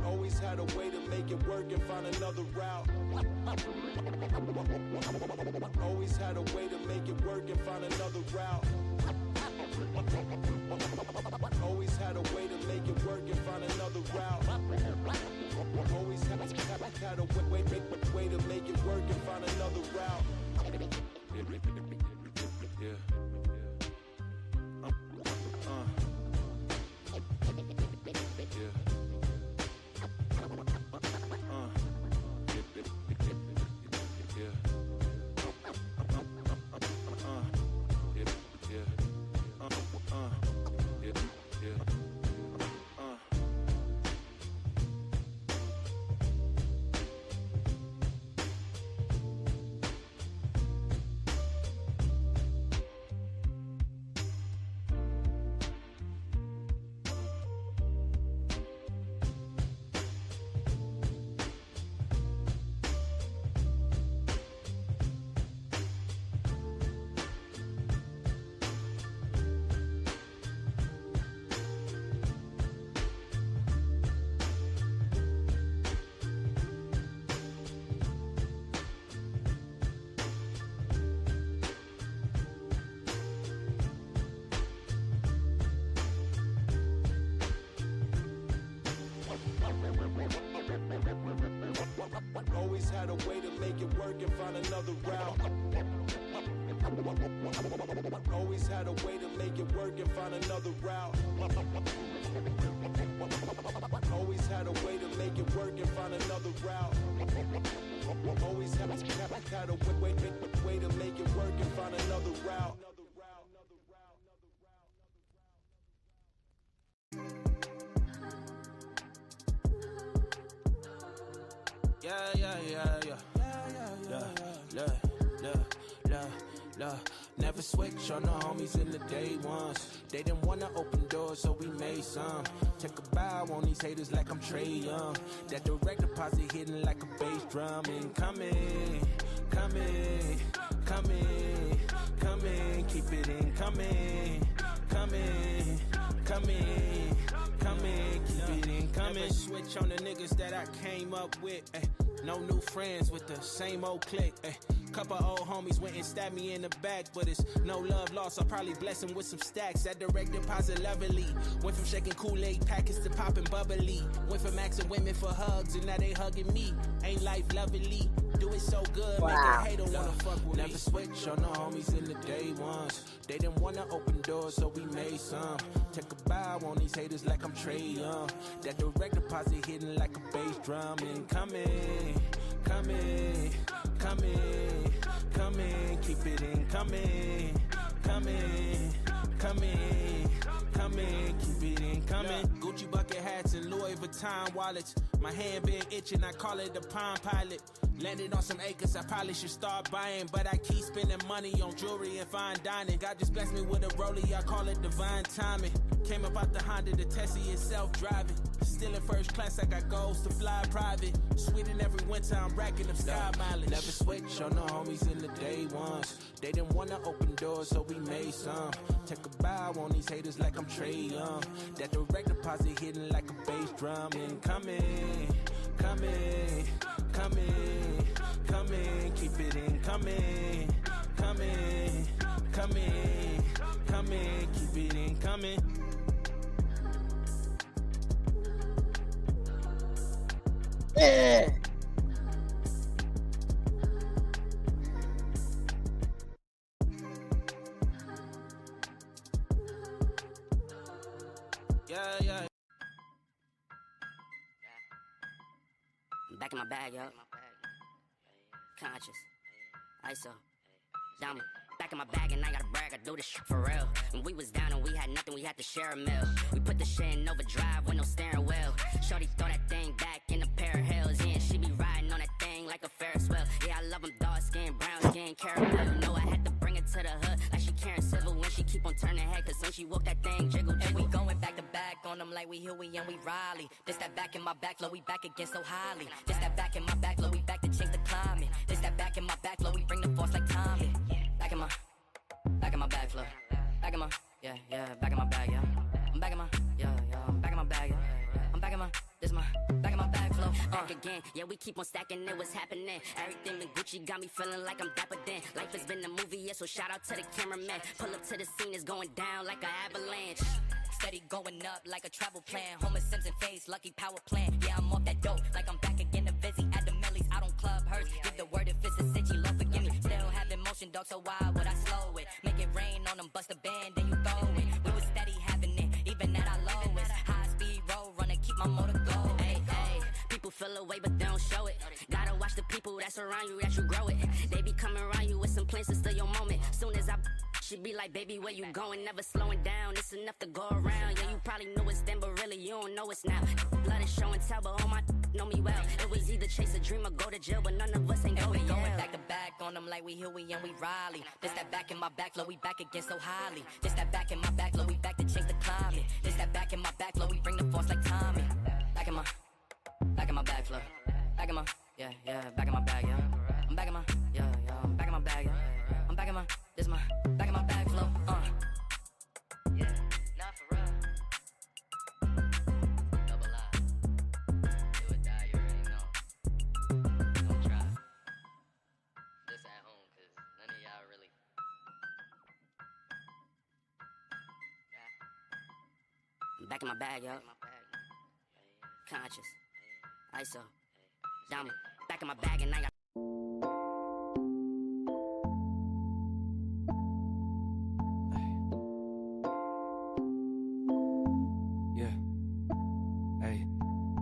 Always had a way to make it work and find another route. Always had a way to make it work and find another route. Always had a way to make it work and find another route. Always had a way to make it work and find another route. Yeah. Always had a way to make it work and find another route. Always had a way to make it work and find another route. Always had a way to make it work and find another route. Always had a way to make it work and find another route. Never switch on the homies in the day ones. They didn't wanna open doors, so we made some. Take a bow on these haters like I'm Trey Young. That direct deposit hitting like a bass drum. Incoming, coming, coming, coming. Keep it incoming, coming, coming, coming. Keep it incoming. Never switch on the niggas that I came up with. No new friends with the same old clique. Couple old homies went and stabbed me in the back, but it's no love lost. I'll probably bless them with some stacks. That direct deposit lovely. Went from shaking Kool-Aid packets to popping bubbly. Went from asking women for hugs and now they hugging me. Ain't life lovely? Do it so good, make a hater wanna fuck with me. Never switch on the homies in the day ones. They didn't wanna open doors, so we made some. Take a bow on these haters like I'm Trey Young. That direct deposit hitting like a bass drum. Incoming, coming, coming, coming. Keep it incoming, coming, coming, coming. Keep it incoming. Gucci bucket hats and Louis Vuitton wallets. My hand been itching, I call it the Palm Pilot. Landed on some acres, I probably should start buying, but I keep spending money on jewelry and fine dining. God just blessed me with a rollie, I call it divine timing. Came up out the Honda, the Tessie is self-driving. Still in first class, I got goals to fly private. Sweden every winter, I'm racking up sky mileage. Never switch on the homies in the day ones. They didn't wanna open doors, so we made some. Take a bow on these haters like I'm Trey Young. That direct deposit hitting like a bass drum. Incoming, coming, coming, coming. Keep it incoming, coming, coming, coming. Keep it incoming. Yeah. Yeah. I'm back in my bag, yo. Conscious. ISO. Diamond. Back in my bag and I gotta brag, I do this shit for real. When we was down and we had nothing, we had to share a meal. We put the shit in overdrive with no steering wheel. Shorty throw that thing back in a pair of heels. Yeah, she be riding on that thing like a Ferris wheel. Yeah, I love them dark skin, brown skin, caramel. You know I had to bring it to the hood like she Karen Civil when she keep on turning head. Cause when she walk that thing jiggle, jiggle. And we going back to back on them like we Huey and we Riley. This that back in my back, low, we back again so highly. This that back in my back, low, we back to change the climate. This that back in my back, low, we bring the force like Tommy. Back in my bag flow. Back in my, yeah, back in my bag, yeah. I'm back in my, yeah, I'm back in my bag, yeah. I'm back in my, this my, back in my bag flow. Back again, yeah, we keep on stacking it, what's happening? Everything been Gucci, got me feeling like I'm dapper then. Life has been a movie, yeah, so shout out to the cameraman. Pull up to the scene, it's going down like an avalanche. Steady going up like a travel plan. Homer Simpson face, lucky power plant. Yeah, I'm off that dope, like I'm back again to busy. At the Millie's, out on Club Hurst. Give the word if it's a city, Lord forgive me. Still having motion, dog, so why would I slow it? Make it rain on them, bust a band, then you throw it. We was steady having it, even at our lowest. High speed road runner, keep my motor going. Hey, hey. People feel away, but they don't show it. Gotta watch the people that's around you, that you grow it. They be coming around you with some plans to steal your moment. Soon as I she be like, baby, where you going? Never slowing down, it's enough to go around. Yeah, you probably knew it's then, but really you don't know it's now. Blood is show and tell, but all my know me well. It was either chase a dream or go to jail, but none of us ain't going back to back on them like we Huey and we Riley. This that back in my back, low, we back again so highly. This that back in my back, low, we back to change the climate. This that back in my back, low, we bring the force like Tommy. Back in my back flow. Back in my, yeah, back in my bag, yeah. I'm back in my, yeah, I'm back in my bag, yeah. I'm back in my, this my, back in my bag flow, Yeah, not for real. Double I. Do or die, you already know. Don't try. This at home, cause none of y'all really. I'm back in my bag, yo. Conscious. ISO. Diamond. Back in my bag and I got.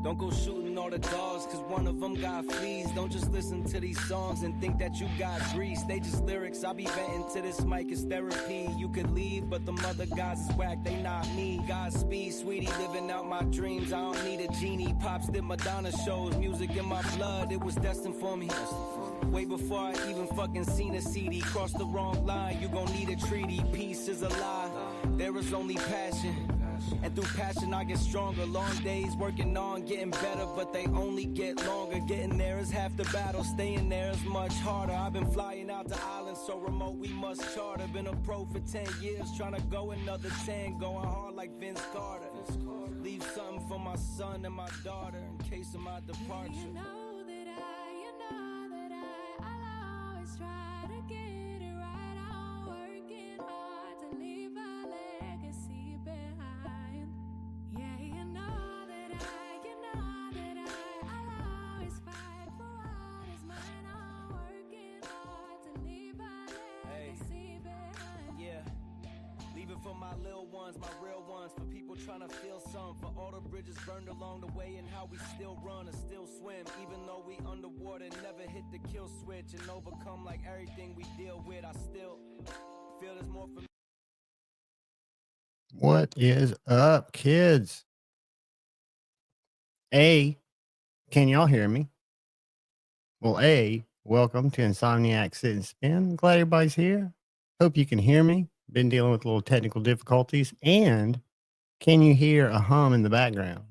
Don't go shooting all the dogs, cause one of them got fleas. Don't just listen to these songs and think that you got grease. They just lyrics, I be venting to this mic, it's therapy. You could leave, but the mother gods is whack, they not me. Godspeed, sweetie, living out my dreams. I don't need a genie. Pops did Madonna shows, music in my blood, it was destined for me. Way before I even fucking seen a CD. Cross the wrong line, you gon' need a treaty. Peace is a lie, there is only passion. And through passion I get stronger. Long days working on getting better, but they only get longer. Getting there is half the battle, staying there is much harder. I've been flying out to islands so remote we must charter. Been a pro for 10 years, trying to go another 10. Going hard like Vince Carter. Leave something for my son and my daughter in case of my departure. You know that I'll always try to get it right. I'm working hard to leave a legacy behind. Yeah, you know that I'll always fight for what is mine. I'm working hard to leave a legacy behind. Yeah, leave it for my little ones, my real ones. For people trying to feel some. For all the bridges burned along the way and how we still run and still swim. Even though we underwater, never hit the kill switch and overcome like everything we deal with. I still feel there's more for me. What is up, kids? Can y'all hear me? Well, welcome to Insomniacs Sit and Spin. Glad everybody's here. Hope you can hear me. Been dealing with a little technical difficulties. And can you hear a hum in the background?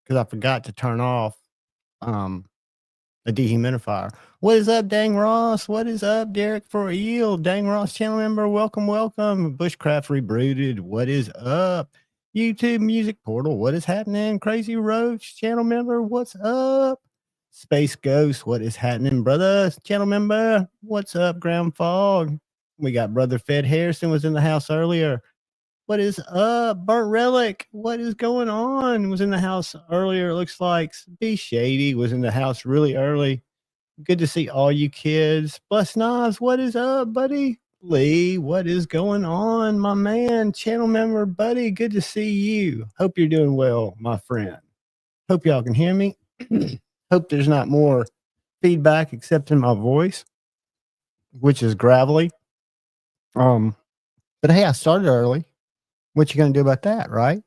because I forgot to turn off a dehumidifier. What is up, Dang Ross? What is up, Derek for Eel? Dang Ross channel member, welcome, welcome. Bushcraft Rebooted, what is up? YouTube Music Portal, what is happening? Crazy Roach channel member, what's up? Space Ghost, what is happening, brother? Channel member, what's up? Ground Fog. We got brother Fed Harrison was in the house earlier. What is up? Burnt Relic, what is going on? Was in the house earlier, it looks like. Be Shady was in the house really early. Good to see all you kids. Bus Nas, what is up, buddy? Lee, what is going on, my man? Channel member, buddy, good to see you. Hope you're doing well, my friend. Hope y'all can hear me. Hope there's not more feedback except in my voice, which is gravelly. But hey, I started early. What you gonna do about that, right?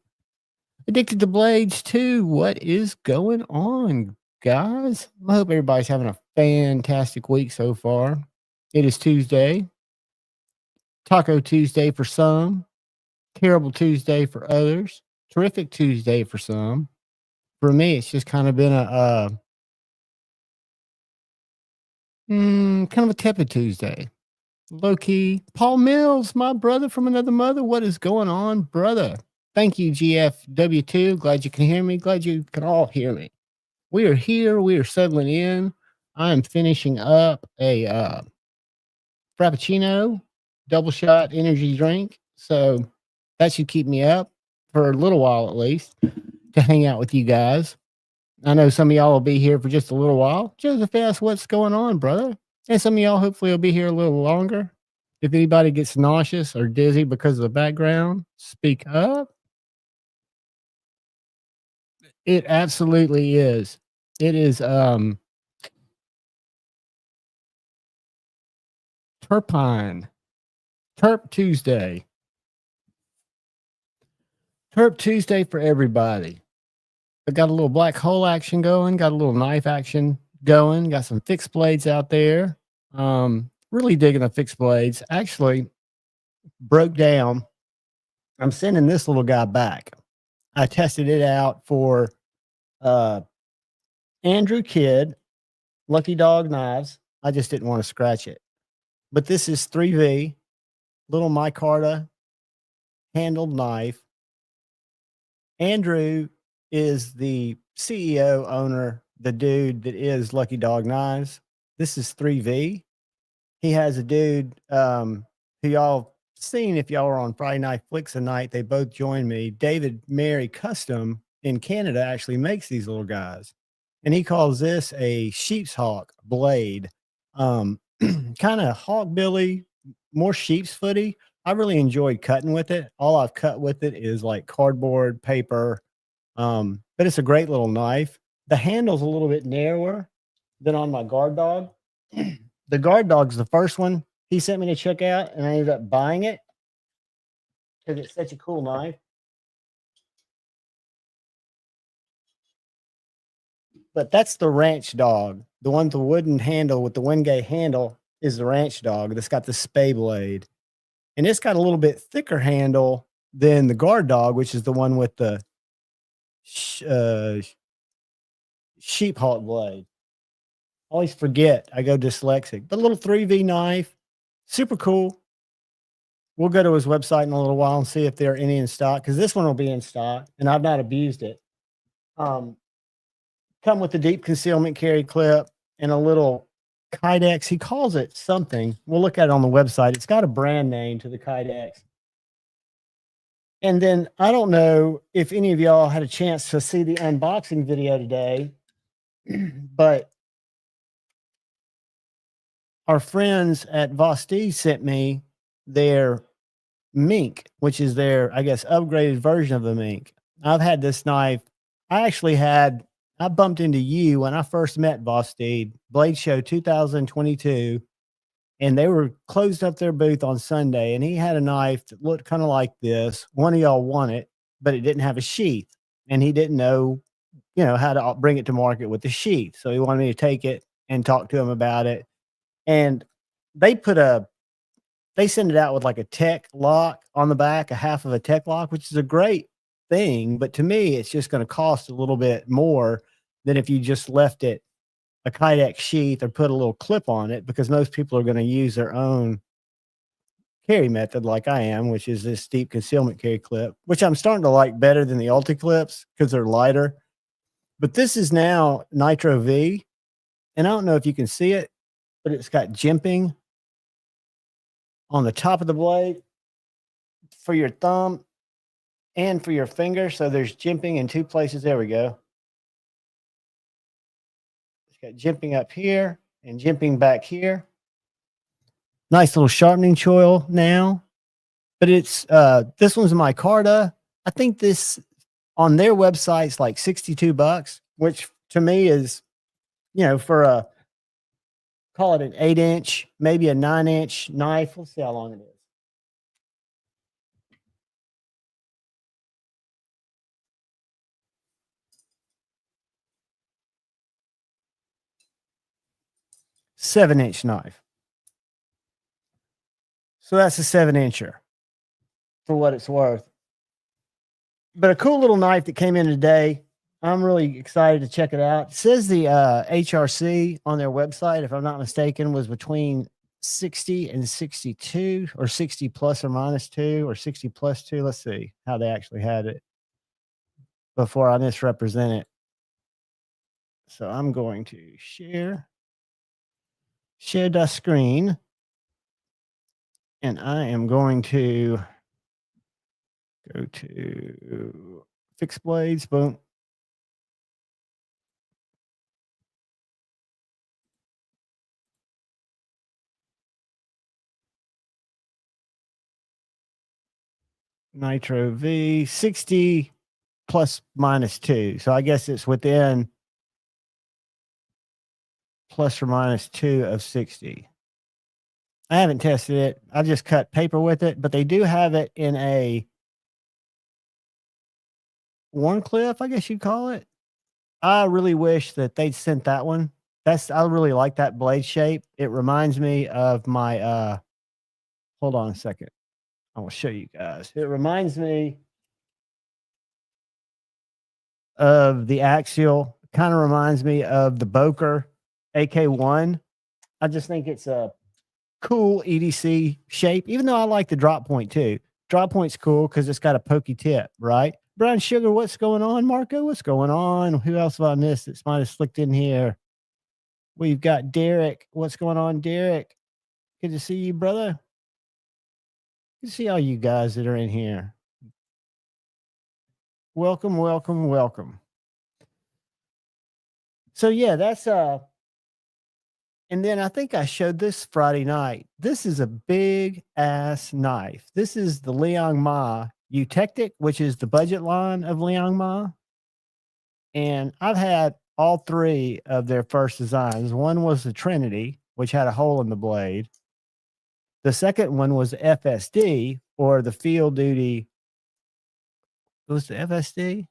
Addicted to Blades too. What is going on, guys? I hope everybody's having a fantastic week so far. It is Tuesday. Taco Tuesday for some. Terrible Tuesday for others. Terrific Tuesday for some. For me, it's just kind of been a kind of a tepid Tuesday. Low key. Paul Mills, my brother from another mother. What is going on, brother? Thank you, GFW2. Glad you can hear me. Glad you can all hear me. We are here. We are settling in. I am finishing up a Frappuccino double shot energy drink. So that should keep me up for a little while at least to hang out with you guys. I know some of y'all will be here for just a little while. Joseph asks, what's going on, brother? And some of y'all hopefully will be here a little longer. If anybody gets nauseous or dizzy because of the background, speak up. It absolutely is. It is Turpine. Turp Tuesday. Turp Tuesday for everybody. I got a little black hole action going, got a little knife action going, got some fixed blades out there. Really digging the fixed blades. Actually, broke down. I'm sending this little guy back. I tested it out for Andrew Kidd, Lucky Dog Knives. I just didn't want to scratch it. But this is 3V, little micarta handled knife. Andrew is the CEO, owner, the dude that is Lucky Dog Knives. This is 3V. He has a dude who y'all seen if y'all were on Friday Night Flicks tonight. They both joined me. David Mary Custom in Canada actually makes these little guys. And he calls this a sheep's hawk blade. Kind of hawkbilly, more sheep's footy. I really enjoyed cutting with it. All I've cut with it is like cardboard, paper. But it's a great little knife. The handle's a little bit narrower than on my guard dog. The guard dog's the first one he sent me to check out, and I ended up buying it because it's such a cool knife. But that's the ranch dog. The one with the wooden handle with the Wingate handle is the ranch dog that's got the spay blade. And it's got a little bit thicker handle than the guard dog, which is the one with the sheep hawk blade. Always forget. I go dyslexic. But a little 3V knife. Super cool. We'll go to his website in a little while and see if there are any in stock, because this one will be in stock, and I've not abused it. Come with the deep concealment carry clip and a little Kydex. He calls it something. We'll look at it on the website. It's got a brand name to the Kydex. And then I don't know if any of y'all had a chance to see the unboxing video today, but our friends at Vosti sent me their mink, which is their, I guess, upgraded version of the mink. I've had this knife. I bumped into you when I first met Vosti, Blade Show 2022, and they were closed up their booth on Sunday, and he had a knife that looked kind of like this. One of y'all won it, but it didn't have a sheath, and he didn't know, how to bring it to market with the sheath. So he wanted me to take it and talk to him about it. And they send it out with like a tech lock on the back, a half of a tech lock, which is a great thing, but to me, it's just going to cost a little bit more than if you just left it a Kydex sheath or put a little clip on it, because most people are going to use their own carry method like I am, which is this deep concealment carry clip, which I'm starting to like better than the Ulti clips because they're lighter. But this is now Nitro V, and I don't know if you can see it, but it's got jimping on the top of the blade for your thumb and for your finger. So there's jimping in two places. There we go. It's got jimping up here and jimping back here. Nice little sharpening choil now. But it's this one's micarta. I think this on their website's like $62, which to me is, you know, for a, call it an 8-inch, maybe a 9-inch knife. Let's see how long it is. Seven-inch knife. So that's a 7-incher for what it's worth. But a cool little knife that came in today. I'm really excited to check it out. It says the HRC on their website, if I'm not mistaken, was between 60 and 62, or 60 plus or minus 2, or 60 plus 2. Let's see how they actually had it before I misrepresent it. So I'm going to share the screen, and I am going to go to fixed blades. Boom. Nitro V, 60 plus minus 2. So I guess it's within plus or minus 2 of 60. I haven't tested it. I just cut paper with it, but they do have it in a Warncliffe, I guess you'd call it. I really wish that they'd sent that one. I really like that blade shape. It reminds me of my hold on a second. I will show you guys. It reminds me of the Axial. Kind of reminds me of the Boker AK1. I just think it's a cool EDC shape, even though I like the drop point too. Drop point's cool because it's got a pokey tip, right? Brown Sugar, what's going on? Marco, what's going on? Who else have I missed that might have slicked in here? We've got Derek. What's going on, Derek? Good to see you, brother. Good to see all you guys that are in here. Welcome, welcome, welcome. So yeah, that's and then I think I showed this Friday night. This is a big ass knife. This is the Liang Ma Eutectic, which is the budget line of Liang Ma. And I've had all three of their first designs. One was the Trinity, which had a hole in the blade. The second one was the FSD, or the Field Duty. It was the FSD.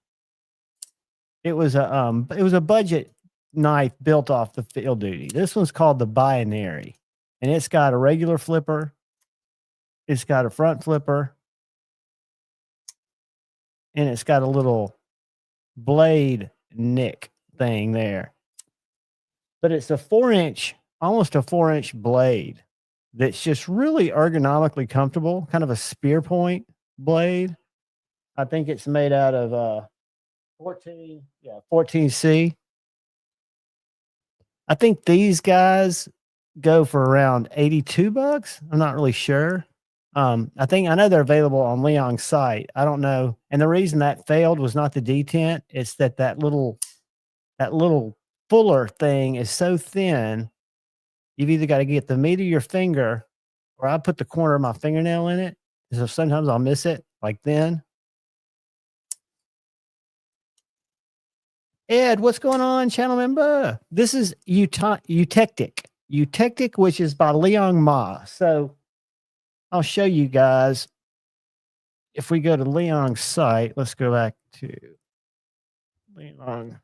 It was a budget knife built off the Field Duty. This one's called the Binary, and it's got a regular flipper. It's got a front flipper, and it's got a little blade nick thing there. But it's a 4-inch, almost a 4-inch blade that's just really ergonomically comfortable, kind of a spear point blade. I think it's made out of 14C. I think these guys go for around $82. I'm not really sure. I know they're available on Leon's site. I don't know. And the reason that failed was not the detent. It's that little fuller thing is so thin. You've either got to get the meat of your finger, or I put the corner of my fingernail in it. So sometimes I'll miss it like then. Ed, what's going on, channel member? This is Eutectic, which is by Liang Ma. So I'll show you guys. If we go to Liang's site, let's go back to Liang.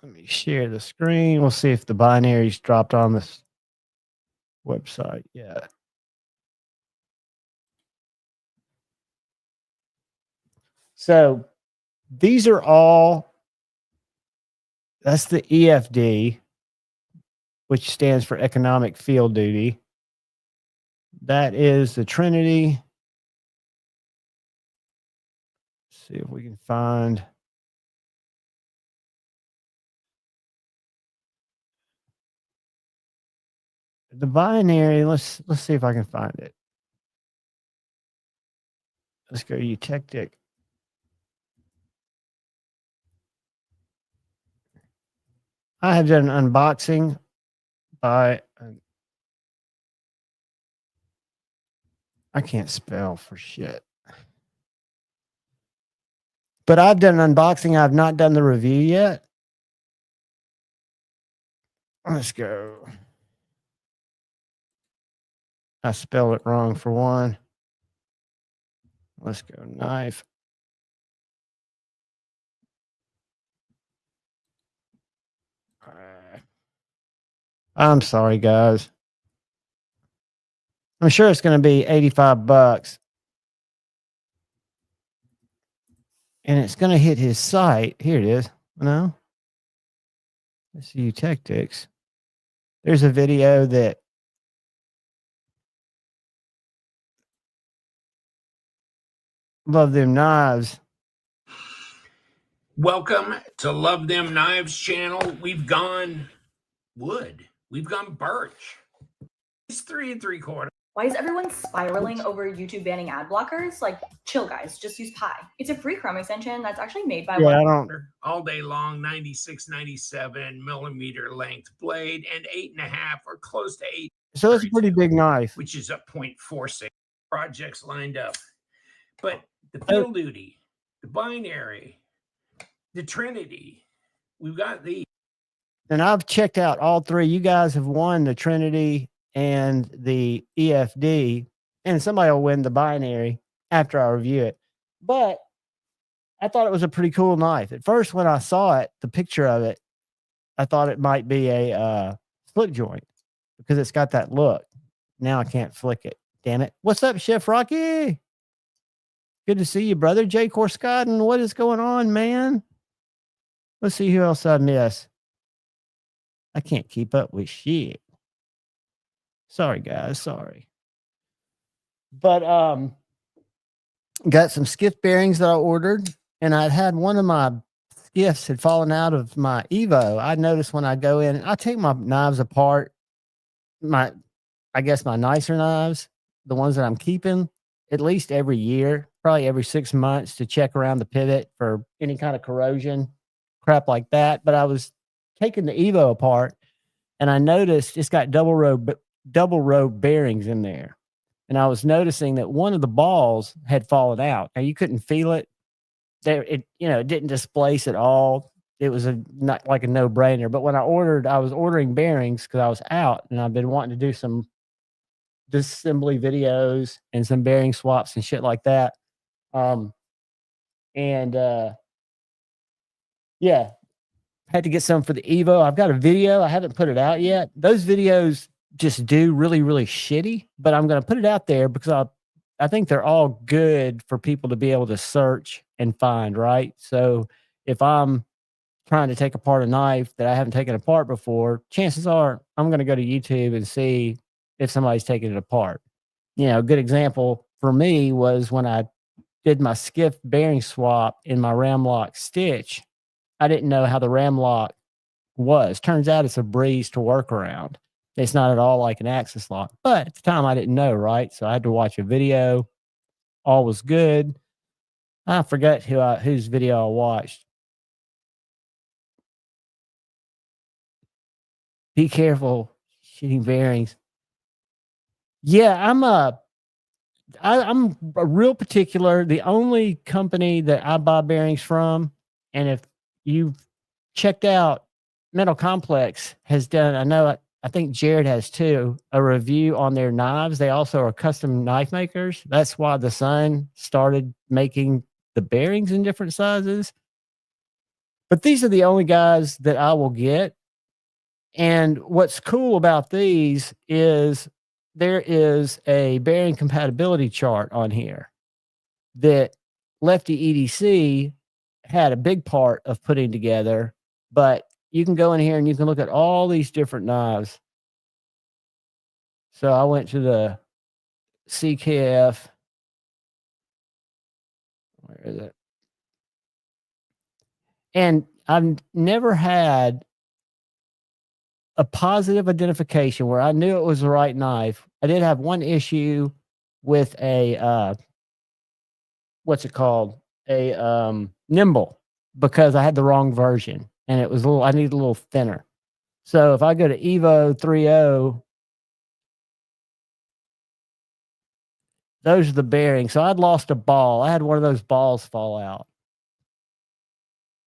Let me share the screen. We'll see if the binaries dropped on this website yet. So these are all, that's the EFD, which stands for economic field duty. That is the Trinity. Let's see if we can find. The binary, let's see if I can find it. Let's go to Eutectic. I have done an unboxing by, I can't spell for shit. But I've done an unboxing. I've not done the review yet. Let's go. I spelled it wrong for one. Let's go knife. I'm sorry, guys. I'm sure it's going to be $85. And it's going to hit his site. Here it is. No. Let's see, Tactics. There's a video that Love Them Knives. Welcome to Love Them Knives channel. We've gone wood. We've gone birch. It's 3 3/4. Why is everyone spiraling over YouTube banning ad blockers? Like, chill, guys. Just use Pi. It's a free Chrome extension that's actually made by Yeah, I don't. All day long, 96, 97 millimeter length blade, and 8.5 or close to 8. So it's a pretty big knife. Which is a 0.46 projects lined up. But the field duty, the binary, the Trinity, we've got these. And I've checked out all three. You guys have won the Trinity and the EFD, and somebody will win the binary after I review it. But I thought it was a pretty cool knife. At first, when I saw it, the picture of it, I thought it might be a slip joint because it's got that look. Now I can't flick it. Damn it. What's up, Chef Rocky? Good to see you, brother. Jay Corscotton, what is going on, man? Let's see who else I miss. I can't keep up with shit. Sorry, guys. Sorry. But got some skiff bearings that I ordered, and I'd had one of my skiffs had fallen out of my Evo. I noticed when I go in, I take my knives apart, I guess my nicer knives, the ones that I'm keeping, at least every year, probably every 6 months, to check around the pivot for any kind of corrosion, crap like that. But I was taking the Evo apart, and I noticed it's got double row bearings in there. And I was noticing that one of the balls had fallen out. Now you couldn't feel it. It didn't displace at all. It was not like a no-brainer. But when I was ordering bearings because I was out, and I've been wanting to do some disassembly videos and some bearing swaps and shit like that. Yeah, had to get some for the Evo. I've got a video. I haven't put it out yet. Those videos just do really, really shitty, but I'm going to put it out there because I think they're all good for people to be able to search and find, right? So if I'm trying to take apart a knife that I haven't taken apart before, chances are I'm going to go to YouTube and see if somebody's taking it apart. A good example for me was when I did my skiff bearing swap in my ram lock stitch. I didn't know how the ram lock was. Turns out it's a breeze to work around. It's not at all like an axis lock, but at the time I didn't know, right? So I had to watch a video. All was good. I forget whose video I watched. Be careful shooting bearings. Yeah, I'm a real particular. The only company that I buy bearings from, and if you've checked out, Metal Complex has done, I think Jared has too, a review on their knives. They also are custom knife makers. That's why the son started making the bearings in different sizes. But these are the only guys that I will get. And what's cool about these is there is a bearing compatibility chart on here that Lefty EDC had a big part of putting together, but you can go in here and you can look at all these different knives. So I went to the CKF. Where is it? And I've never had a positive identification where I knew it was the right knife. I did have one issue with a what's it called? A nimble, because I had the wrong version and it was I needed a little thinner. So if I go to Evo 3.0, those are the bearings. So I'd lost a ball. I had one of those balls fall out.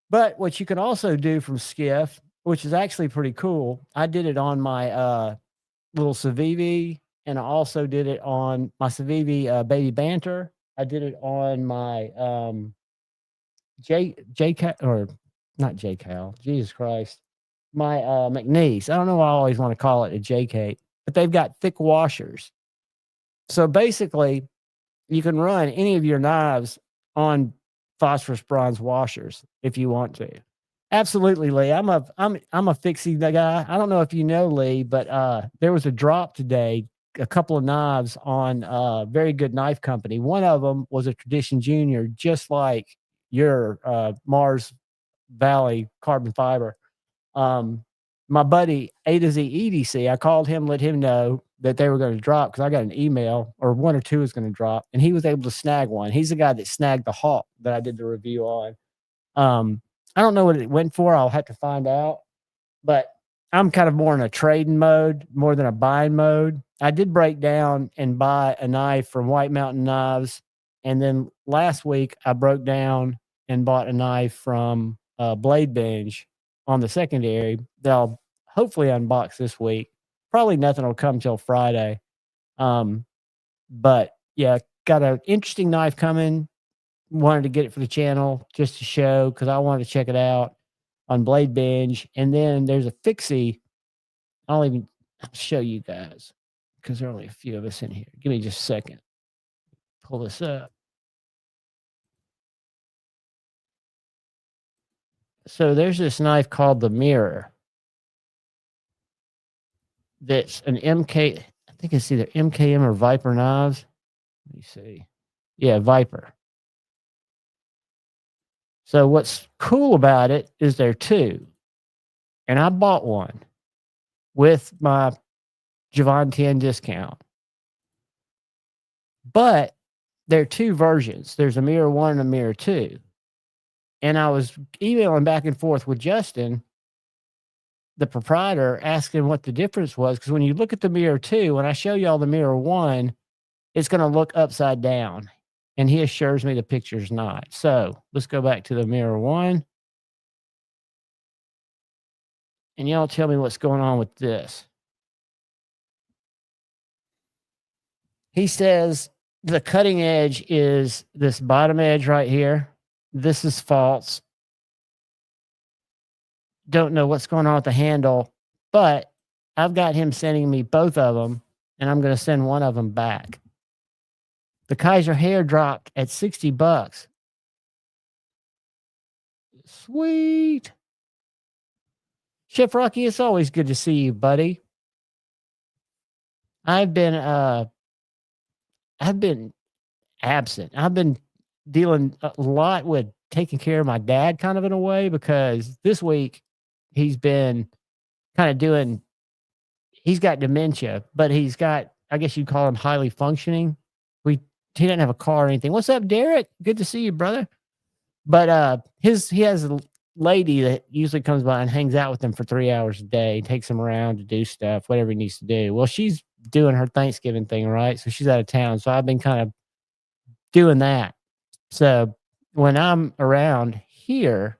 But what you can also do from Skiff, which is actually pretty cool, I did it on my little Civivi, and I also did it on my Civivi Baby Banter. I did it on my or not JCal, Jesus Christ, my McNeese. I don't know why I always want to call it a JK, but they've got thick washers. So basically, you can run any of your knives on phosphorus bronze washers if you want to. Absolutely, Lee. I'm a fixie guy. I don't know if you know, Lee, but there was a drop today. A couple of knives on Very Good Knife Company. One of them was a Tradition Junior, just like your Mars Valley carbon fiber. My buddy A to Z EDC, I called him, let him know that they were going to drop, because I got an email, or one or two is going to drop, and he was able to snag one. He's the guy that snagged the Hawk that I did the review on. I don't know what it went for. I'll have to find out, but I'm kind of more in a trading mode more than a buying mode. I did break down and buy a knife from White Mountain Knives. And then last week I broke down and bought a knife from Blade Binge on the secondary that I'll hopefully unbox this week. Probably nothing will come till Friday. But yeah, got an interesting knife coming. Wanted to get it for the channel just to show, because I wanted to check it out on Blade Binge. And then there's a fixie. I'll show you guys, because there are only a few of us in here. Give me just a second. Pull this up. So there's this knife called the Mirror. That's an MK. I think it's either MKM or Viper knives. Let me see. Yeah, Viper. So what's cool about it is there are two. And I bought one with my Javon 10 discount. But there are two versions. There's a Mirror 1 and a Mirror 2. And I was emailing back and forth with Justin, the proprietor, asking what the difference was. Because when you look at the Mirror 2, when I show you all the Mirror 1, it's going to look upside down. And he assures me the picture's not. So let's go back to the Mirror 1. And y'all tell me what's going on with this. He says the cutting edge is this bottom edge right here. This is false. Don't know what's going on with the handle, but I've got him sending me both of them, and I'm going to send one of them back. The Kaiser hair dropped at $60. Sweet. Chef Rocky, it's always good to see you, buddy. I've been absent. I've been dealing a lot with taking care of my dad, kind of in a way, because this week he's been kind of doing, he's got dementia, but he's got, I guess you'd call him highly functioning. He doesn't have a car or anything. What's up, Derek? Good to see you, brother. But he has a lady that usually comes by and hangs out with him for 3 hours a day, takes him around to do stuff, whatever he needs to do. Well, she's doing her Thanksgiving thing, right? So she's out of town. So I've been kind of doing that. So when I'm around here,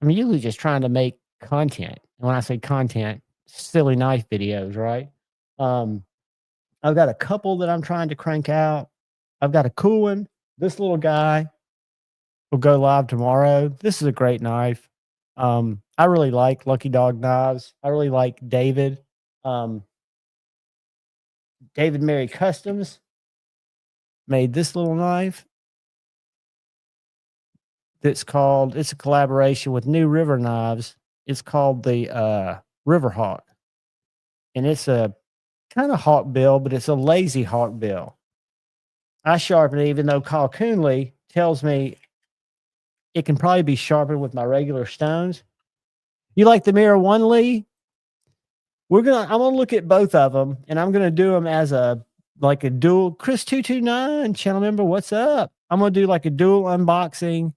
I'm usually just trying to make content. And when I say content, silly knife videos, right? I've got a couple that I'm trying to crank out. I've got a cool one. This little guy will go live tomorrow. This is a great knife. I really like Lucky Dog knives. I really like David. David Mary Customs made this little knife. it's a collaboration with New River Knives. It's called the River Hawk. And it's a kind of hawk bill, but it's a lazy hawk bill. I sharpen it, even though Kyle Coonley tells me it can probably be sharpened with my regular stones. You like the Mirror 1, Lee? I'm gonna look at both of them, and I'm gonna do them as a dual. Chris 229 channel member, what's up? I'm gonna do like a dual unboxing.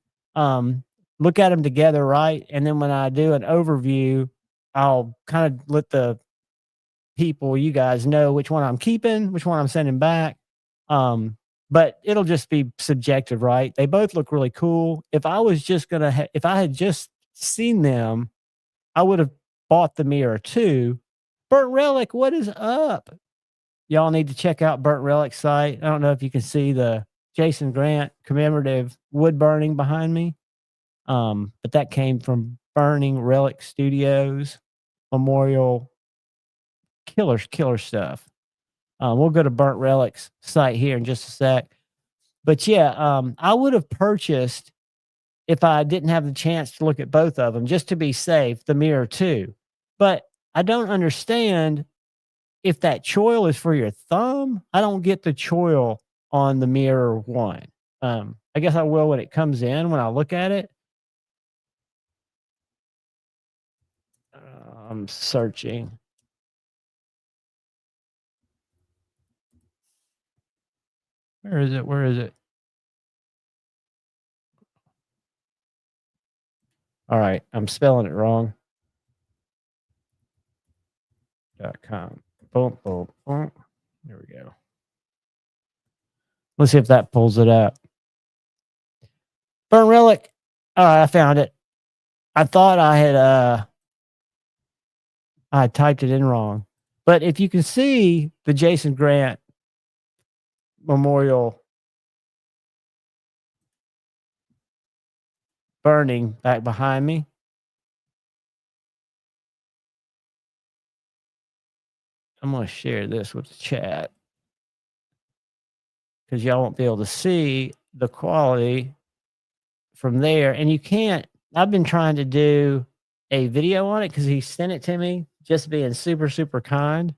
Look at them together, right? And then when I do an overview, I'll kind of let the people, you guys, know which one I'm keeping, which one I'm sending back. But it'll just be subjective, right? They both look really cool. If I was just gonna, if I had just seen them, I would have bought the Mirror 2. Burnt Relic, what is up? Y'all need to check out Burnt Relic's site. I don't know if you can see the Jason Grant commemorative wood burning behind me. But that came from Burning Relic Studios Memorial. Killer stuff. We'll go to Burnt Relic's site here in just a sec. But yeah, I would have purchased, if I didn't have the chance to look at both of them, just to be safe, the Mirror 2. But I don't understand if that choil is for your thumb. I don't get the choil on the Mirror 1. I guess I will when it comes in, when I look at it. I'm searching. Where is it? All right, I'm spelling it wrong. .com. Boom, boom, boom. There we go. Let's see if that pulls it up. Burnt Relic. All right, I found it. I thought I typed it in wrong. But if you can see the Jason Grant Memorial burning back behind me. I'm going to share this with the chat because y'all won't be able to see the quality from there. And you can't, I've been trying to do a video on it because he sent it to me, just being super, super kind.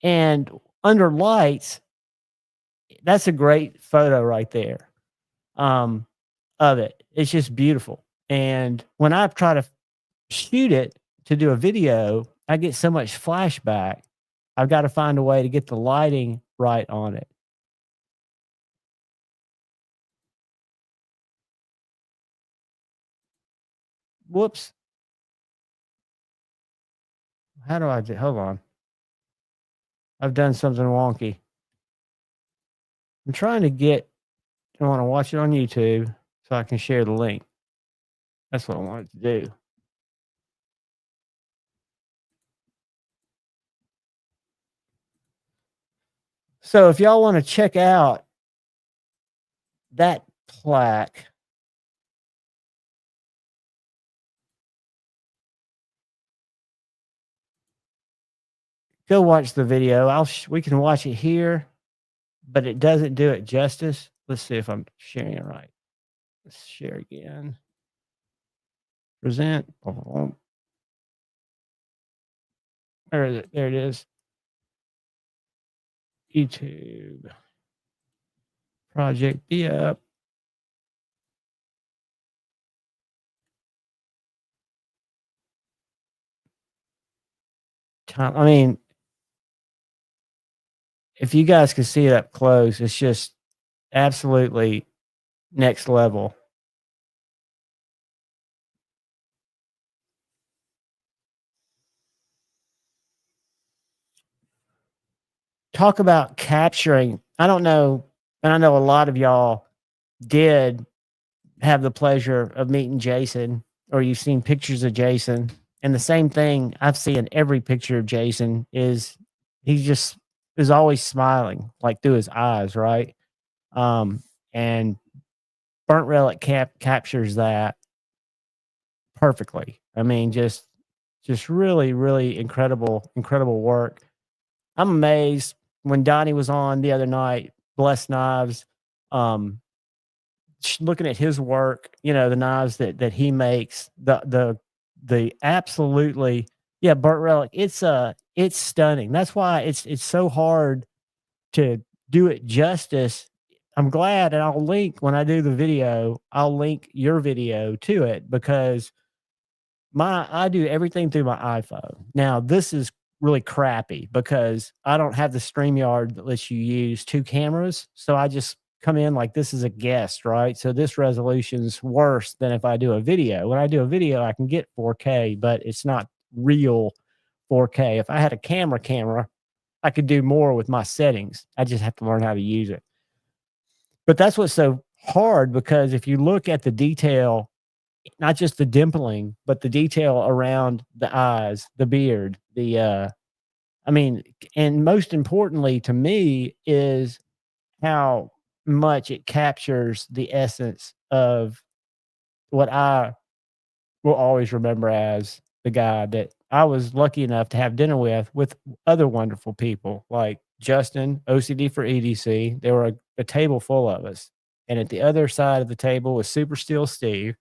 And under lights, that's a great photo right there of it. It's just beautiful. And when I try to shoot it to do a video, I get so much flashback. I've got to find a way to get the lighting right on it. Whoops. How do I do? Hold on. I've done something wonky. I'm trying to get, I want to watch it on YouTube so I can share the link. That's what I wanted to do. So if y'all want to check out that plaque, go watch the video. We can watch it here, but it doesn't do it justice. Let's see if I'm sharing it right. Let's share again. Present. Where is it? There it is. YouTube. Project be up. I mean, if you guys can see it up close, it's just absolutely next level. Talk about capturing. I don't know, and I know a lot of y'all did have the pleasure of meeting Jason, or you've seen pictures of Jason. And the same thing I've seen in every picture of Jason is he just is always smiling, like through his eyes, right? And Burnt Relic captures that perfectly. I mean, just really, really incredible work. I'm amazed when Donnie was on the other night, Blessed Knives. looking at his work, you know, the knives that he makes, the absolutely, yeah, burnt relic. It's stunning. That's why it's so hard to do it justice. I'm glad, and I'll link when I do the video, I'll link your video to it because I do everything through my iPhone. Now, this is really crappy because I don't have the StreamYard that lets you use 2 cameras. So I just come in like this is a guest, right? So this resolution's worse than if I do a video. When I do a video, I can get 4K, but it's not real 4K. If I had a camera, I could do more with my settings. I just have to learn how to use it. But that's what's so hard because if you look at the detail, not just the dimpling, but the detail around the eyes, the beard, I mean, and most importantly to me is how much it captures the essence of what I will always remember as the guy that I was lucky enough to have dinner with other wonderful people like Justin, OCD for EDC. There were a table full of us. And at the other side of the table was Super Steel Steve.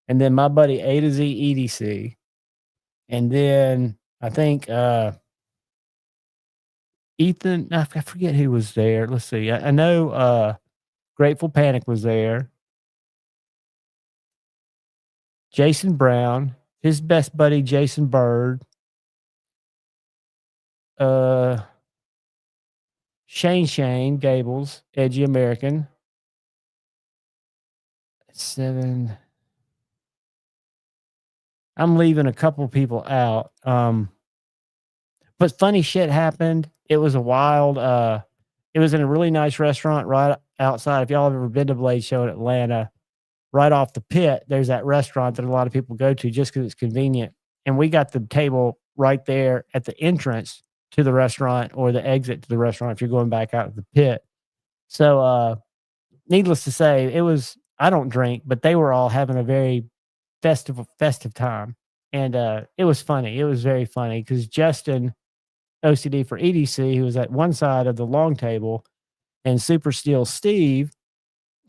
And then my buddy A to Z EDC. And then I think Ethan, I forget who was there. Let's see. I know Grateful Panic was there. Jason Brown, his best buddy Jason Bird. Shane Gables, Edgy American. 7. I'm leaving a couple people out. But funny shit happened. It was a wild, it was in a really nice restaurant right outside. If y'all have ever been to Blade Show in Atlanta, right off the pit, there's that restaurant that a lot of people go to just because it's convenient. And we got the table right there at the entrance to the restaurant or the exit to the restaurant if you're going back out of the pit. So, needless to say, it was, I don't drink, but they were all having a very festive time. And it was funny. It was very funny because Justin, OCD for EDC, who was at one side of the long table, and Super Steel Steve,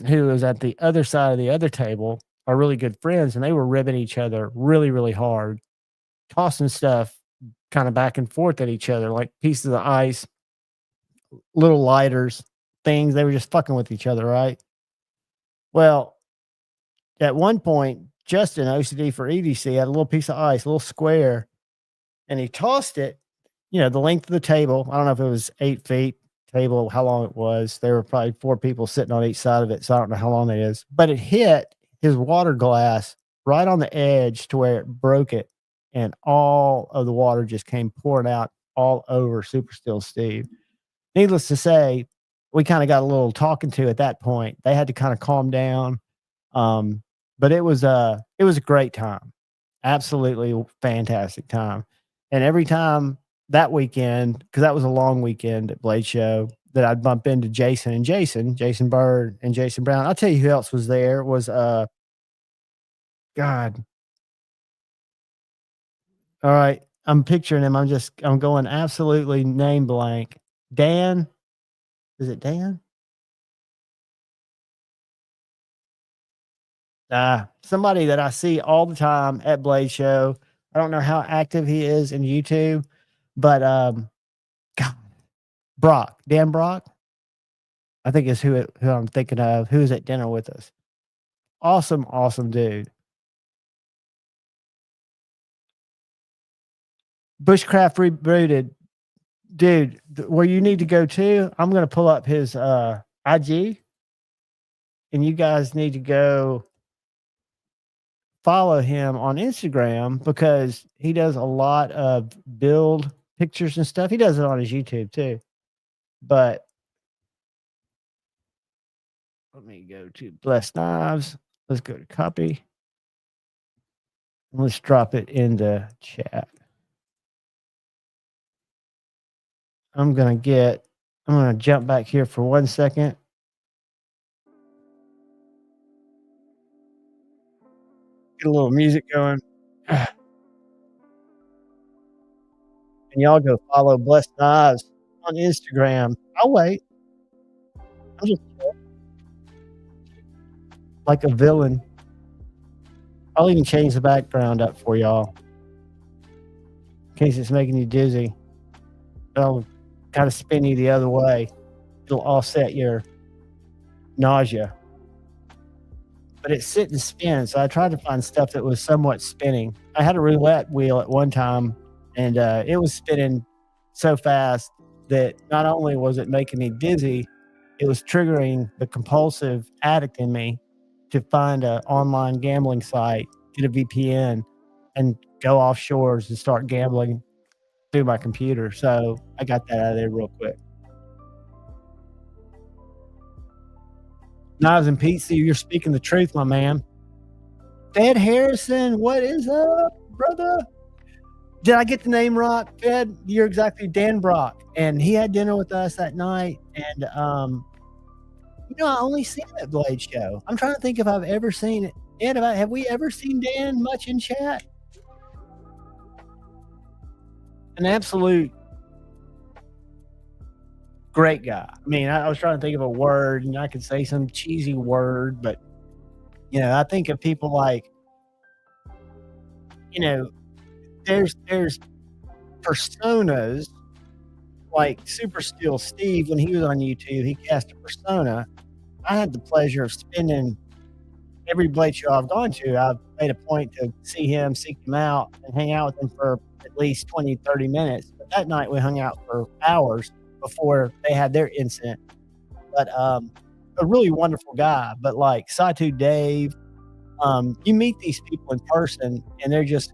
who was at the other side of the other table, are really good friends. And they were ribbing each other really, really hard, tossing stuff kind of back and forth at each other, like pieces of ice, little lighters, things. They were just fucking with each other, right? Well, at one point, Justin, OCD for EDC, had a little piece of ice, a little square, and he tossed it, you know, the length of the table. I don't know if it was 8 feet table, how long it was. There were probably 4 people sitting on each side of it, so I don't know how long it is. But it hit his water glass right on the edge to where it broke it, and all of the water just came pouring out all over Super Steel Steve. Needless to say, we kind of got a little talking to at that point. They had to kind of calm down. But it was a great time. Absolutely fantastic time. And every time that weekend, because that was a long weekend at Blade Show, that I'd bump into Jason Bird and Jason Brown. I'll tell you who else was there was God. All right. I'm picturing him. I'm going absolutely name blank. Dan. Is it Dan? Somebody that I see all the time at Blade Show. I don't know how active he is in YouTube, but God, Brock, Dan Brock, I think is who I'm thinking of. Who is at dinner with us? Awesome dude. Bushcraft Rebooted, dude. Where you need to go to, I'm gonna pull up his IG, and you guys need to go follow him on Instagram because he does a lot of build pictures and stuff. He does it on his YouTube too. But let me go to Blessed Knives. Let's go to copy. Let's drop it in the chat. I'm going to jump back here for 1 second. Get a little music going. And y'all go follow Blessed Knives on Instagram. I'll wait. I'm just like a villain. I'll even change the background up for y'all in case it's making you dizzy. It'll kind of spin you the other way. It'll offset your nausea. But it's sit and spin, so I tried to find stuff that was somewhat spinning. I had a roulette wheel at one time, and it was spinning so fast that not only was it making me dizzy, it was triggering the compulsive addict in me to find an online gambling site, get a VPN, and go offshores and start gambling through my computer. So I got that out of there real quick. Knives and Pizza, you're speaking the truth, my man. Fed Harrison, what is up, brother? Did I get the name right? Fed, you're exactly Dan Brock. And he had dinner with us that night. And, I only seen him at Blade Show. I'm trying to think if I've ever seen it. Dan, have we ever seen Dan much in chat? An absolute great guy. I mean, I was trying to think of a word, and I could say some cheesy word, but I think of people like, there's personas like Super Steel Steve. When he was on YouTube, he cast a persona. I had the pleasure of spending every Blade Show I've gone to. I've made a point to see him, seek him out, and hang out with him for at least 20, 30 minutes. But that night we hung out for hours before they had their incident. But a really wonderful guy. But like Saitu Dave, you meet these people in person, and they're just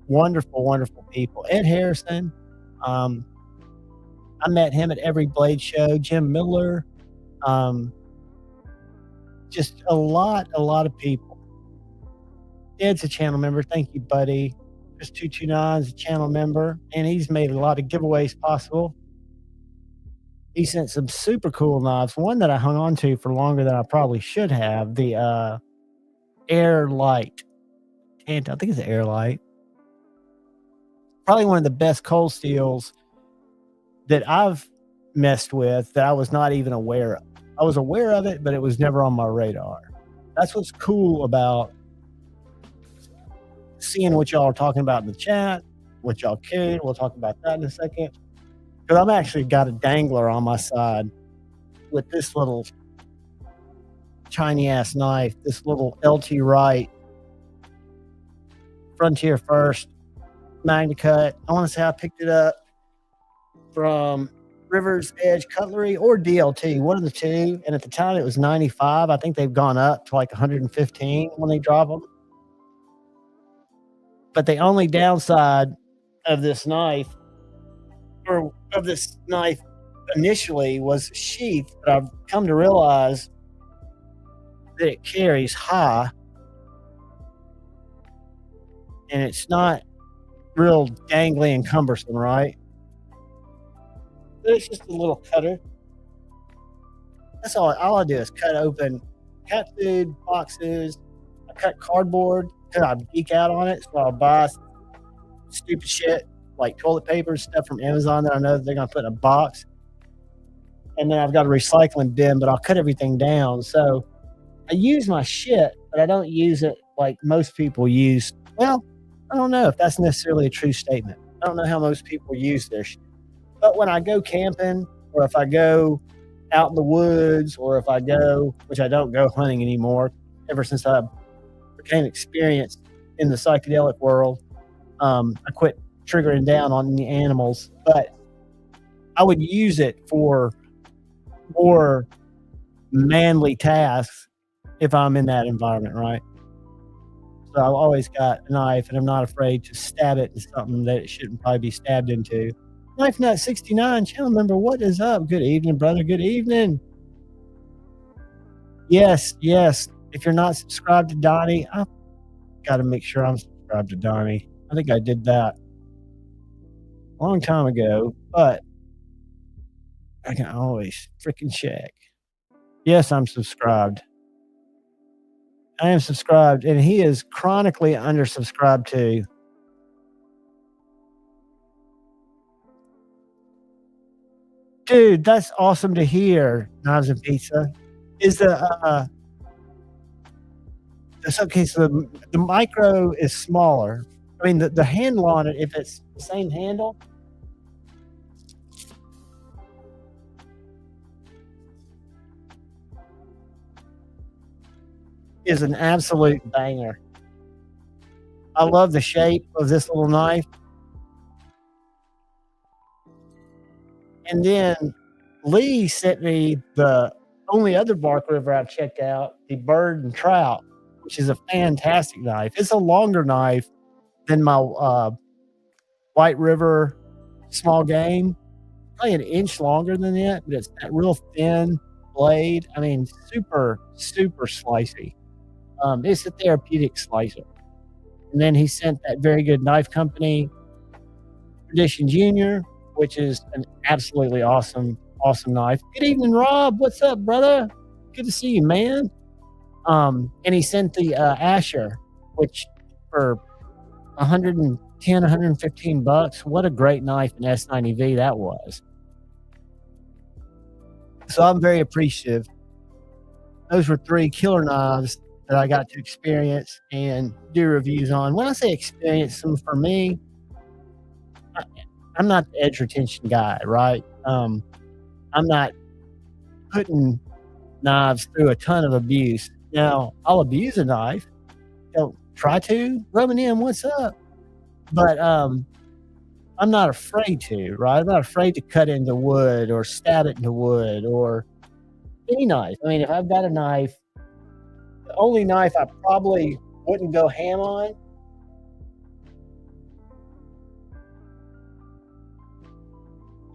wonderful, wonderful people. Ed Harrison, I met him at every Blade Show. Jim Miller, just a lot of people. Ed's a channel member. Thank you, buddy. Chris 229 is a channel member, and he's made a lot of giveaways possible. He sent some super cool knives. One that I hung on to for longer than I probably should have. The Air Light. And I think it's Air Light. Probably one of the best cold steels that I've messed with that I was not even aware of. I was aware of it, but it was never on my radar. That's what's cool about seeing what y'all are talking about in the chat, what y'all carry. We'll talk about that in a second. Because I've actually got a dangler on my side with this little tiny ass knife, this little LT Wright Frontier First Magna Cut. I want to say I picked it up from River's Edge Cutlery or DLT, one of the two. And at the time it was 95. I think they've gone up to like 115 when they drop them. But the only downside of this knife, or of this knife initially, was sheath. But I've come to realize that it carries high, and it's not real dangly and cumbersome, right? But it's just a little cutter. That's all I do is cut open cat food boxes. I cut cardboard because I geek out on it, so I'll buy stupid shit like toilet paper and stuff from Amazon that I know that they're gonna put in a box. And then I've got a recycling bin, but I'll cut everything down. So I use my shit, but I don't use it like most people use. Well, I don't know if that's necessarily a true statement. I don't know how most people use their shit. But when I go camping, or if I go out in the woods, or if I go, which I don't go hunting anymore, ever since I became experienced in the psychedelic world, I quit triggering down on the animals. But I would use it for more manly tasks if I'm in that environment, right? So I've always got a knife, and I'm not afraid to stab it in something that it shouldn't probably be stabbed into. Knife Nut 69 channel member, what is up? Good evening, brother. Good evening. Yes. If you're not subscribed to Donnie, I've got to make sure I'm subscribed to Donnie. I think I did that a long time ago, but I can always freaking check. Yes, I'm subscribed. I am subscribed, and he is chronically undersubscribed too. Dude, that's awesome to hear. Knives and Pizza. Is the So, okay, so the micro is smaller. I mean, the handle on it, if it's the same handle, is an absolute banger. I love the shape of this little knife. And then Lee sent me the only other bark river I've checked out, the Bird and Trout, which is a fantastic knife. It's a longer knife than my White River small game, probably an inch longer than that, but it's that real thin blade. I mean, super, super slicey. It's a therapeutic slicer. And then he sent that Very Good Knife Company Tradition Junior, which is an absolutely awesome knife. Good evening, Rob. What's up, brother? Good to see you, man. And he sent the Asher, which for 110, 115 bucks. What a great knife in S90V that was. So I'm very appreciative. Those were 3 killer knives that I got to experience and do reviews on. When I say experience them, for me, I'm not the edge retention guy, right? I'm not putting knives through a ton of abuse. Now, I'll abuse a knife. Don't try to. Rubbing in, what's up? But I'm not afraid to, right? I'm not afraid to cut into wood or stab it into wood or any knife. I mean, if I've got a knife, the only knife I probably wouldn't go ham on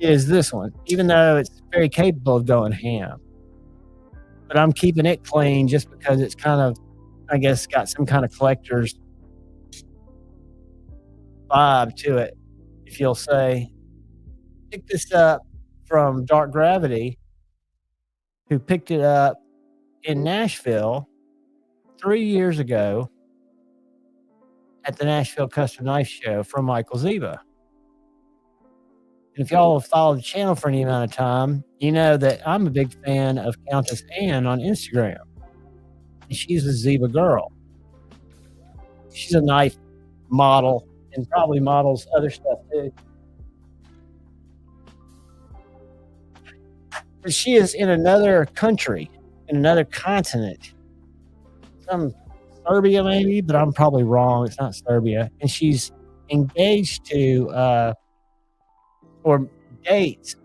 is this one, even though it's very capable of going ham. But I'm keeping it clean just because it's kind of, I guess, got some kind of collector's vibe to it, if you'll say. Picked this up from Dark Gravity, who picked it up in Nashville 3 years ago at the Nashville Custom Knife Show from Michael Ziba. And if y'all have followed the channel for any amount of time, you know that I'm a big fan of Countess Ann on Instagram. And she's a Ziba girl. She's a knife model and probably models other stuff too. But she is in another country, in another continent. Some Serbia maybe, but I'm probably wrong. It's not Serbia. And she's engaged to or dates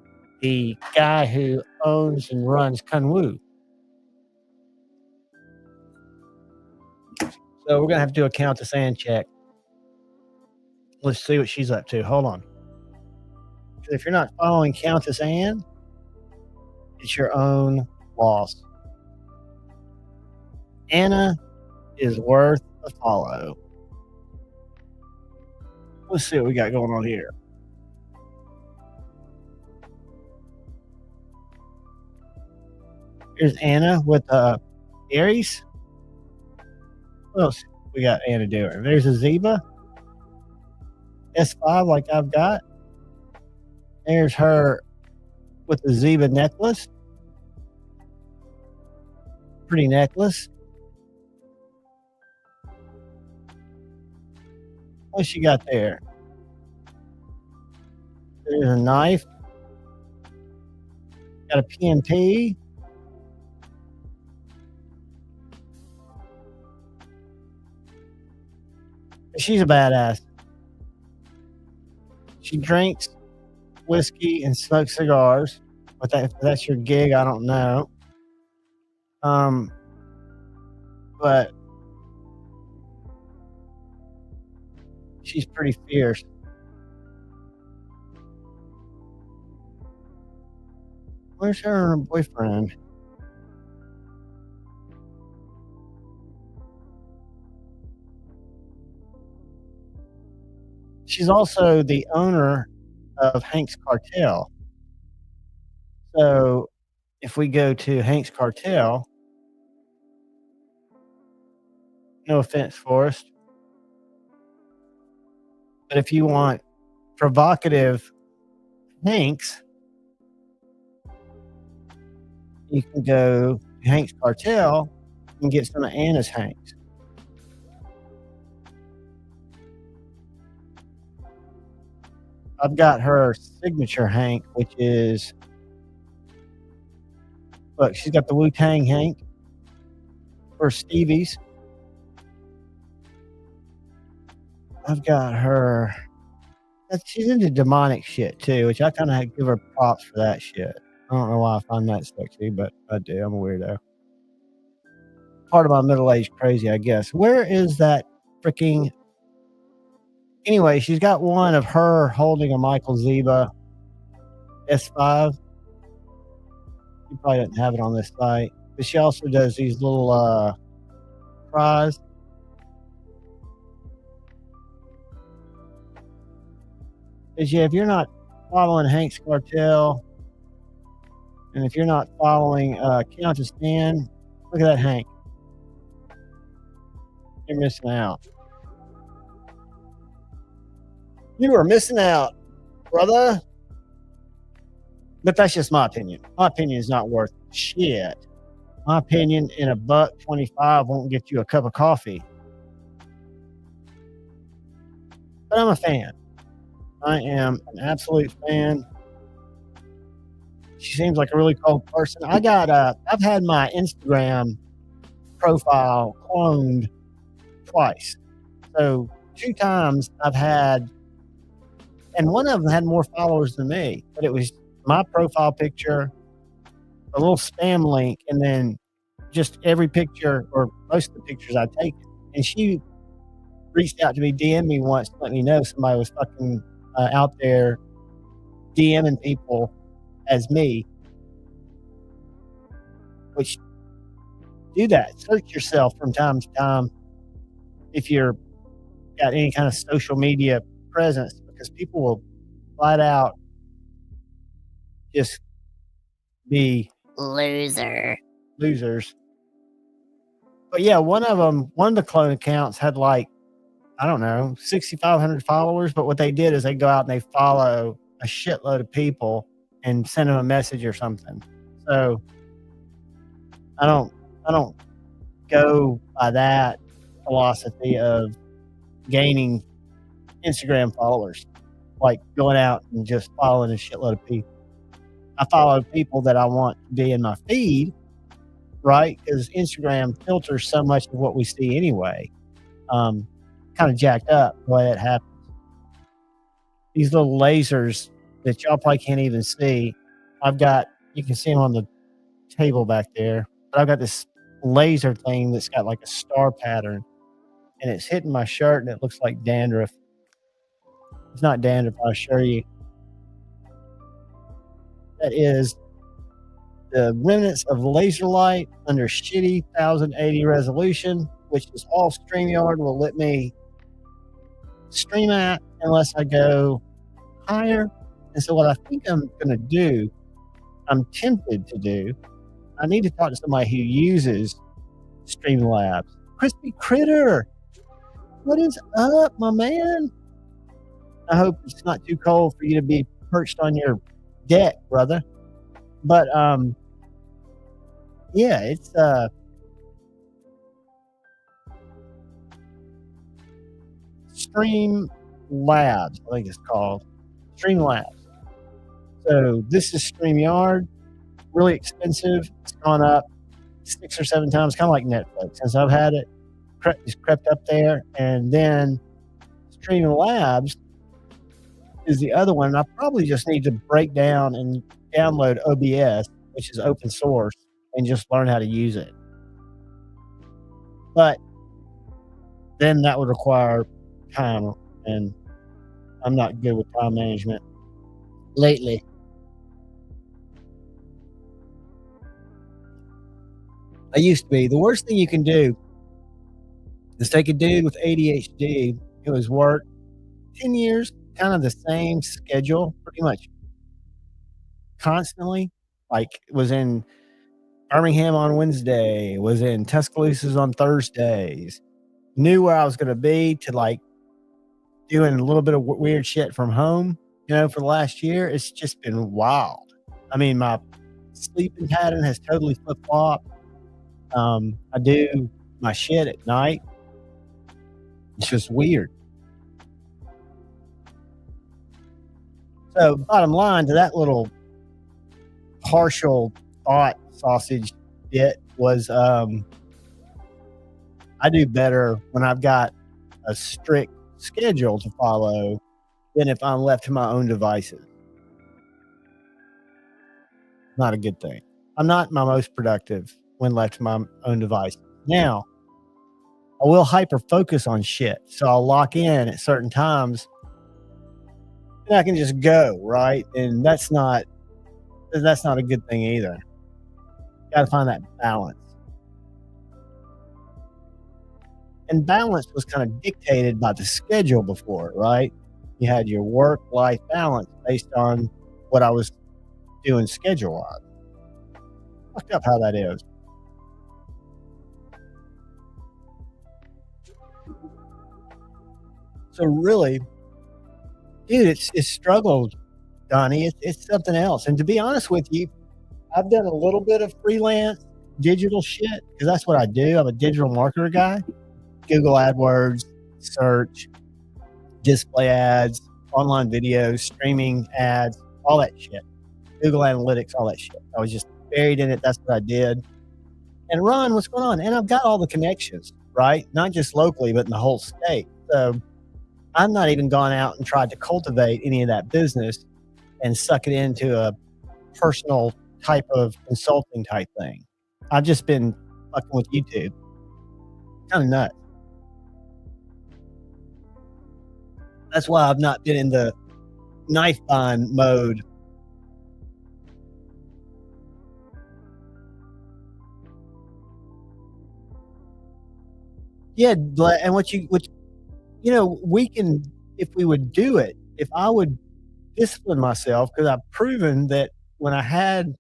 the guy who owns and runs Kunwu. So we're going to have to do a Countess Ann check. Let's see what she's up to. Hold on. If you're not following Countess Ann, it's your own loss. Anna is worth a follow. Let's see what we got going on here. Here's Anna with Aries. What else we got Anna doing? There's a Ziba S5 like I've got. There's her with the Ziba necklace. Pretty necklace. What she got there? There's a knife. Got a PNP. She's a badass. She drinks whiskey and smokes cigars. But if that's your gig, I don't know. But she's pretty fierce. Where's her and her boyfriend? She's also the owner of Hank's Cartel. So if we go to Hank's Cartel, no offense, Forrest, but if you want provocative Hanks, you can go to Hank's Cartel and get some of Anna's Hanks. I've got her signature Hank, which is, look, she's got the Wu-Tang Hank for Stevie's. I've got her. She's into demonic shit too, which I kind of give her props for that shit. I don't know why I find that sexy, but I do. I'm a weirdo. Part of my middle-aged crazy, I guess. Where is that freaking... Anyway, she's got one of her holding a Michael Zeba S5. She probably doesn't have it on this site. But she also does these little cries. Because, yeah, if you're not following Hank's Cartel, and if you're not following Countess Dan, look at that Hank. You're missing out. You are missing out, brother. But that's just my opinion. My opinion is not worth shit. My opinion, in $1.25 won't get you a cup of coffee. But I'm a fan. I am an absolute fan. She seems like a really cool person. I've had my Instagram profile cloned twice. So 2 times I've had, and one of them had more followers than me, but it was my profile picture, a little spam link, and then just every picture or most of the pictures I take. And she reached out to me, DM'd me once to let me know somebody was fucking out there DMing people as me. Which, do that. Search yourself from time to time if you're got any kind of social media presence, because people will flat out just be losers. But yeah, one of the clone accounts had like, I don't know, 6,500 followers. But what they did is they go out and they follow a shitload of people and send them a message or something. So I don't go by that philosophy of gaining Instagram followers, like going out and just following a shitload of people. I follow people that I want to be in my feed, right? Because Instagram filters so much of what we see anyway. Kind of jacked up the way it happens. These little lasers that y'all probably can't even see. You can see them on the table back there, but I've got this laser thing that's got like a star pattern, and it's hitting my shirt, and it looks like dandruff. It's not dandruff, I'll assure you. That is the remnants of laser light under shitty 1080 resolution, which is all StreamYard will let me stream at unless I go higher. And so what I think I'm going to do, I'm tempted to do, I need to talk to somebody who uses Streamlabs. Crispy Critter, what is up, my man? I hope it's not too cold for you to be perched on your deck, brother. But yeah, it's Streamlabs, I think it's called. Streamlabs. So this is StreamYard, really expensive. It's gone up 6 or 7 times, kind of like Netflix. Since I've had it, it's crept up there. And then Streamlabs is the other one. I probably just need to break down and download OBS, which is open source, and just learn how to use it. But then that would require time, and I'm not good with time management lately. I used to be. The worst thing you can do is take a dude with ADHD who has worked 10 years, kind of the same schedule, pretty much constantly, like was in Birmingham on Wednesday, was in Tuscaloosa's on Thursdays, knew where I was going to be, to like doing a little bit of weird shit from home, for the last year. It's just been wild. I mean, my sleeping pattern has totally flip-flopped. I do my shit at night. It's just weird. So bottom line to that little partial thought sausage bit was I do better when I've got a strict schedule to follow than if I'm left to my own devices. Not a good thing. I'm not my most productive when left to my own device. Now, I will hyper focus on shit. So I'll lock in at certain times and I can just go, right? And that's not a good thing either. Got to find that balance. And balance was kind of dictated by the schedule before, right? You had your work-life balance based on what I was doing schedule-wise. Fucked up how that is. So really, dude, it's struggled, Donnie. It's something else. And to be honest with you, I've done a little bit of freelance digital shit because that's what I do. I'm a digital marketer guy. Google AdWords, search, display ads, online videos, streaming ads, all that shit. Google Analytics, all that shit. I was just buried in it. That's what I did. And Ron, what's going on? And I've got all the connections, right? Not just locally, but in the whole state. So I'm not even gone out and tried to cultivate any of that business and suck it into a personal type of consulting type thing. I've just been fucking with YouTube. Kind of nuts. That's why I've not been in the knife bond mode. Yeah, and what you know, we can, if we would do it, if I would discipline myself, because I've proven that when I had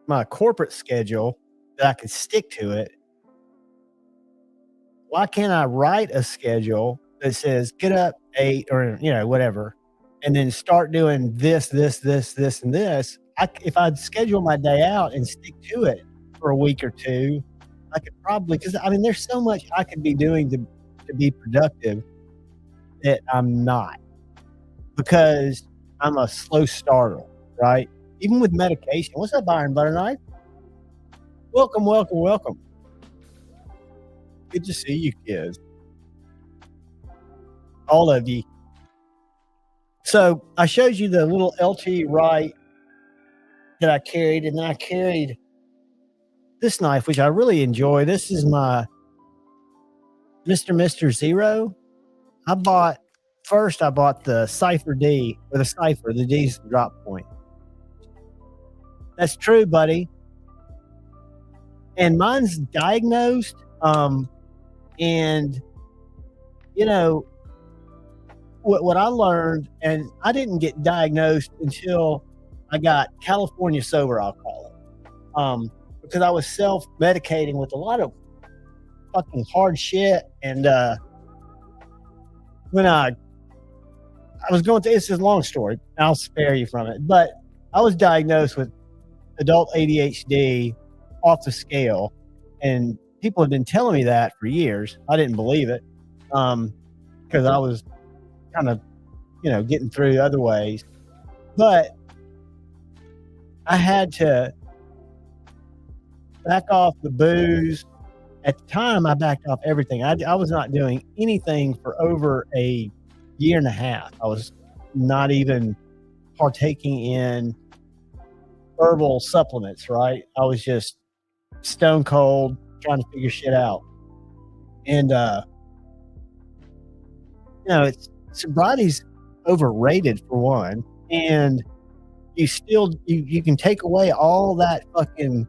my corporate schedule that I could stick to it, why can't I write a schedule that says get up 8 or whatever, and then start doing this, and this? If I'd schedule my day out and stick to it for a week or two, I could probably, because I mean, there's so much I could be doing to be productive that I'm not, because I'm a slow starter, right? Even with medication. What's up, Iron Butter Knife? Welcome. Good to see you, kids. All of you. So I showed you the little LT Wright that I carried, and then I carried this knife, which I really enjoy. This is my Mr. Zero. I bought the Cypher D, or the Cypher, the D's the drop point. That's true, buddy. And mine's diagnosed. And what I learned, and I didn't get diagnosed until I got California sober, I'll call it. Because I was self-medicating with a lot of fucking hard shit. And when I was going through, this is a long story, I'll spare you from it, but I was diagnosed with adult ADHD off the scale, and people have been telling me that for years. I didn't believe it because I was kind of, getting through other ways. But I had to back off the booze. At the time, I backed off everything. I was not doing anything for over a year and a half. I was not even partaking in herbal supplements, right? I was just stone cold trying to figure shit out. And sobriety's overrated for one, and you can take away all that fucking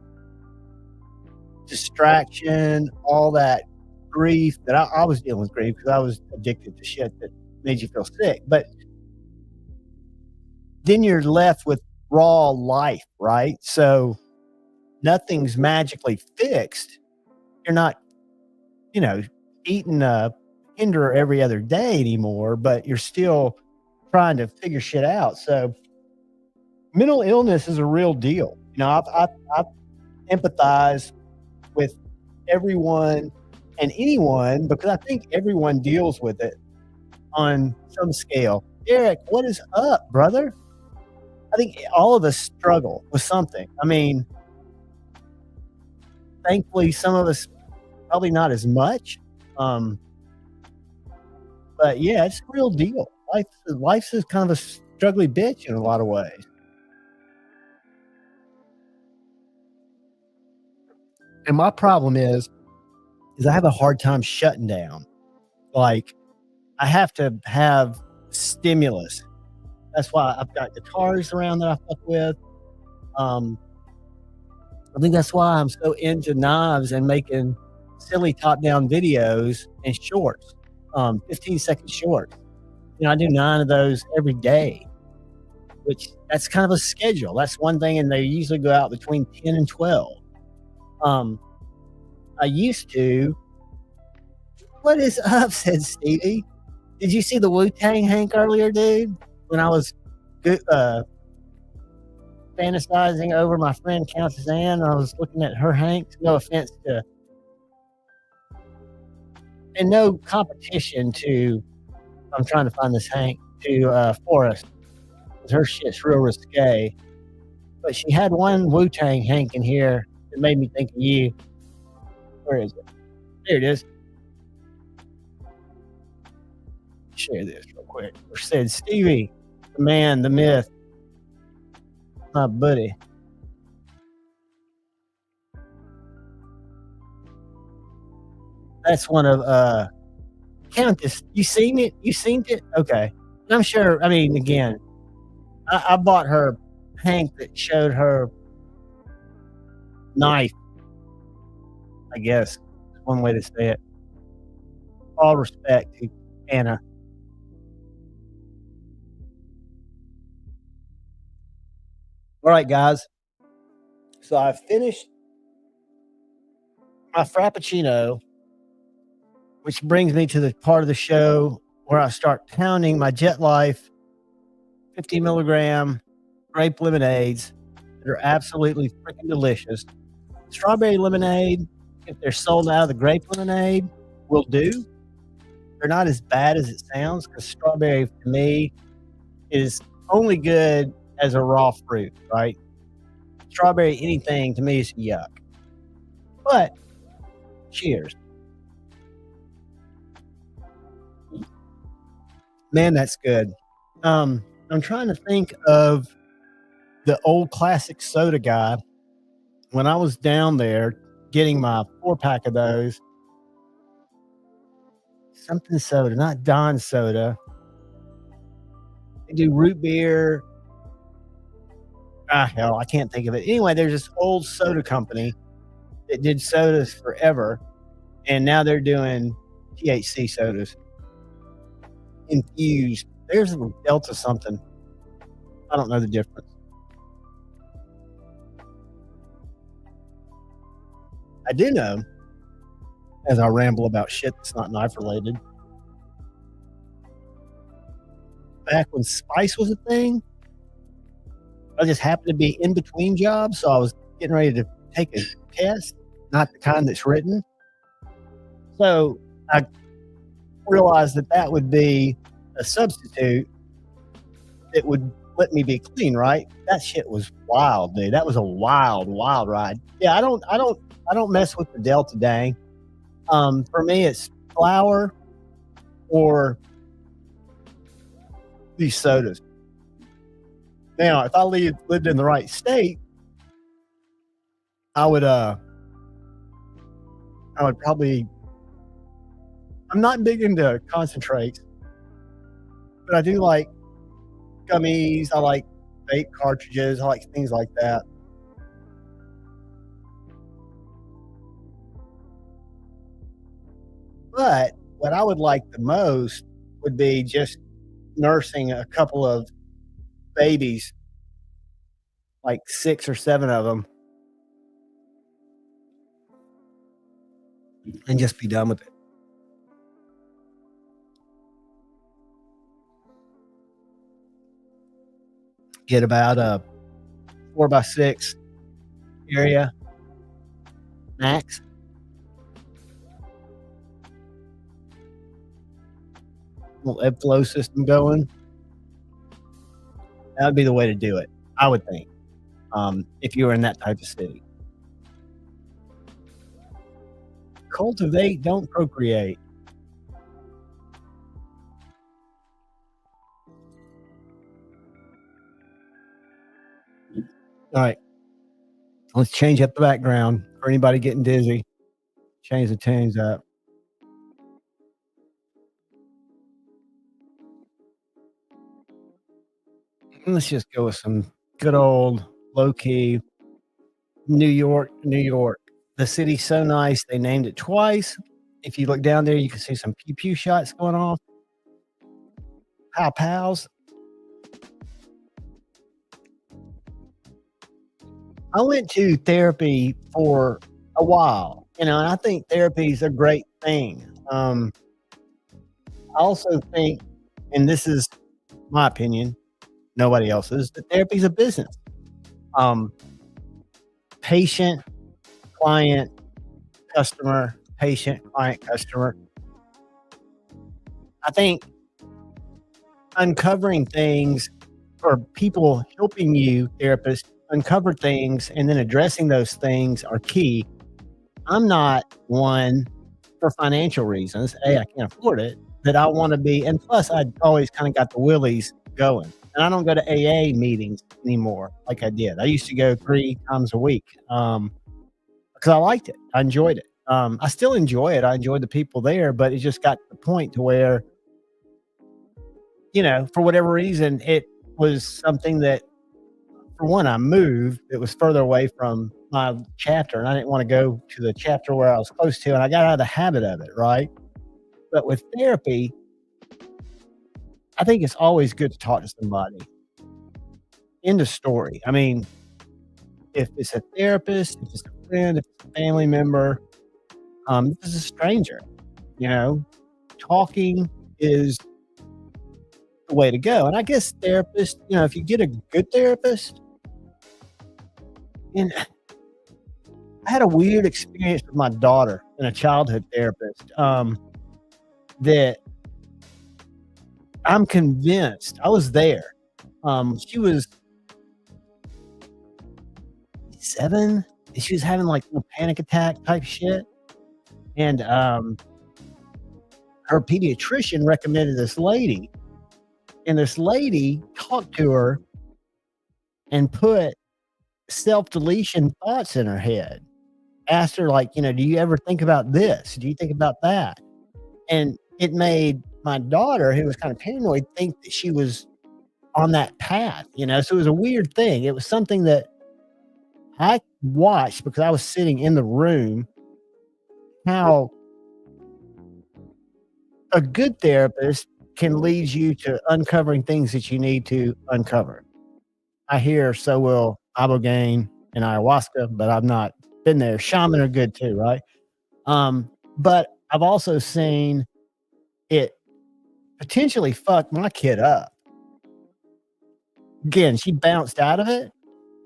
distraction, all that grief that I was dealing with grief because I was addicted to shit that made you feel sick. But then you're left with raw life, right? So nothing's magically fixed. You're not, eating a Kinder every other day anymore, but you're still trying to figure shit out. So mental illness is a real deal. I empathize with everyone and anyone because I think everyone deals with it on some scale. Eric, what is up, brother? I think all of us struggle with something. I mean, thankfully, some of us probably not as much. But yeah, it's a real deal. Life's is kind of a struggly bitch in a lot of ways. And my problem is I have a hard time shutting down. Like, I have to have stimulus. That's why I've got guitars around that I fuck with. I think that's why I'm so into knives and making silly top-down videos and shorts, 15-second shorts. You know, I do 9 of those every day, which that's kind of a schedule. That's one thing, and they usually go out between 10 and 12. I used to. What is up, said Stevie. Did you see the Wu-Tang Hank earlier, dude? When I was fantasizing over my friend Countess Ann, I was looking at her Hanks. No offense to, and no competition to, I'm trying to find this Hank, to Forrest. Her shit's real risque. But she had one Wu-Tang Hank in here that made me think of you. Where is it? There it is. Share this real quick. Or said Stevie, the man, the myth, my buddy. That's one of Countess. You seen it? You seen it? Okay. And I'm sure. I mean, again, I bought her Hank that showed her knife. I guess is one way to say it. All respect to Anna. All right, guys. So I finished my Frappuccino, which brings me to the part of the show where I start pounding my Jet Life 50 milligram grape lemonades that are absolutely freaking delicious. Strawberry lemonade, if they're sold out of the grape lemonade, will do. They're not as bad as it sounds, because strawberry to me is only good as a raw fruit, right? Strawberry, anything to me is yuck. But cheers. Man, that's good. I'm trying to think of the old classic soda guy. When I was down there getting my 4-pack of those, something soda, not Don soda. They do root beer. Hell, I can't think of it. Anyway, there's this old soda company that did sodas forever, and now they're doing THC sodas. Infused. There's a Delta something. I don't know the difference. I do know, as I ramble about shit that's not knife related, back when Spice was a thing, I just happened to be in between jobs, so I was getting ready to take a test, not the kind that's written. So I realized that would be a substitute that would let me be clean, right? That shit was wild, dude. That was a wild ride. Yeah, I don't mess with the Delta dang. For me, it's flour or these sodas. Now, if I lived in the right state, I would probably. I'm not big into concentrates, but I do like gummies. I like vape cartridges. I like things like that. But what I would like the most would be just nursing a couple of babies, like 6 or 7 of them, and just be done with it. Get about a 4x6 area max. Little ebb flow system going. That would be the way to do it. I would think, if you were in that type of city. Cultivate, don't procreate. All right, let's change up the background for anybody getting dizzy. Change the tunes up. And let's just go with some good old low key New York, New York. The city's so nice, they named it twice. If you look down there, you can see some pew pew shots going off. Pow pows. I went to therapy for a while, and I think therapy is a great thing. I also think, and this is my opinion, nobody else's, that therapy is a business. Patient, client, customer, patient, client, customer. I think uncovering things, or people helping you, therapists, uncover things and then addressing those things are key. I'm not one, for financial reasons, I can't afford it, that I want to be, and plus I always kind of got the willies going. And I don't go to AA meetings anymore like I did. I used to go 3 times a week because I liked it. I enjoyed it. I still enjoy it. I enjoyed the people there, but it just got to the point to where, for whatever reason, it was something that, for one, I moved. It was further away from my chapter, and I didn't want to go to the chapter where I was close to, and I got out of the habit of it, right? But with therapy, I think it's always good to talk to somebody. End of story. I mean, if it's a therapist, if it's a friend, if it's a family member, if it's a stranger, talking is the way to go. And I guess therapists, if you get a good therapist, and I had a weird experience with my daughter and a childhood therapist that I'm convinced, I was there. She was 7 and she was having like a panic attack type shit. And her pediatrician recommended this lady, and this lady talked to her and put self-deletion thoughts in her head. Asked her, like, do you ever think about this? Do you think about that? And it made my daughter, who was kind of paranoid, think that she was on that path, so it was a weird thing. It was something that I watched because I was sitting in the room, how a good therapist can lead you to uncovering things that you need to uncover. I hear so will ibogaine and ayahuasca, but I've not been there. Shaman are good too, right? But I've also seen it potentially fuck my kid up. Again, she bounced out of it.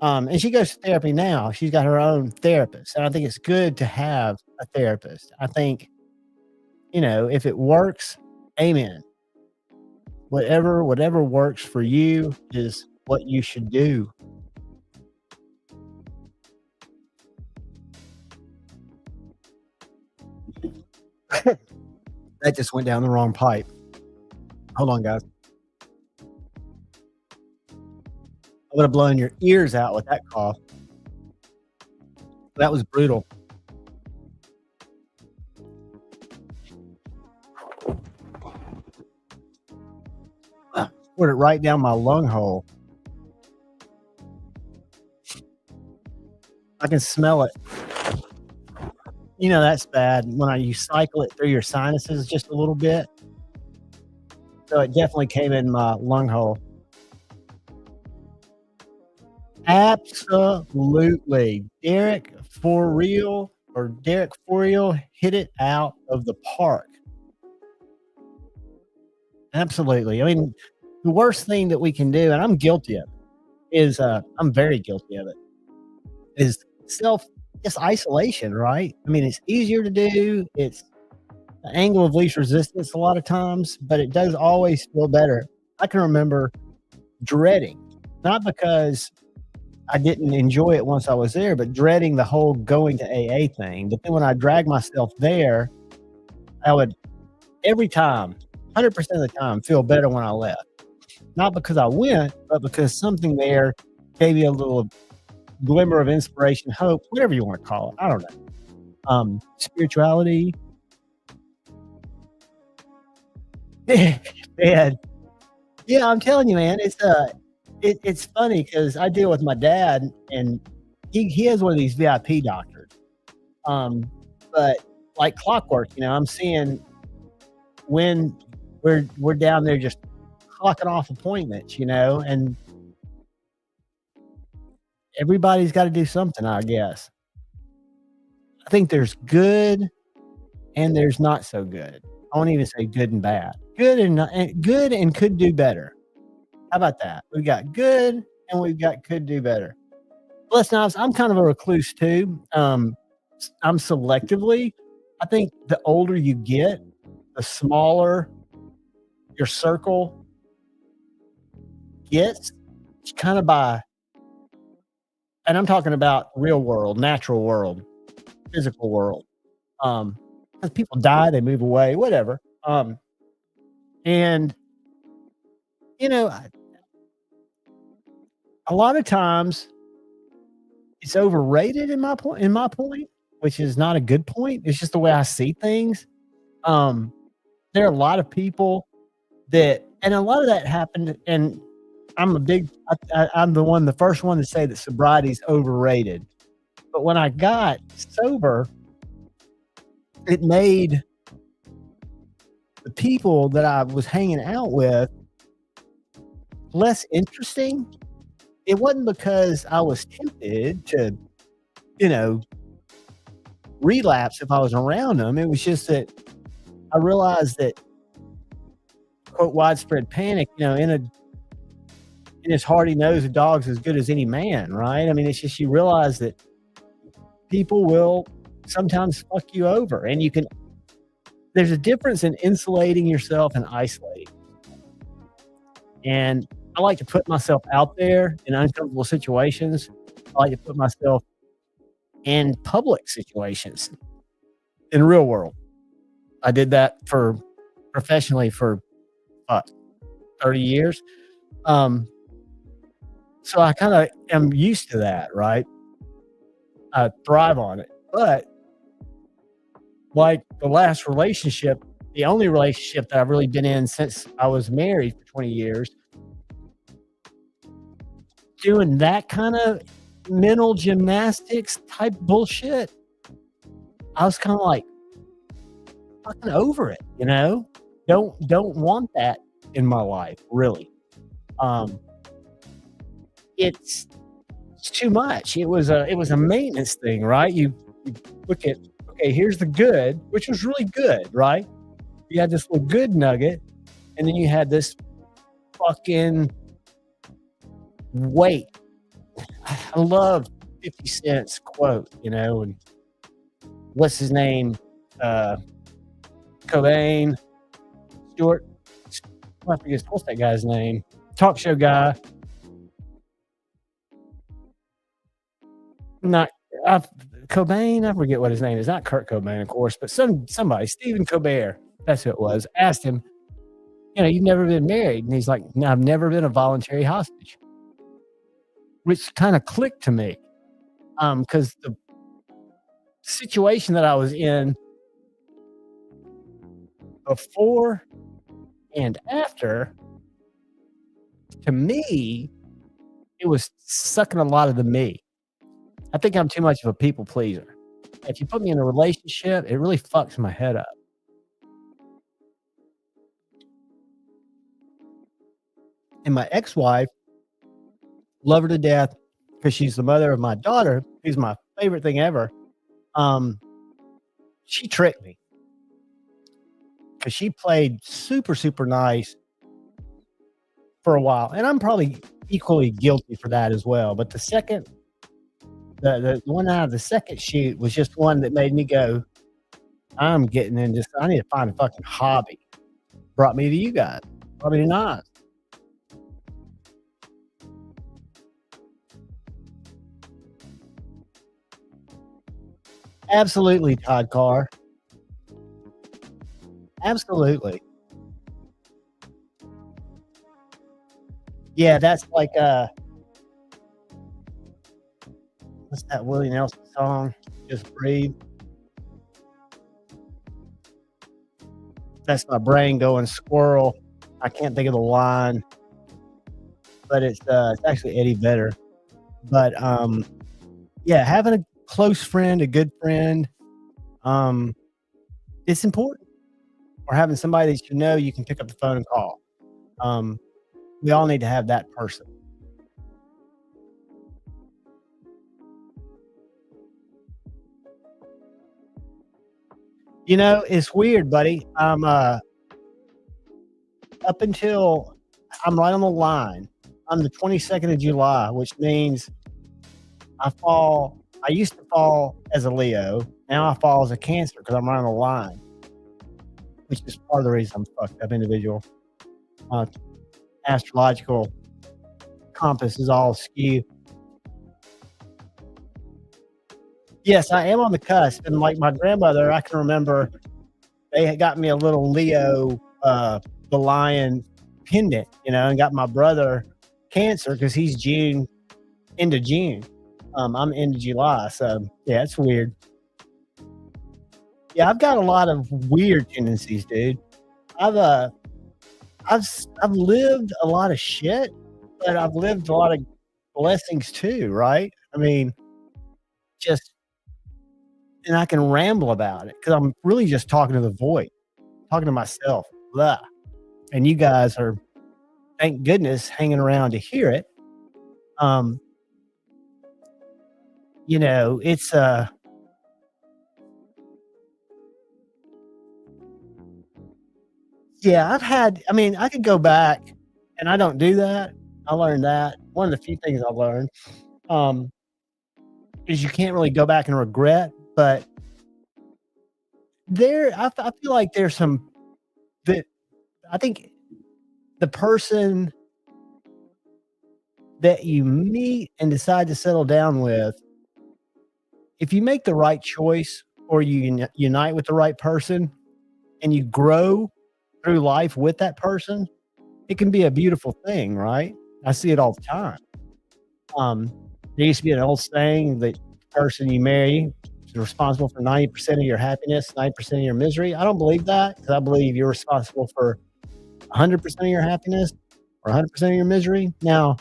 And she goes to therapy now. She's got her own therapist. And I think it's good to have a therapist. I think, if it works, amen. Whatever works for you is what you should do. That just went down the wrong pipe. Hold on, guys. I would have blown your ears out with that cough. That was brutal. Put it right down my lung hole. I can smell it. That's bad when you cycle it through your sinuses just a little bit. So it definitely came in my lung hole. Absolutely. Derek for real hit it out of the park. Absolutely. I mean, the worst thing that we can do, and I'm guilty of it, is I'm very guilty of it, is just isolation, right? I mean, it's easier to do. It's the angle of least resistance a lot of times, but it does always feel better. I can remember dreading, not because I didn't enjoy it once I was there, but dreading the whole going to AA thing. But then when I dragged myself there, I would every time, 100% of the time, feel better when I left. Not because I went, but because something there gave me a little glimmer of inspiration, hope, whatever you want to call it. I don't know. Spirituality. Man, yeah, I'm telling you, man, it's funny because I deal with my dad, and he has one of these VIP doctors. But like clockwork, I'm seeing when we're down there just clocking off appointments, and everybody's got to do something, I guess. I think there's good and there's not so good. I won't even say good and bad. Good and could do better. How about that? We've got good and we've got could do better. Listen, I'm kind of a recluse too. I'm selectively. I think the older you get, the smaller your circle gets. It's kind of and I'm talking about real world, natural world, physical world. Because people die, they move away, whatever. And a lot of times it's overrated in my point, which is not a good point. It's just the way I see things. There are a lot of people and a lot of that happened, and I'm the first one to say that sobriety is overrated. But when I got sober, it made the people that I was hanging out with less interesting. It wasn't because I was tempted to, relapse if I was around them. It was just that I realized that, quote, widespread panic, in his heart, he knows a dog's as good as any man, right? I mean, it's just you realize that people will sometimes fuck you over, and there's a difference in insulating yourself and isolating. And I like to put myself out there in uncomfortable situations. I like to put myself in public situations in the real world. I did that professionally for 30 years. So I kind of am used to that, right? I thrive on it. But like the last relationship, the only relationship that I've really been in since I was married for 20 years, doing that kind of mental gymnastics type bullshit, I was kind of like fucking over it, don't want that in my life, really. It's too much. It was a maintenance thing, right? You look at, okay, here's the good, which was really good, right? You had this little good nugget, and then you had this fucking weight. I love 50 Cent's quote, and what's his name? Cobain, Stewart. I forget what's that guy's name? Talk show guy. Not Cobain. I forget what his name is. Not Kurt Cobain, of course, but somebody. Stephen Colbert. That's who it was. Asked him, you've never been married, and he's like, no, I've never been a voluntary hostage. Which kind of clicked to me, because the situation that I was in before and after, to me, it was sucking a lot of the me. I think I'm too much of a people pleaser. If you put me in a relationship, it really fucks my head up. And my ex-wife, love her to death because she's the mother of my daughter, who's my favorite thing ever. She tricked me because she played super, super nice for a while. And I'm probably equally guilty for that as well. But the one out of the second shoot was just one that made me go, I'm getting in I need to find a fucking hobby. Brought me to you guys. Brought me to Nas. Absolutely, Todd Carr. Absolutely. Yeah, that's like what's that Willie Nelson song? Just breathe. That's my brain going squirrel. I can't think of the line, but it's actually Eddie Vedder. But yeah, having a close friend, a good friend, it's important. Or having somebody that you know you can pick up the phone and call. We all need to have that person. You know, it's weird, buddy. I'm up until I'm right on the line. I'm the 22nd of July, which means I used to fall as a Leo. Now I fall as a Cancer because I'm right on the line, which is part of the reason I'm a fucked up individual. Astrological compass is all askew. Yes, I am on the cusp. And like my grandmother, I can remember they had got me a little Leo, the lion pendant, and got my brother Cancer because he's June, into June. I'm into July. So yeah, it's weird. Yeah, I've got a lot of weird tendencies, dude. I've lived a lot of shit, but I've lived a lot of blessings too, right? I mean, and I can ramble about it because I'm really just talking to the void, talking to myself. Blah. And you guys are, thank goodness, hanging around to hear it. It's yeah, I could go back, and I don't do that. I learned that. One of the few things I learned is you can't really go back and regret, but I feel like there's some that I think the person that you meet and decide to settle down with, if you make the right choice or you unite with the right person and you grow through life with that person, it can be a beautiful thing, right? I see it all the time. There used to be an old saying that the person you marry is responsible for 90% of your happiness, 90% of your misery. I don't believe that because I believe you're responsible for 100% of your happiness or 100% of your misery. Now,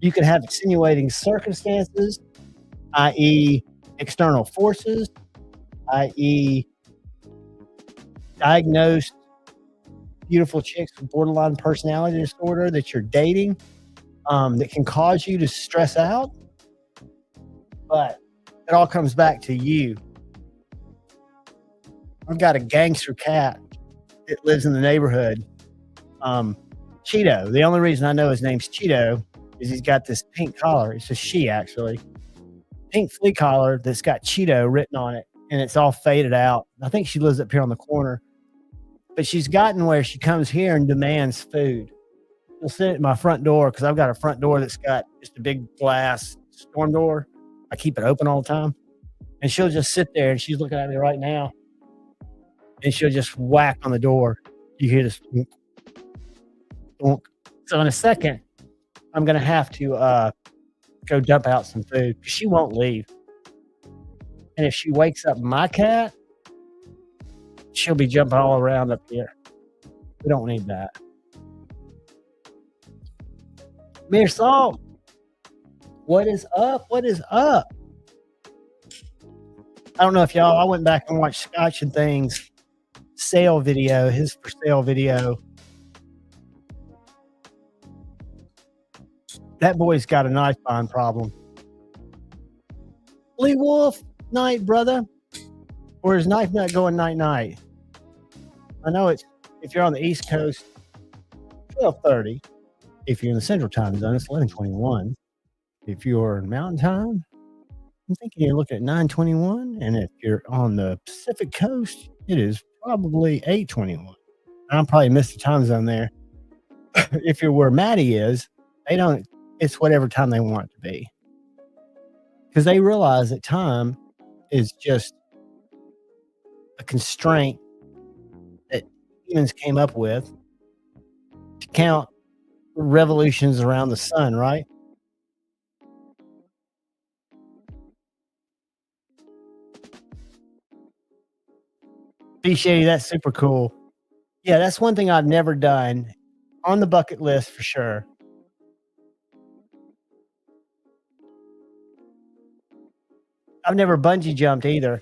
you can have extenuating circumstances, i.e. external forces, i.e. diagnosed beautiful chicks with borderline personality disorder that you're dating, that can cause you to stress out. But it all comes back to you. I've got a gangster cat that lives in the neighborhood. Cheeto. The only reason I know his name's Cheeto is he's got this pink collar. It's a she, actually. Pink flea collar that's got Cheeto written on it, and it's all faded out. I think she lives up here on the corner. But she's gotten where she comes here and demands food. She'll sit at my front door because I've got a front door that's got just a big glass storm door. I keep it open all the time. And she'll just sit there, and she's looking at me right now. And she'll just whack on the door. You hear this thunk, thunk. So in a second, I'm going to have to go dump out some food because she won't leave. And if she wakes up my cat, she'll be jumping all around up here. We don't need that. Mere Salt, what is up? What is up? I don't know if I went back and watched Scotch and Things sale video, his for sale video. That boy's got a knife buying problem. Lee Wolf, night, brother. Or is knife nut going night? I know it's, if you're on the East Coast, 12:30. If you're in the Central Time Zone, it's 11:21. If you're in Mountain Time, I'm thinking you're looking at 9:21. And if you're on the Pacific Coast, it is probably 8:21. I probably missed the time zone there. If you're where Maddie is, it's whatever time they want it to be. Because they realize that time is just a constraint that humans came up with to count revolutions around the sun, right? B Shady, that's super cool. Yeah, that's one thing I've never done on the bucket list for sure. I've never bungee jumped either.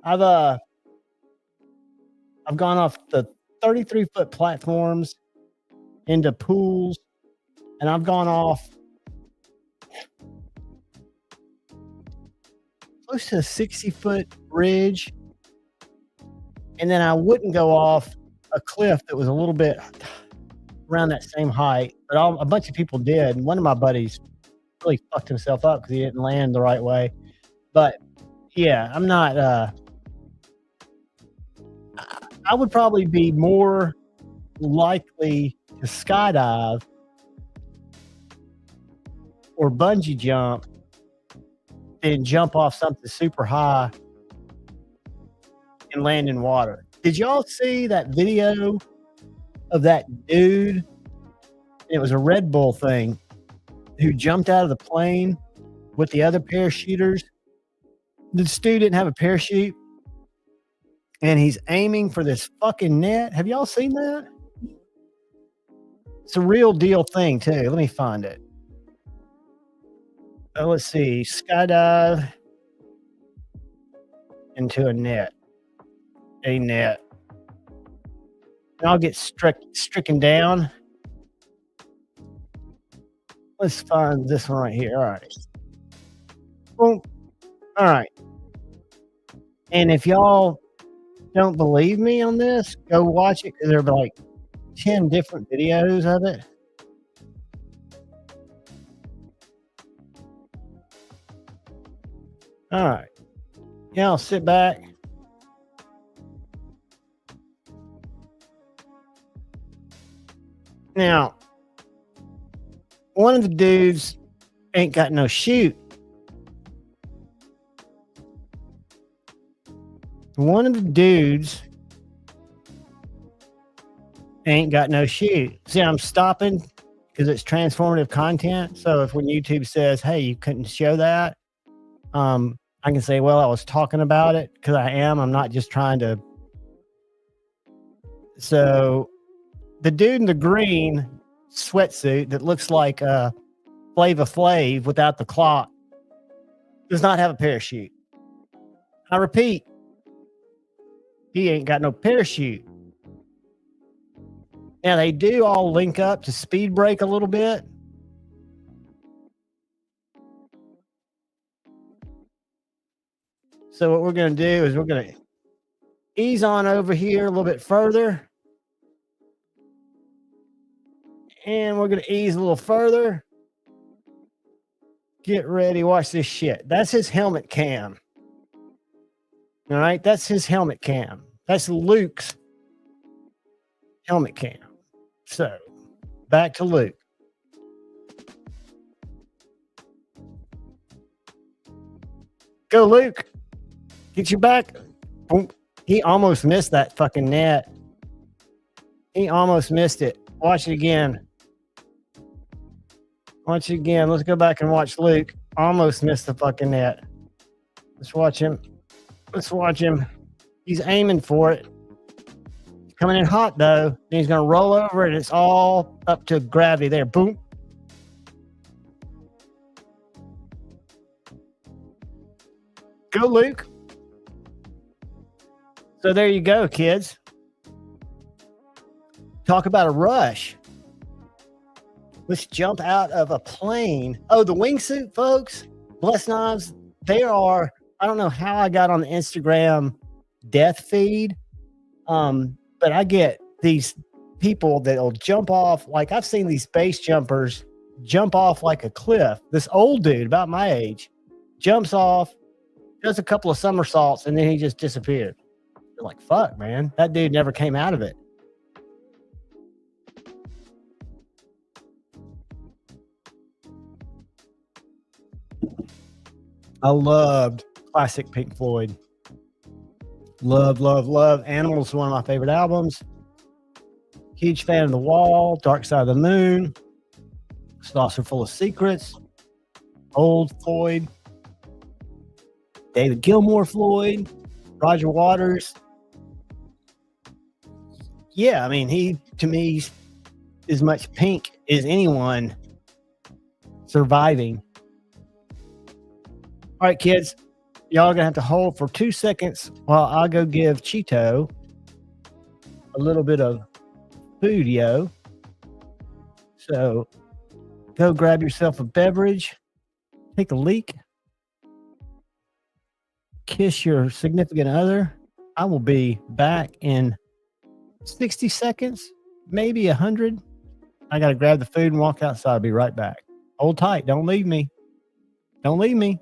I've gone off the 33-foot platforms into pools, and I've gone off close to a 60-foot bridge, and then I wouldn't go off a cliff that was a little bit around that same height, but a bunch of people did. And one of my buddies really fucked himself up because he didn't land the right way. But yeah, I'm not. I would probably be more likely to skydive or bungee jump than jump off something super high and land in water. Did y'all see that video of that dude? It was a Red Bull thing who jumped out of the plane with the other parachuters. This dude didn't have a parachute, and he's aiming for this fucking net. Have y'all seen that? It's a real deal thing too. Let me find it. Let's see. Skydive into a net. A net. And I'll get stricken down. Let's find this one right here. All right. Boom. All right. And if y'all don't believe me on this, go watch it because there are like 10 different videos of it. All right. Yeah, I'll sit back. Now, one of the dudes ain't got no chute. One of the dudes ain't got no chute. See, I'm stopping because it's transformative content. So if when YouTube says, hey, you couldn't show that, I can say, well, I was talking about it because I am. I'm not just trying to. So the dude in the green sweatsuit that looks like Flava Flav without the clock does not have a parachute. I repeat, he ain't got no parachute. Now they do all link up to speed brake a little bit. So what we're going to do is we're going to ease on over here a little bit further. And we're going to ease a little further. Get ready. Watch this shit. That's his helmet cam. All right. That's his helmet cam. That's Luke's helmet cam. So back to Luke. Go, Luke. Get your back. Boom. He almost missed that fucking net. He almost missed it. Watch it again. Watch it again. Let's go back and watch Luke. Almost missed the fucking net. Let's watch him. Let's watch him. He's aiming for it. He's coming in hot, though. And he's going to roll over, and it's all up to gravity there. Boom. Go, Luke. So there you go, kids. Talk about a rush. Let's jump out of a plane. Oh, the wingsuit, folks. Bless knives. They are, I don't know how I got on the Instagram death feed. But I get these people that'll jump off. Like I've seen these base jumpers jump off like a cliff. This old dude about my age jumps off, does a couple of somersaults, and then he just disappeared. You're like, fuck, man. That dude never came out of it. I loved Classic Pink Floyd. Love, love, love. Animals is one of my favorite albums. Huge fan of The Wall, Dark Side of the Moon, Saucer Full of Secrets, Old Floyd, David Gilmour Floyd, Roger Waters. Yeah, I mean, he, to me, is as much Pink as anyone surviving. All right, kids, y'all are going to have to hold for 2 seconds while I go give Cheeto a little bit of food, yo. So go grab yourself a beverage, take a leak, kiss your significant other. I will be back in 60 seconds, maybe 100. I got to grab the food and walk outside. I'll be right back. Hold tight. Don't leave me. Don't leave me.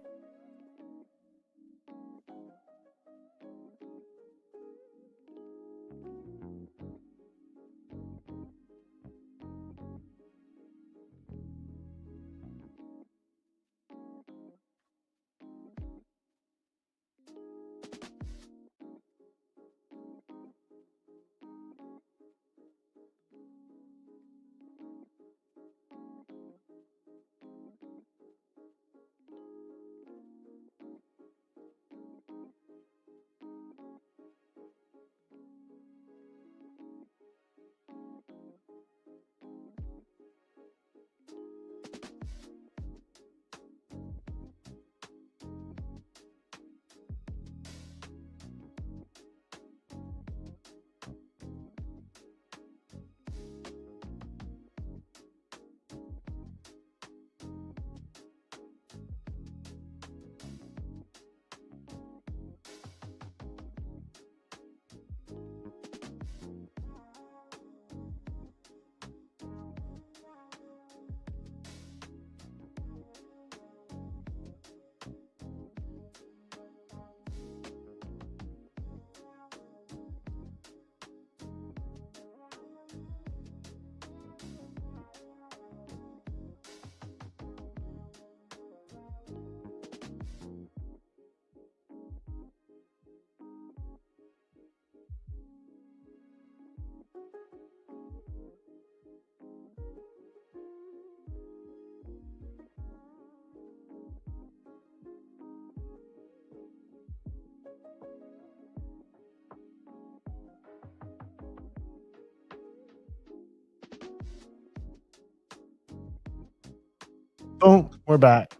Boom, we're back.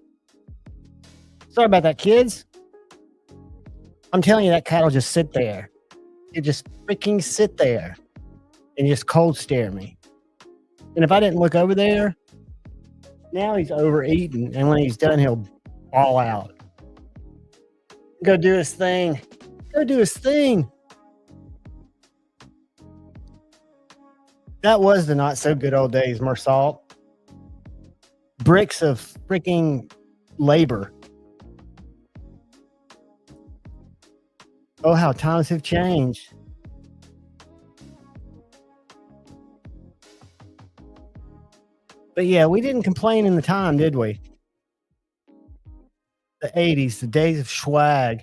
Sorry about that, kids. I'm telling you, that cat will just sit there. It just freaking sit there and just cold stare me. And if I didn't look over there, now he's overeating. And when he's done, he'll fall out. Go do his thing. Go do his thing. That was the not so good old days, Mersalt. Bricks of freaking labor. Oh, how times have changed. But yeah, we didn't complain in the time, did we? The 80s, the days of swag.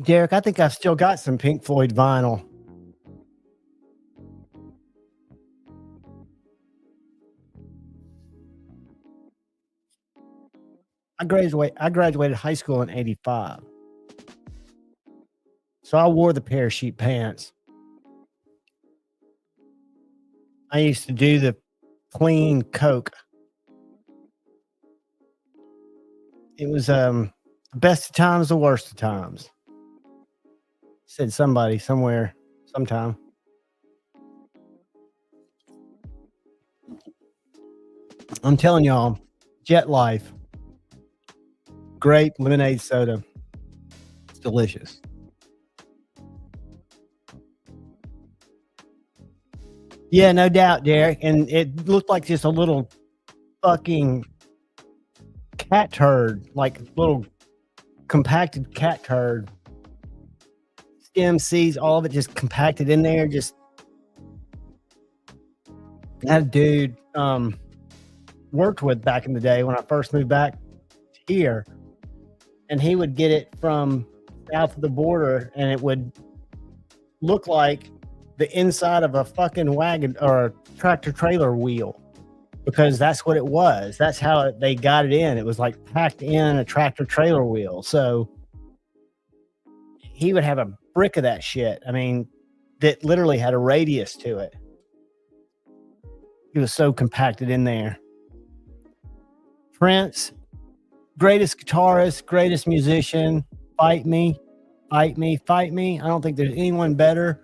Derek, I think I've still got some Pink Floyd vinyl. I graduated high school in 85. So I wore the parachute pants. I used to do the clean Coke. It was the best of times, the worst of times. Said somebody somewhere, sometime. I'm telling y'all, Jet Life, great lemonade soda. It's delicious. Yeah, no doubt, Derek. And it looked like just a little fucking cat turd, like little compacted cat turd. Stem, seeds, all of it just compacted in there. Just had a dude worked with back in the day when I first moved back here, and he would get it from south of the border, and it would look like the inside of a fucking wagon or a tractor trailer wheel, because that's what it was. That's how they got it in. It was like packed in a tractor trailer wheel. So he would have a brick of that shit. I mean, that literally had a radius to it. It was so compacted in there. Prince, greatest guitarist, greatest musician. Fight me, fight me, fight me. I don't think there's anyone better.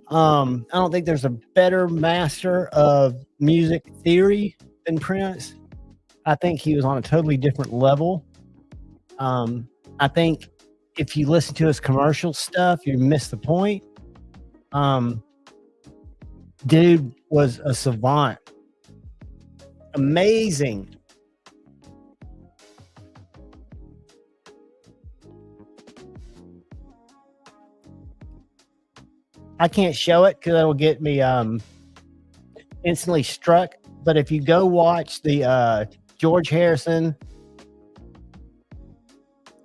I don't think there's a better master of music theory than Prince. I think he was on a totally different level. I think if you listen to his commercial stuff, you miss the point. Dude was a savant. Amazing. I can't show it because it'll get me instantly struck. But if you go watch the George Harrison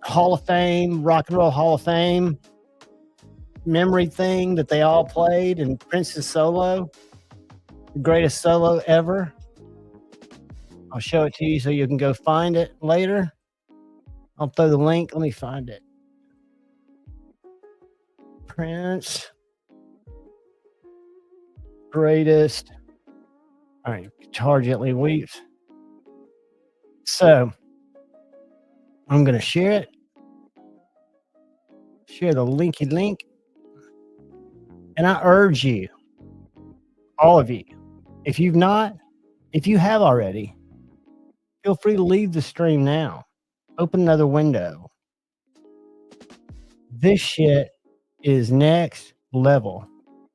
Hall of Fame, Rock and Roll Hall of Fame memory thing that they all played, and Prince's solo, the greatest solo ever. I'll show it to you so you can go find it later. I'll throw the link. Let me find it. Prince. Greatest. All right, guitar gently weeps. So I'm going to share it. Share the linky link. And I urge you, all of you, if you have already, feel free to leave the stream now. Open another window. This shit is next level.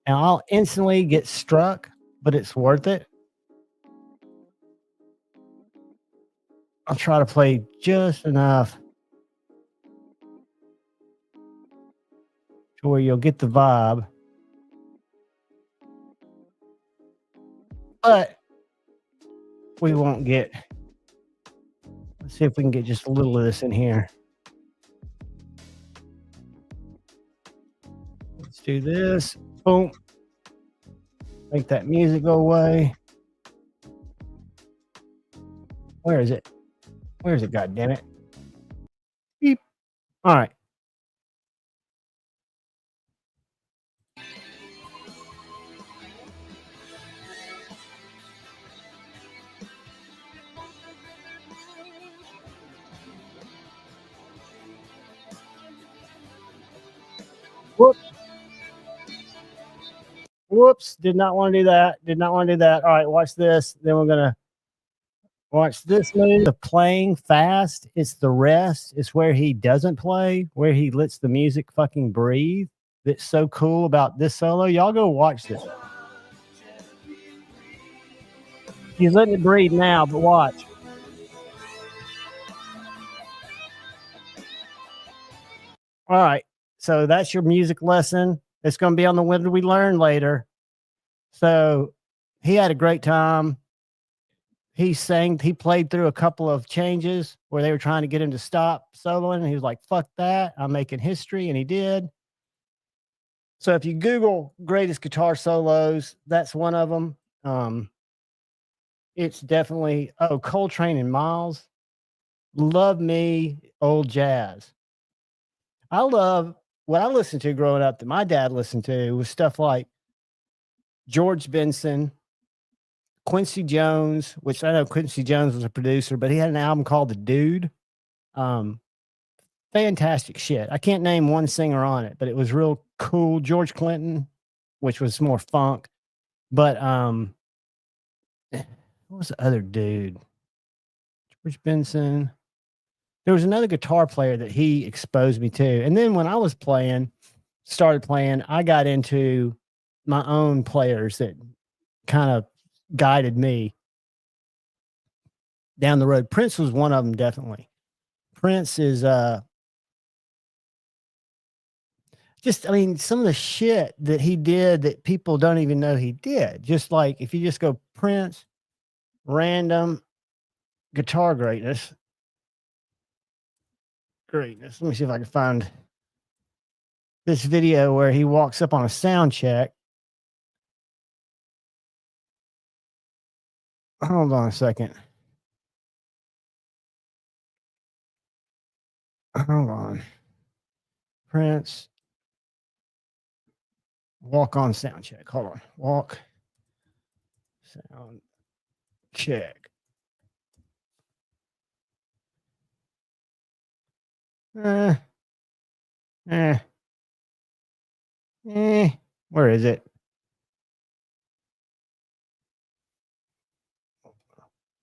And I'll instantly get struck, but it's worth it. I'll try to play just enough to where you'll get the vibe. But we won't get. Let's see if we can get just a little of this in here. Let's do this. Boom. Make that music go away. Where is it? Where is it? God damn it. Beep. All right. Whoops. Whoops. Did not want to do that. Did not want to do that. All right. Watch this. Then we're going to watch this move. The playing fast. It's the rest. It's where he doesn't play, where he lets the music fucking breathe. That's so cool about this solo. Y'all go watch this. He's letting it breathe now, but watch. All right. So that's your music lesson. It's going to be on the When Did We Learn later. So he had a great time. He played through a couple of changes where they were trying to get him to stop soloing. And he was like, fuck that. I'm making history. And he did. So if you Google greatest guitar solos, that's one of them. It's definitely, Coltrane and Miles. Love me old jazz. I love what I listened to growing up that my dad listened to was stuff like George Benson, Quincy Jones, which I know Quincy Jones was a producer, but he had an album called The Dude. Fantastic shit. I can't name one singer on it, but it was real cool. George Clinton, which was more funk. But what was the other dude? George Benson. There was another guitar player that he exposed me to. And then when I was started playing, I got into my own players that kind of guided me down the road. Prince was one of them, definitely. Prince is just, I mean, some of the shit that he did that people don't even know he did. Just like if you just go Prince, random guitar greatness. Let me see if I can find this video where he walks up on a sound check. Hold on a second. Hold on. Prince. Walk on sound check. Hold on. Walk. Sound check. Where is it?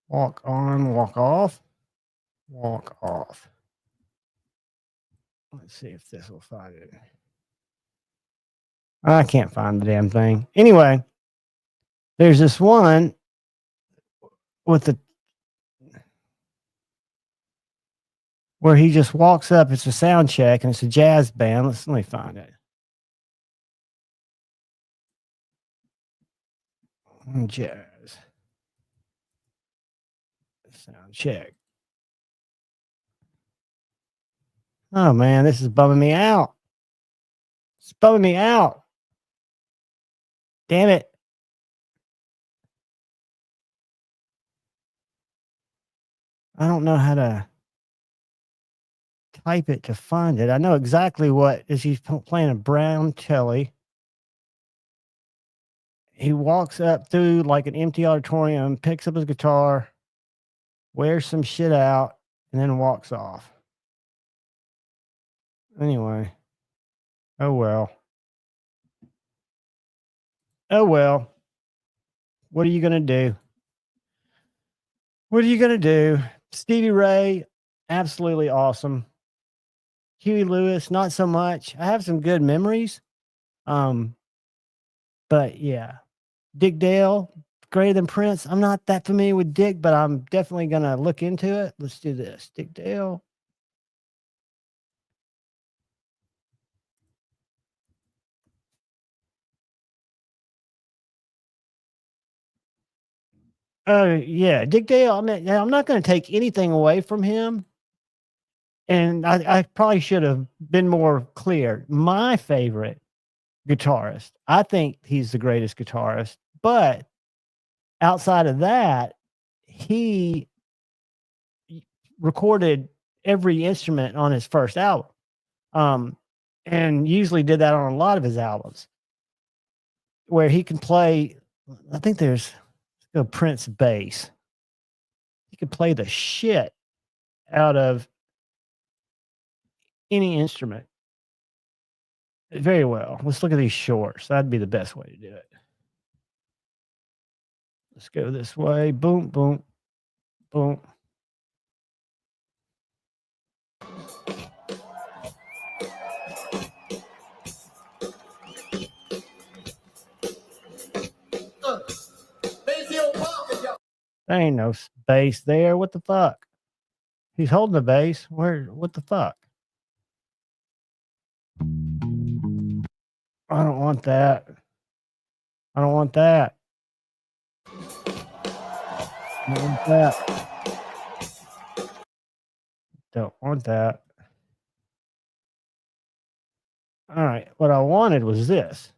Walk on, walk off, walk off. Let's see if this will find it. I can't find the damn thing. Anyway, there's this one with the where he just walks up. It's a sound check and it's a jazz band. Let me find it. Jazz sound check. Oh man, this is bumming me out. It's bumming me out. Damn it. I don't know how to type it to find it. I know exactly what is he's playing a brown telly. He walks up through like an empty auditorium, picks up his guitar, wears some shit out, and then walks off. Anyway. Oh well. Oh well. What are you going to do? What are you going to do? Stevie Ray, absolutely awesome. Huey Lewis, not so much. I have some good memories. But yeah. Dick Dale, greater than Prince. I'm not that familiar with Dick, but I'm definitely going to look into it. Let's do this. Dick Dale. Oh, yeah. Dick Dale, I mean, I'm not going to take anything away from him. And I probably should have been more clear. My favorite guitarist, I think he's the greatest guitarist. But outside of that, he recorded every instrument on his first album. And usually did that on a lot of his albums where he can play. I think there's a Prince bass. He could play the shit out of any instrument very well. Let's look at these shorts. That'd be the best way to do it. Let's go this way. Boom, boom, boom. There ain't no bass there. What the fuck? He's holding the bass. Where? What the fuck? I don't want that. I don't want that. I don't want that. Don't want that. All right. What I wanted was this.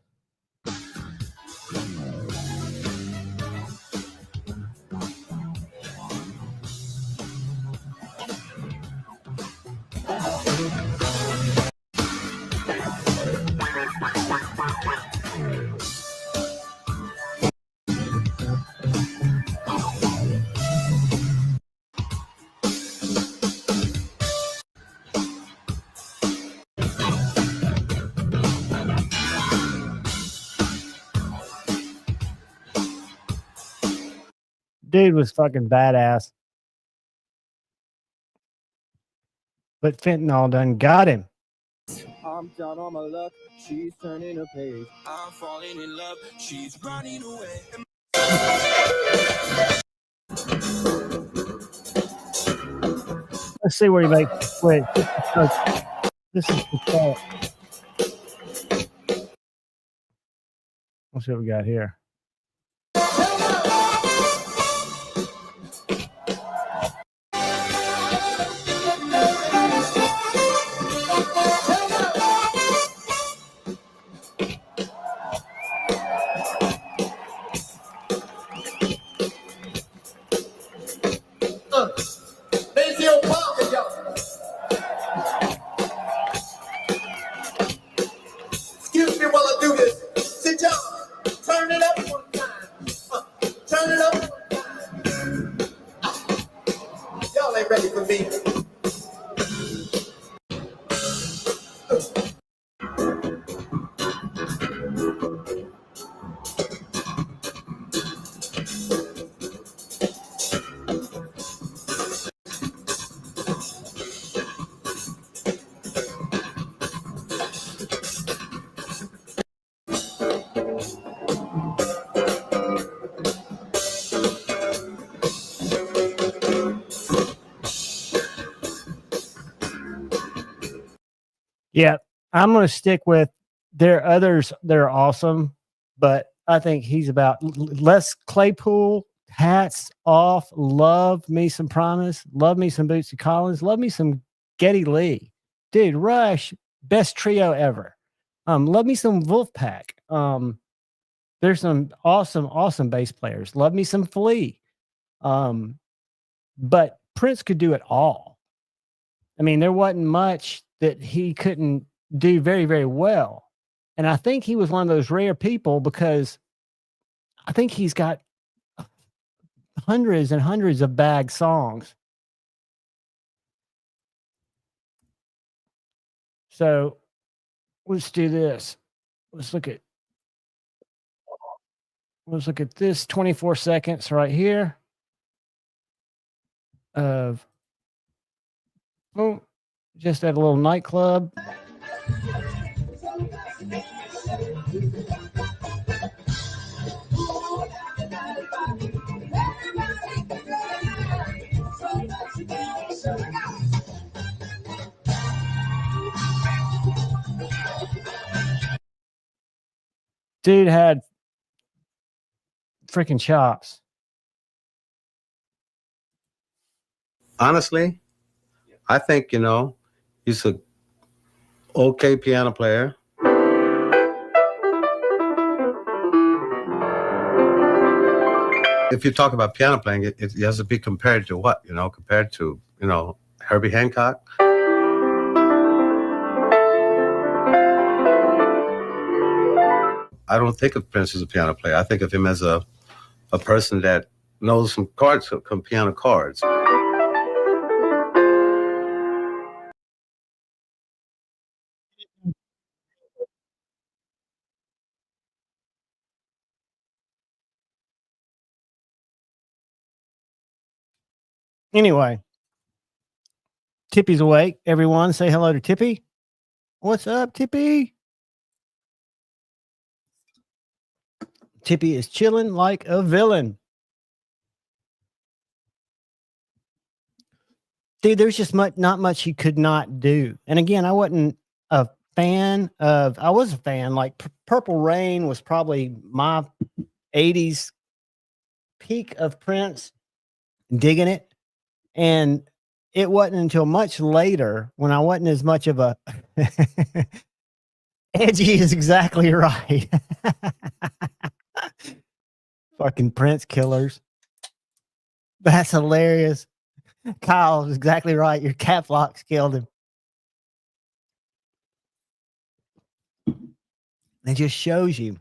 Dude was fucking badass. But fentanyl done got him. I'm down on my luck. She's turning a page. I'm falling in love. She's running away. Let's see where he makes. Wait, this is the start. Let's see what we got here. Excuse me while I do this. Sit down. Turn it up one time. Turn it up one time. Y'all ain't ready for me. Yeah, I'm going to stick with there are others that are awesome, but I think he's about Les Claypool. Hats off. Love me some Promise. Love me some Bootsy Collins. Love me some Geddy Lee. Dude, Rush, best trio ever. Love me some Wolfpack. There's some awesome bass players. Love me some Flea. But Prince could do it all. I mean, there wasn't much that he couldn't do very, very well. And I think he was one of those rare people because I think he's got hundreds and hundreds of bag songs. So let's do this. Let's look at this 24 seconds right here of boom, just at a little nightclub. Dude had freaking chops. Honestly, I think, he's a okay piano player. If you talk about piano playing, it has to be compared to what? Compared to, Herbie Hancock. I don't think of Prince as a piano player. I think of him as a person that knows some chords, some piano chords. Anyway, Tippy's awake. Everyone say hello to Tippy. What's up, Tippy? Tippy is chilling like a villain. Dude, there's just not much he could not do. And again, I wasn't a fan of, I was a fan, like Purple Rain was probably my 80s peak of Prince, digging it. And it wasn't until much later when I wasn't as much of a edgy is exactly right. Fucking Prince killers. That's hilarious. Kyle is exactly right. Your cap locks killed him. It just shows you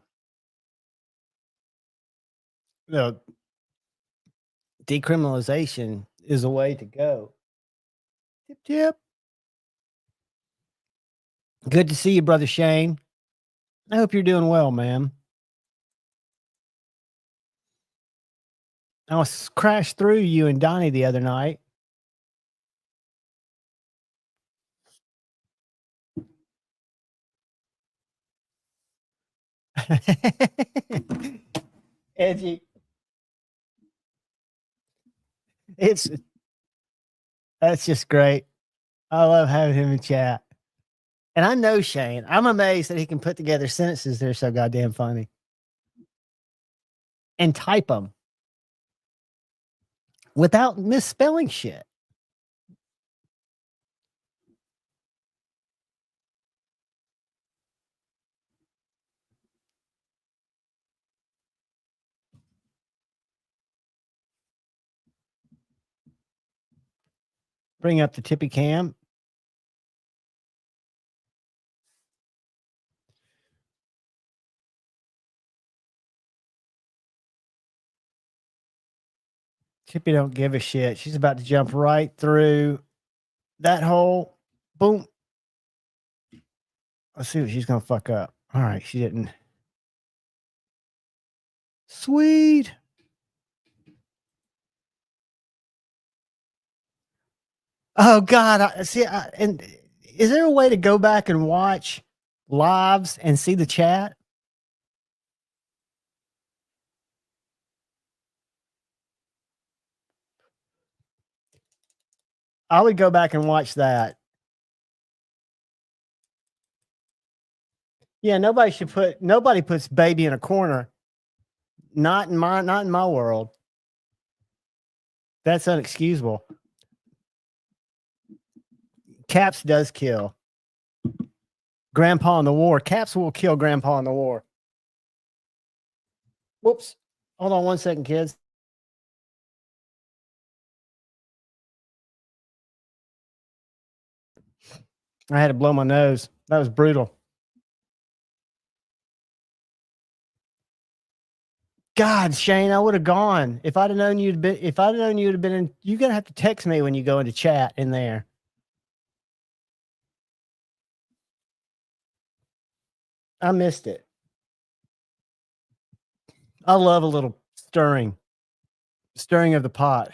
decriminalization is a way to go. Tip, tip. Good to see you, Brother Shane. I hope you're doing well, man. I was crashed through you and Donnie the other night. Edgy. That's just great. I love having him in chat. And I know Shane. I'm amazed that he can put together sentences that are so goddamn funny. and type them without misspelling shit. Bring up the tippy cam. Tippy don't give a shit. She's about to jump right through that hole. Boom. Let's see what she's going to fuck up. All right, she didn't. Sweet. Oh God! And is there a way to go back and watch lives and see the chat? I would go back and watch that. Yeah, nobody puts baby in a corner. Not in my world. That's unexcusable. Caps does kill. Grandpa in the war. Caps will kill Grandpa in the war. Whoops. Hold on 1 second, kids. I had to blow my nose. That was brutal. God, Shane, I would have gone if I'd have known you'd been. If I'd have known you'd have been in, you're gonna have to text me when you go into chat in there. I missed it. I love a little stirring of the pot.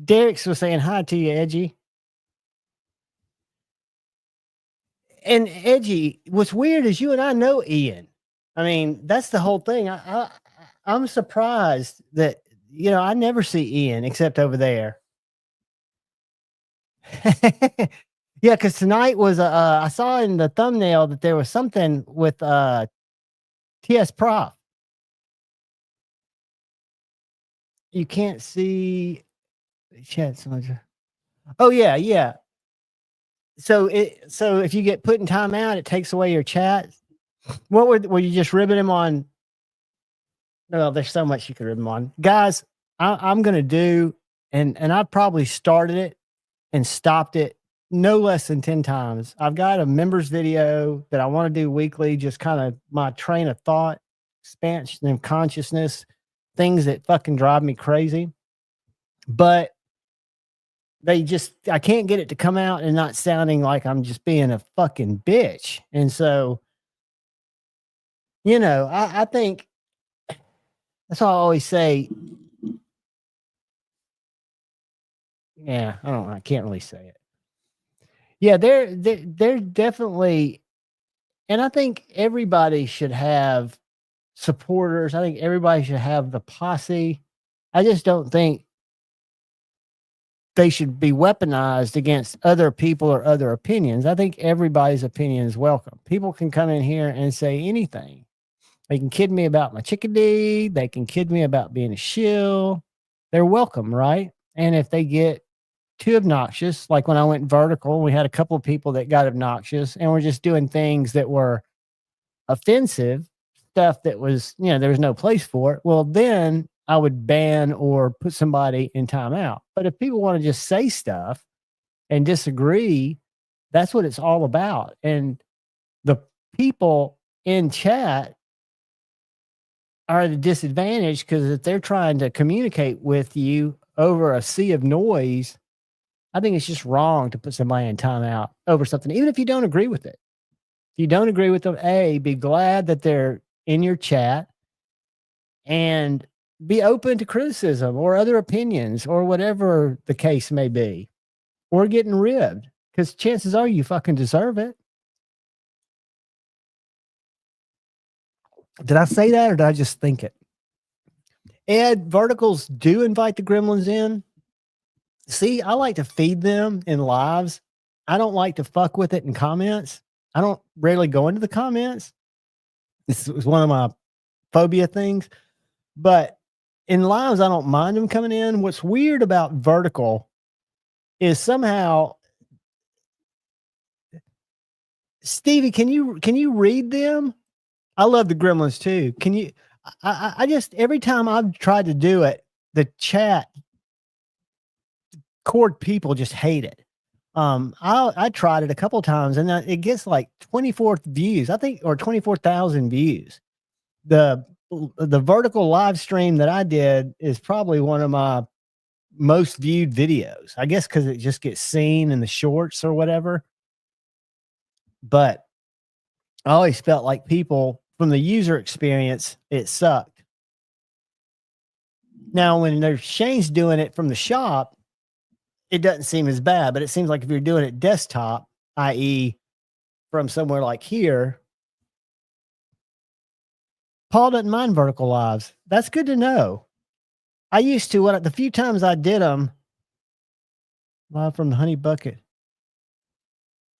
Derek's was saying hi to you, Edgy. And Edgy, what's weird is you and I know Ian. I mean, that's the whole thing. I'm surprised that I never see Ian except over there. Yeah, because tonight was I saw in the thumbnail that there was something with TS Prof. You can't see chat so much. Oh yeah. So if you get put in timeout, it takes away your chat. What were you just ribbing him on? No, there's so much you could rib him on, guys. I'm gonna do, and I've probably started it and stopped it no less than 10 times. I've got a members video that I want to do weekly, just kind of my train of thought, expansion of consciousness, things that fucking drive me crazy. But I can't get it to come out and not sounding like I'm just being a fucking bitch. And so, I think that's all I always say. Yeah, I can't really say it. Yeah, they're definitely, and I think everybody should have supporters. I think everybody should have the posse. I just don't think they should be weaponized against other people or other opinions. I think everybody's opinion is welcome. People can come in here and say anything. They can kid me about my chickadee. They can kid me about being a shill. They're welcome, right? And if they get too obnoxious, like when I went vertical, we had a couple of people that got obnoxious and were just doing things that were offensive, stuff that was, there was no place for it. Well, then I would ban or put somebody in timeout. But if people want to just say stuff and disagree, that's what it's all about. And the people in chat are at a disadvantage because if they're trying to communicate with you over a sea of noise, I think it's just wrong to put somebody in timeout over something, even if you don't agree with it. If you don't agree with them, be glad that they're in your chat and be open to criticism or other opinions or whatever the case may be, or getting ribbed, because chances are you fucking deserve it. Did I say that or did I just think it? Ed, verticals do invite the gremlins in. See, I like to feed them in lives. I don't like to fuck with it in comments. I don't rarely go into the comments. This is one of my phobia things. But in lives, I don't mind them coming in. What's weird about vertical is somehow, Stevie, can you read them? I love the gremlins too. Can you? I just every time I've tried to do it, the chat cord people just hate it. I tried it a couple times and it gets like 24 views, I think, or 24,000 views. The vertical live stream that I did is probably one of my most viewed videos, I guess, because it just gets seen in the shorts or whatever. But I always felt like people from the user experience, it sucked. Now, when Shane's doing it from the shop, it doesn't seem as bad, but it seems like if you're doing it desktop, i.e. from somewhere like here, Paul doesn't mind vertical lives. That's good to know. I used to, the few times I did them, live from the Honey Bucket.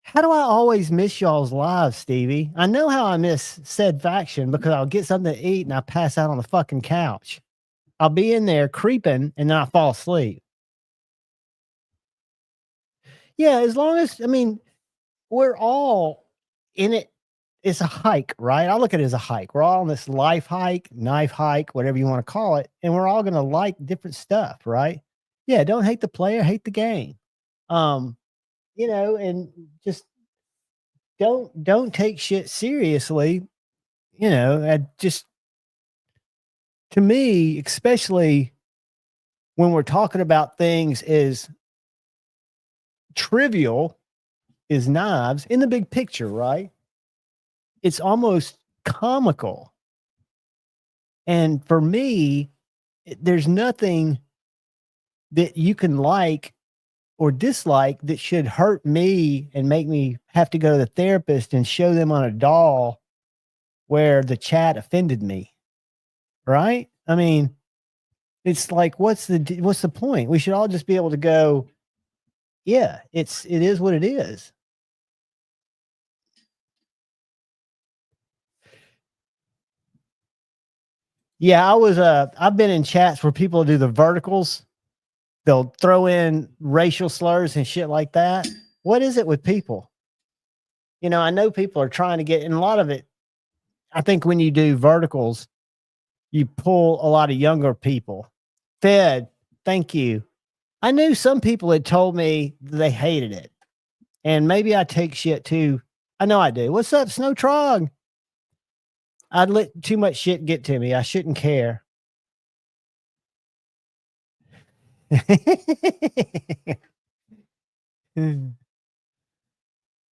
How do I always miss y'all's lives, Stevie? I know how I miss said faction because I'll get something to eat and I pass out on the fucking couch. I'll be in there creeping and then I fall asleep. Yeah, as long as, we're all in it. It's a hike, right? I look at it as a hike. We're all on this life hike, knife hike, whatever you want to call it. And we're all going to like different stuff, right? Yeah, don't hate the player, hate the game. And just don't take shit seriously. To me, especially when we're talking about things as trivial as knives in the big picture, right? It's almost comical. And for me, there's nothing that you can like or dislike that should hurt me and make me have to go to the therapist and show them on a doll where the chat offended me. Right? It's like, what's the point? We should all just be able to go, yeah, it is what it is. Yeah, I've been in chats where people do the verticals. They'll throw in racial slurs and shit like that. What is it with people? I know people are trying to get, and a lot of it, I think when you do verticals, you pull a lot of younger people. Fed, thank you. I knew some people had told me they hated it. And maybe I take shit too. I know I do. What's up, Snow Trog? I'd let too much shit get to me. I shouldn't care.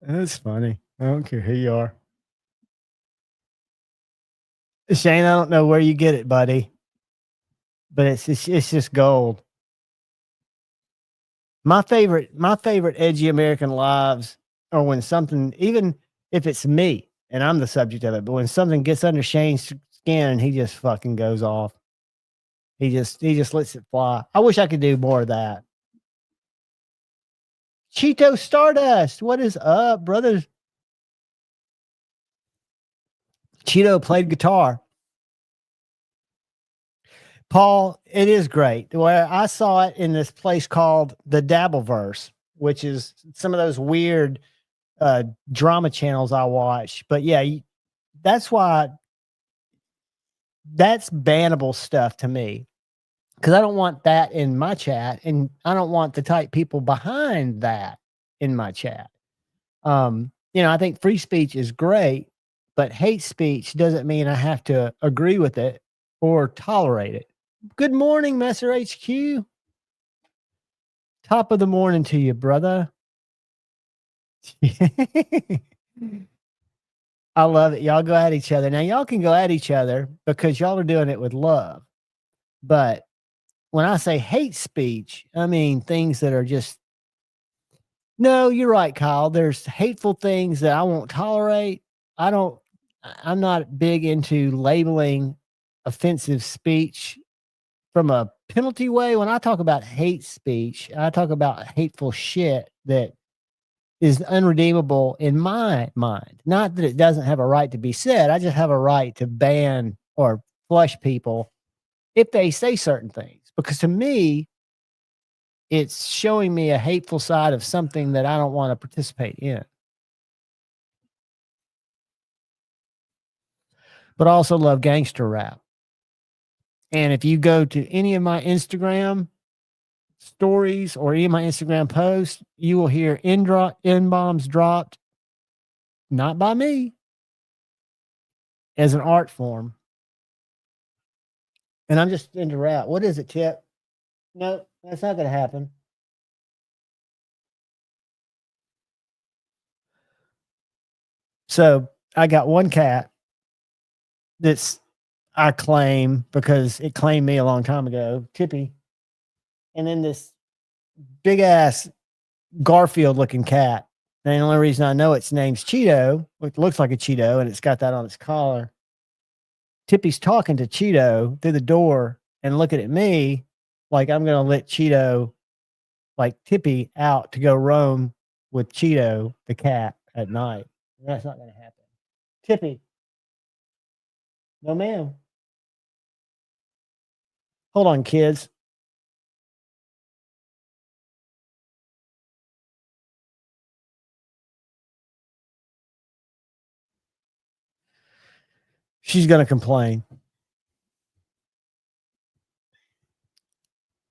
That's funny. I don't care who you are. Shane, I don't know where you get it, buddy. But it's just gold. My favorite edgy American lives are when something, even if it's me and I'm the subject of it, but when something gets under Shane's skin and he just fucking goes off. He just lets it fly. I wish I could do more of that. Cheeto Stardust, what is up, brothers? Cheeto played guitar. Paul, it is great. Where I saw it in this place called the Dabbleverse, which is some of those weird drama channels I watch. But yeah, that's why that's bannable stuff to me, because I don't want that in my chat, and I don't want the type people behind that in my chat. I think free speech is great, but hate speech doesn't mean I have to agree with it or tolerate it. Good morning, Messer HQ. Top of the morning to you, brother. I love it. Y'all go at each other. Now, y'all can go at each other because y'all are doing it with love. But when I say hate speech, I mean things that are just, no, you're right, Kyle. There's hateful things that I won't tolerate. I'm not big into labeling offensive speech from a penalty way, when I talk about hate speech, I talk about hateful shit that is unredeemable in my mind. Not that it doesn't have a right to be said. I just have a right to ban or flush people if they say certain things. Because to me, it's showing me a hateful side of something that I don't want to participate in. But I also love gangster rap. And if you go to any of my Instagram stories or any of my Instagram posts, you will hear N-bombs dropped, not by me, as an art form. And I'm just into rap. What is it, Tip? No, that's not going to happen. So I got one cat that's I claim because it claimed me a long time ago, Tippy. And then this big ass Garfield looking cat. And the only reason I know its name's Cheeto, which looks like a Cheeto, and it's got that on its collar. Tippy's talking to Cheeto through the door and looking at me like I'm going to let Cheeto, like Tippy, out to go roam with Cheeto, the cat, at night. And that's not going to happen. Tippy. No, ma'am. Hold on, kids. She's going to complain.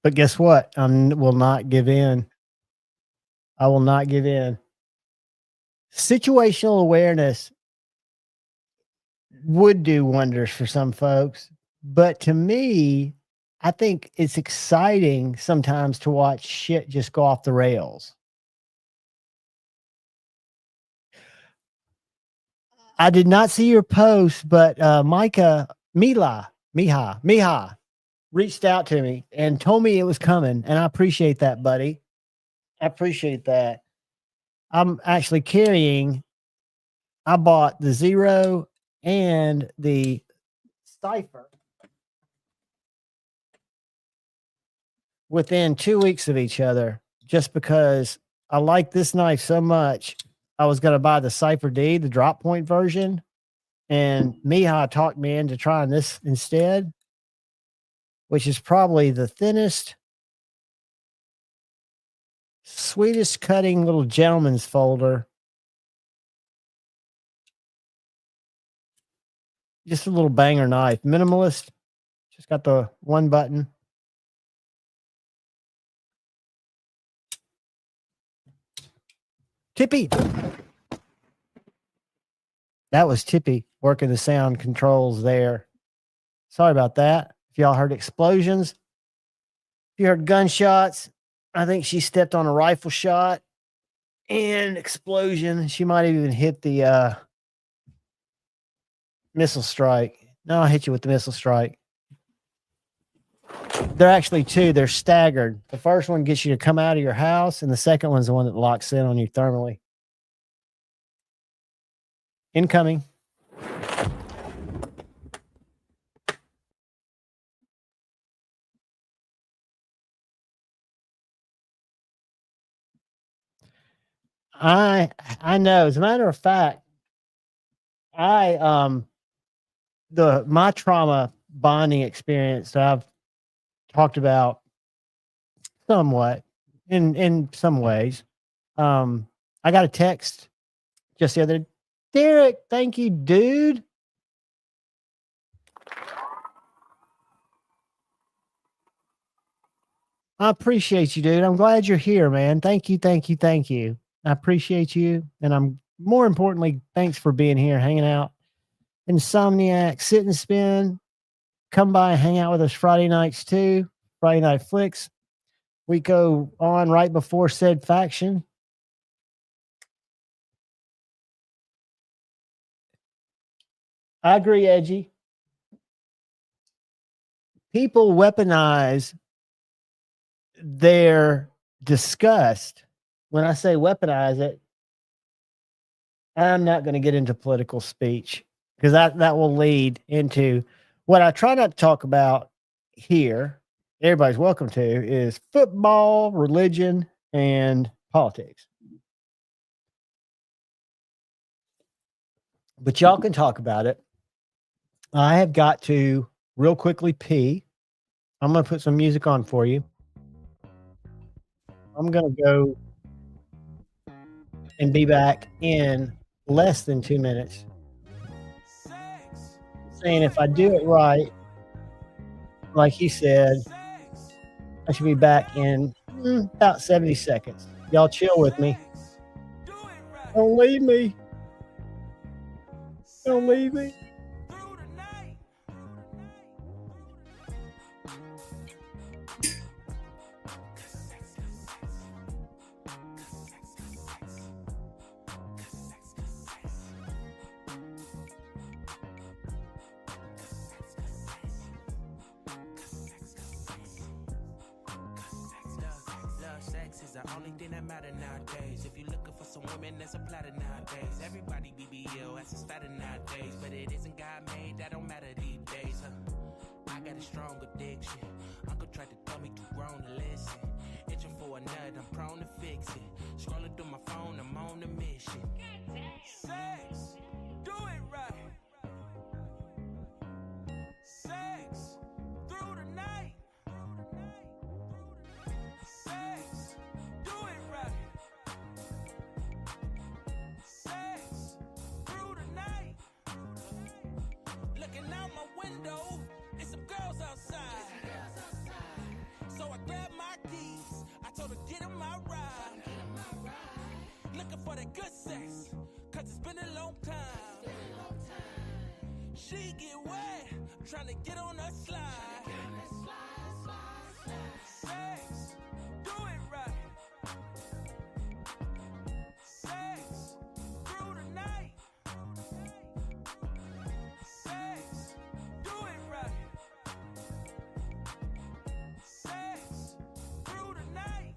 But guess what? I will not give in. I will not give in. Situational awareness would do wonders for some folks. But to me, I think it's exciting sometimes to watch shit just go off the rails. I did not see your post, but Miha reached out to me and told me it was coming. And I appreciate that, buddy. I appreciate that. I'm actually I bought the Zero and the Cypher within 2 weeks of each other, just because I like this knife so much. I was going to buy the Cypher D, the drop point version, and Miha talked me into trying this instead, which is probably the thinnest, sweetest cutting little gentleman's folder. Just a little banger knife, minimalist. Just got the one button. Tippy. That was Tippy working the sound controls there. Sorry about that. If y'all heard explosions, if you heard gunshots, I think she stepped on a rifle shot and explosion. She might have even hit the missile strike. No, I'll hit you with the missile strike. They're actually two. They're staggered. The first one gets you to come out of your house, and the second one's the one that locks in on you thermally. Incoming. I know. As a matter of fact, my trauma bonding experience that I've talked about somewhat in some ways. I got a text just the other day. Derek, thank you, dude. I appreciate you, dude. I'm glad you're here, man. Thank you, thank you, thank you. I appreciate you. And I'm more importantly, thanks for being here, hanging out. Insomniacs, sit and spin. Come by and hang out with us Friday nights too. Friday Night Flicks. We go on right before said faction. I agree, Edgy. People weaponize their disgust. When I say weaponize it, I'm not going to get into political speech because that will lead into what I try not to talk about here everybody's welcome to is football, religion, and politics. But y'all can talk about it. I have got to real quickly pee. I'm going to put some music on for you. I'm going to go and be back in less than 2 minutes. Saying if I do it right, like he said, I should be back in about 70 seconds. Y'all chill with me. Don't leave me. Don't leave me. Only thing that matter nowadays. If you're looking for some women, there's a platter nowadays. Everybody BBL as a starter nowadays, but it isn't God made. That don't matter these days. I got a strong addiction. Uncle tried to tell me too grown to listen. Itching for a nut, I'm prone to fix it. Scrolling through my phone, I'm on a mission. Sex, do it right. Sex, through the night. Sex. Do it right. Sex through the night. Looking out my window, it's some girls outside. So I grabbed my keys. I told her get in my ride. Looking for that good sex, cause it's been a long time. She get wet, I'm trying to get on her slide. Sex, do it right. Sex through the night. Sex, do it right. Sex through the night.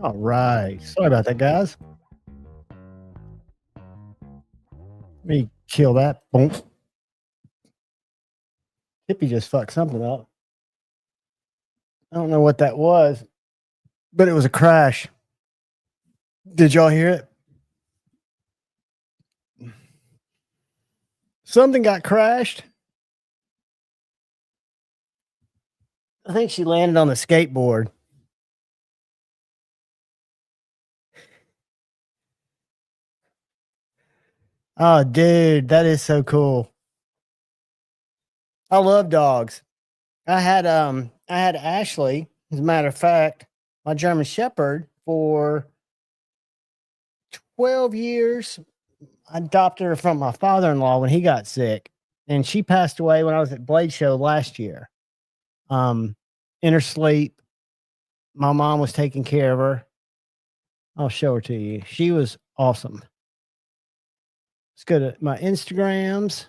All right. Sorry about that, guys. Let me kill that. Boom. Hippie just fucked something up. I don't know what that was, but it was a crash. Did y'all hear it? Something got crashed. I think she landed on the skateboard. Oh, dude, that is so cool. I love dogs. I had Ashley, as a matter of fact, my German Shepherd, for 12 years. I adopted her from my father-in-law when he got sick, and she passed away when I was at Blade Show last year. In her sleep, my mom was taking care of her. I'll show her to you. She was awesome. Let's go to my Instagrams,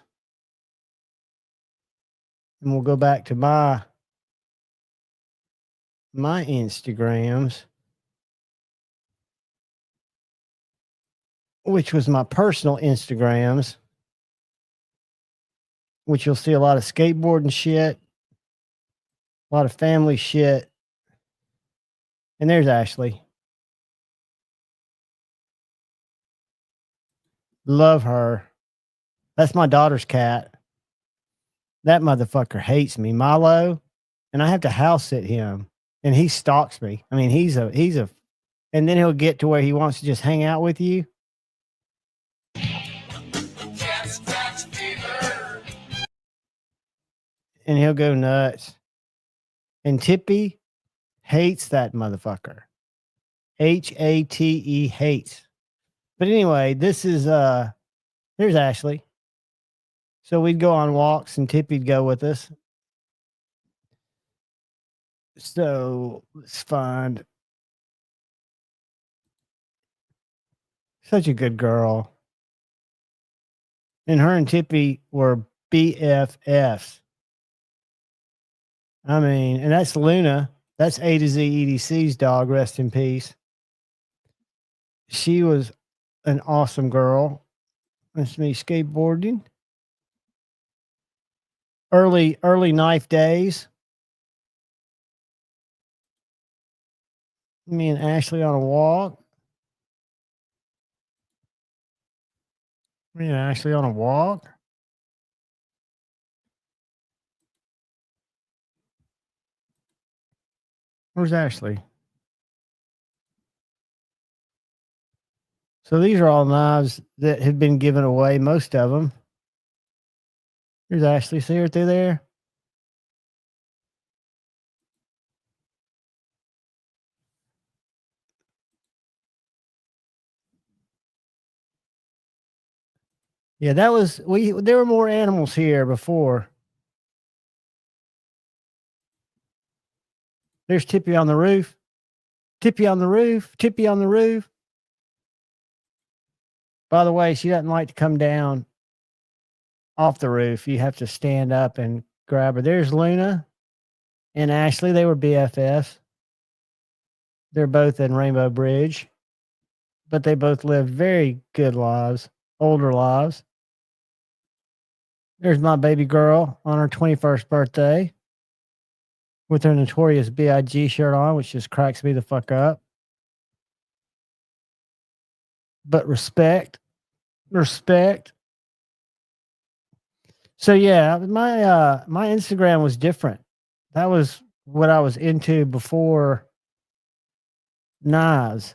and we'll go back to my Instagrams, which was my personal Instagrams, which you'll see a lot of skateboarding shit, a lot of family shit. And there's Ashley. Love her. That's my daughter's cat. That motherfucker hates me, Milo, and I have to house sit him, and he stalks me. I mean, he's a, and then he'll get to where he wants to just hang out with you. And he'll go nuts. And Tippy hates that motherfucker. H-A-T-E, hates. But anyway, this is there's Ashley. So we'd go on walks and Tippy'd go with us. So let's find Such a good girl. And her and Tippy were BFFs. I mean, and that's Luna. That's A to Z EDC's dog. Rest in peace. She was an awesome girl. That's me skateboarding. Early knife days. Me and Ashley on a walk. Me and Ashley on a walk. Where's Ashley? So these are all knives that have been given away, most of them. Here's Ashley. See her through there? Yeah, that was there were more animals here before. There's Tippy on the roof. Tippy on the roof. Tippy on the roof. By the way, she doesn't like to come down off the roof. You have to stand up and grab her. There's Luna and Ashley. They were BFFs. They're both in Rainbow Bridge, but they both lived very good lives, older lives. There's my baby girl on her 21st birthday with her Notorious B.I.G. shirt on, which just cracks me the fuck up. But respect. So yeah, my Instagram was different. That was what I was into before Nas.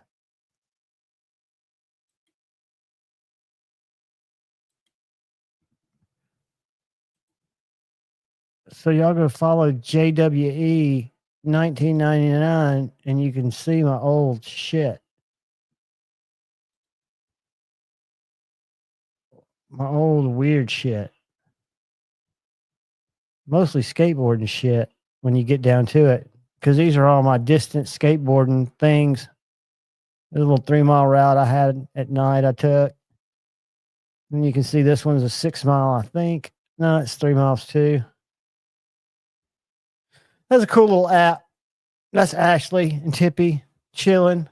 So y'all go follow JWE 1999 and you can see my old shit. My old weird shit. Mostly skateboarding shit when you get down to it. Because these are all my distance skateboarding things. There's a little 3-mile route I had at night I took. And you can see this one's a 6 mile, I think. No, it's 3 miles too. That's a cool little app. That's Ashley and Tippy chilling.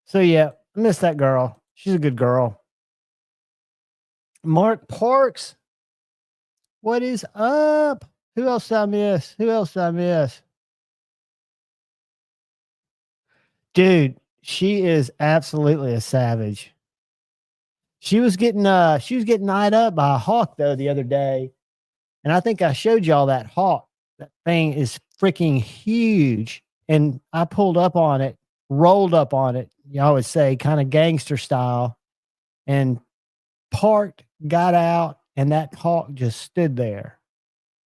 So yeah, I miss that girl. She's a good girl. Mark Parks. What is up? Who else did I miss? Dude, she is absolutely a savage. She was getting eyed up by a hawk though the other day. And I think I showed y'all that hawk. That thing is freaking huge. And I pulled up on it, rolled up on it, y'all would say, kind of gangster style, and parked, got out, and that hawk just stood there.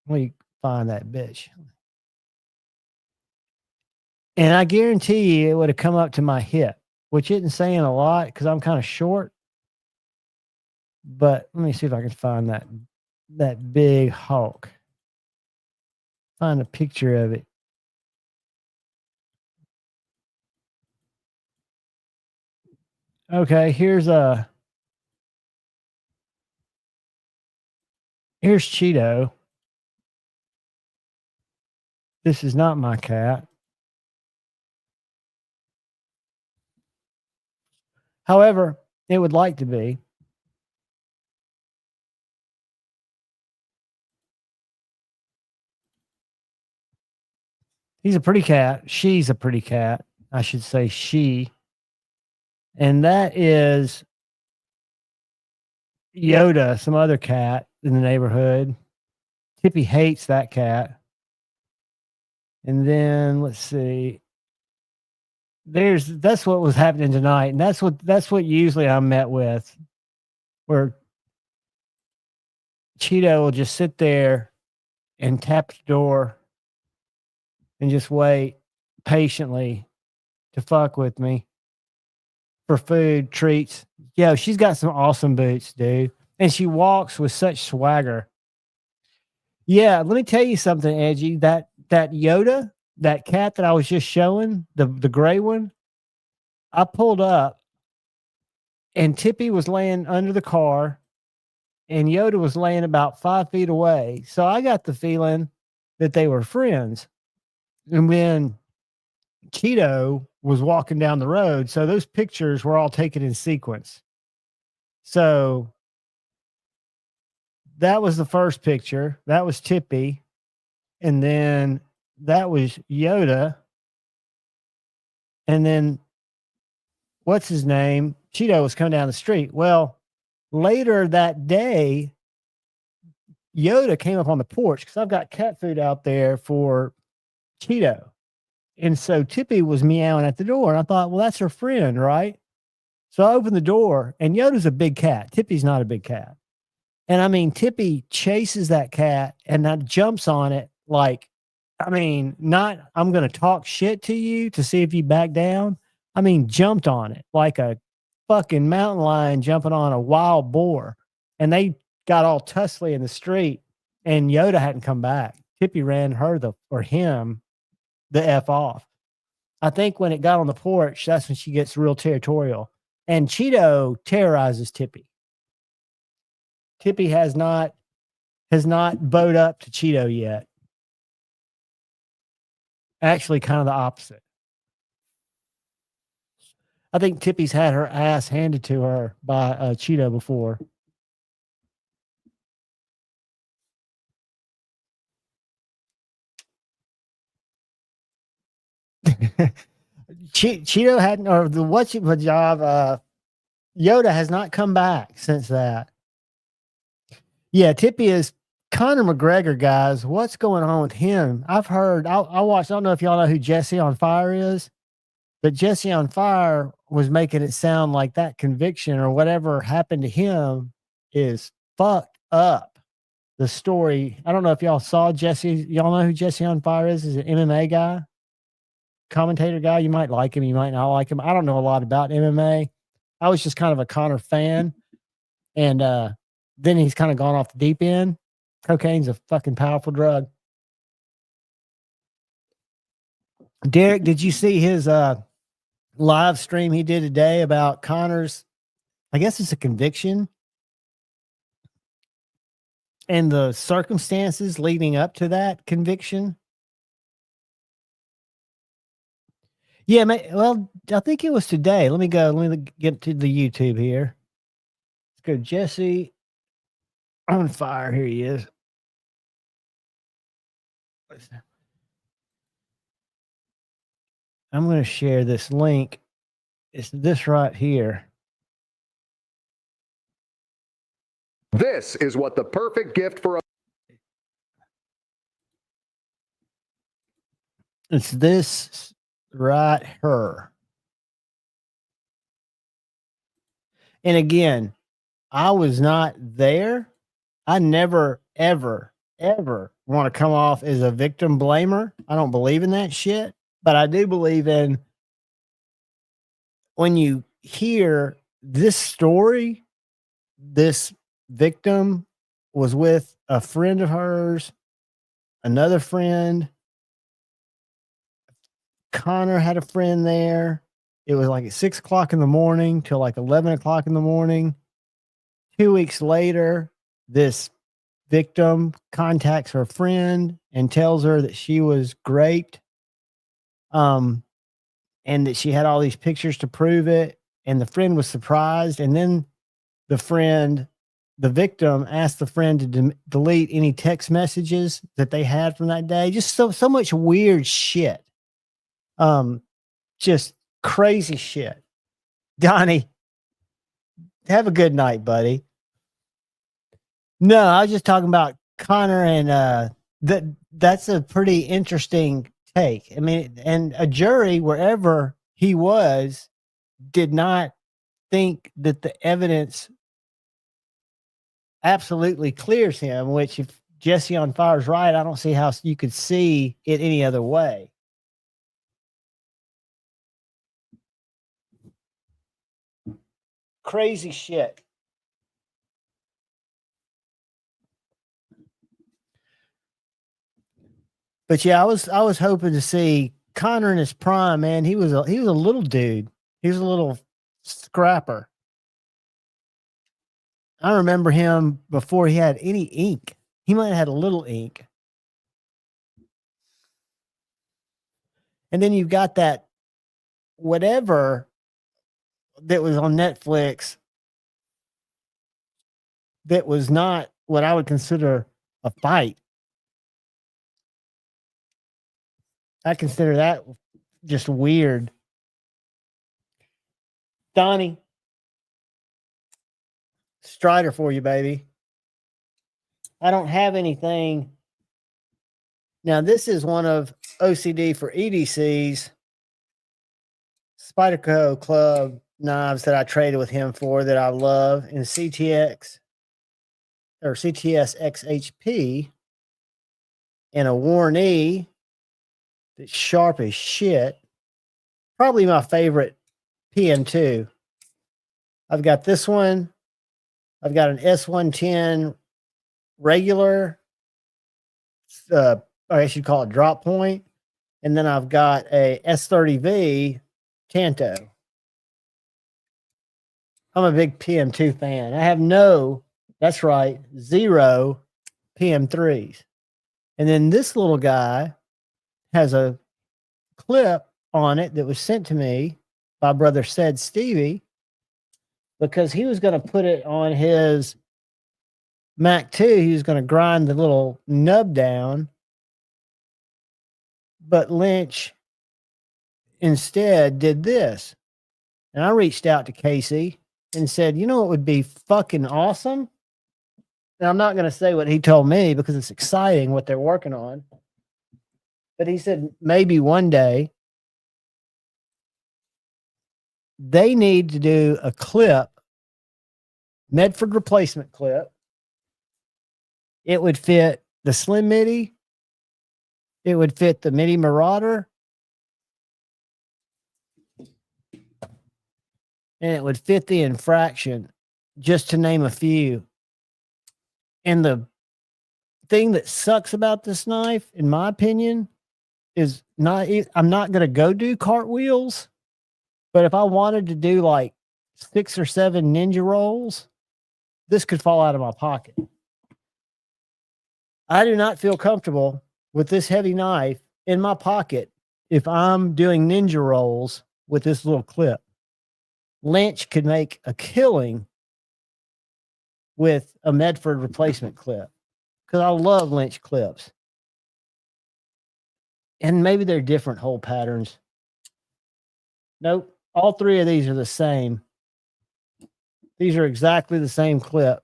Let me find that bitch. And I guarantee you it would have come up to my hip, which isn't saying a lot because I'm kind of short. But let me see if I can find that big hawk. Find a picture of it. Okay, here's Cheeto. This is not my cat. However, it would like to be. He's a pretty cat. She's a pretty cat. I should say she. And that is Yoda, some other cat in the neighborhood. Tippy hates that cat. And then let's see. That's what was happening tonight. And that's what usually I'm met with. Where Cheeto will just sit there and tap the door and just wait patiently to fuck with me for food, treats. Yo, she's got some awesome boots, dude. And she walks with such swagger. Yeah, let me tell you something, Edgy. That Yoda, that cat that I was just showing, the gray one, I pulled up and Tippy was laying under the car and Yoda was laying about 5 feet away. So I got the feeling that they were friends. And when Cheeto was walking down the road, so those pictures were all taken in sequence. So that was the first picture. That was Tippy. And then that was Yoda. And then what's his name? Cheeto was coming down the street. Well, later that day, Yoda came up on the porch because I've got cat food out there for Cheeto. And so Tippy was meowing at the door. And I thought, well, that's her friend, right? So I opened the door and Yoda's a big cat. Tippy's not a big cat. And I mean, Tippy chases that cat and that jumps on it like, I mean, not, I'm going to talk shit to you to see if you back down. I mean, jumped on it like a fucking mountain lion jumping on a wild boar. And they got all tussly in the street and Yoda hadn't come back. Tippy ran him the F off. I think when it got on the porch, that's when she gets real territorial. And Cheeto terrorizes Tippy. Tippy has not bowed up to Cheeto yet. Actually, kind of the opposite. I think Tippy's had her ass handed to her by Cheeto before. Cheeto hadn't, or the job. Yoda has not come back since that. Yeah, Tippy is Conor McGregor, guys. What's going on with him? I've heard. I watched. I don't know if y'all know who Jesse on Fire is, but Jesse on Fire was making it sound like that conviction or whatever happened to him is fucked up. The story. I don't know if y'all saw Jesse. Y'all know who Jesse on Fire is? Is an MMA guy, commentator guy. You might like him. You might not like him. I don't know a lot about MMA. I was just kind of a Conor fan, and then he's kind of gone off the deep end. Cocaine's a fucking powerful drug. Derek, did you see his live stream he did today about Conor's, I guess it's a conviction, and the circumstances leading up to that conviction? Yeah, well, I think it was today. Let me get to the YouTube here. Let's go, Jesse on Fire. Here he is. I'm going to share this link. It's this right here. This is what the perfect gift for a It's this right here. And again, I was not there. I never, ever, ever want to come off as a victim blamer. I don't believe in that shit. But I do believe in when you hear this story, this victim was with a friend of hers, another friend. Conor had a friend there. It was like at 6 o'clock in the morning till like 11 o'clock in the morning. 2 weeks later, this victim contacts her friend and tells her that she was raped. And that she had all these pictures to prove it. And the friend was surprised. And then the victim asked the friend to delete any text messages that they had from that day. Just so much weird shit. Just crazy shit. Donnie, have a good night, buddy. No, I was just talking about Conor, and that's a pretty interesting take. I mean, and a jury, wherever he was, did not think that the evidence absolutely clears him, which if Jesse on Fire is right, I don't see how you could see it any other way. Crazy shit. But yeah, I was hoping to see Conor in his prime, man. He was a little dude. He was a little scrapper. I remember him before he had any ink. He might have had a little ink. And then you've got that whatever that was on Netflix that was not what I would consider a fight. I consider that just weird. Donnie, Strider for you, baby. I don't have anything. Now, this is one of OCD for EDC's Spyderco Club knives that I traded with him for that I love in CTX or CTS XHP and a Warren E that's sharp as shit. Probably my favorite PM2. I've got this one. I've got an S110 regular, I guess you'd call it drop point. And then I've got a S30V Tanto. I'm a big PM2 fan. I have that's right, 0 PM3s. And then this little guy has a clip on it that was sent to me by brother said Stevie because he was going to put it on his Mac 2. He was going to grind the little nub down, but Lynch instead did this. And I reached out to Casey and said, you know, it would be fucking awesome. Now, I'm not going to say what he told me because it's exciting what they're working on. But he said maybe one day they need to do a clip, Medford replacement clip. It would fit the Slim MIDI. It would fit the MIDI Marauder. And it would fit the Infraction, just to name a few. And the thing that sucks about this knife, in my opinion, is I'm not going to go do cartwheels, but if I wanted to do like 6 or 7 ninja rolls, this could fall out of my pocket. I do not feel comfortable with this heavy knife in my pocket if I'm doing ninja rolls with this little clip. Lynch could make a killing with a Medford replacement clip because I love Lynch clips. And maybe they're different hole patterns. Nope. All 3 of these are the same. These are exactly the same clip.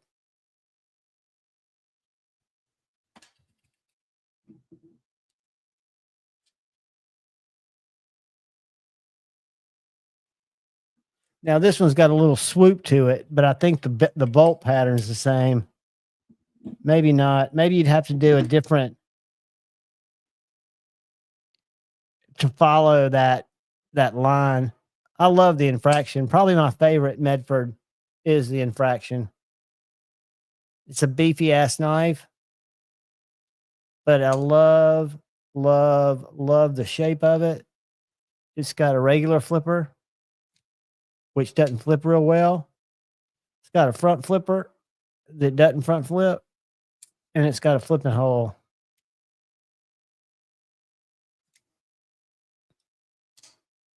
Now this one's got a little swoop to it, but I think the bolt pattern is the same. Maybe not. Maybe you'd have to do a different to follow that line. I love the Infraction. Probably my favorite Medford is the Infraction. It's a beefy ass knife, but I love the shape of it. It's got a regular flipper, which doesn't flip real well. It's got a front flipper that doesn't front flip, and it's got a flipping hole.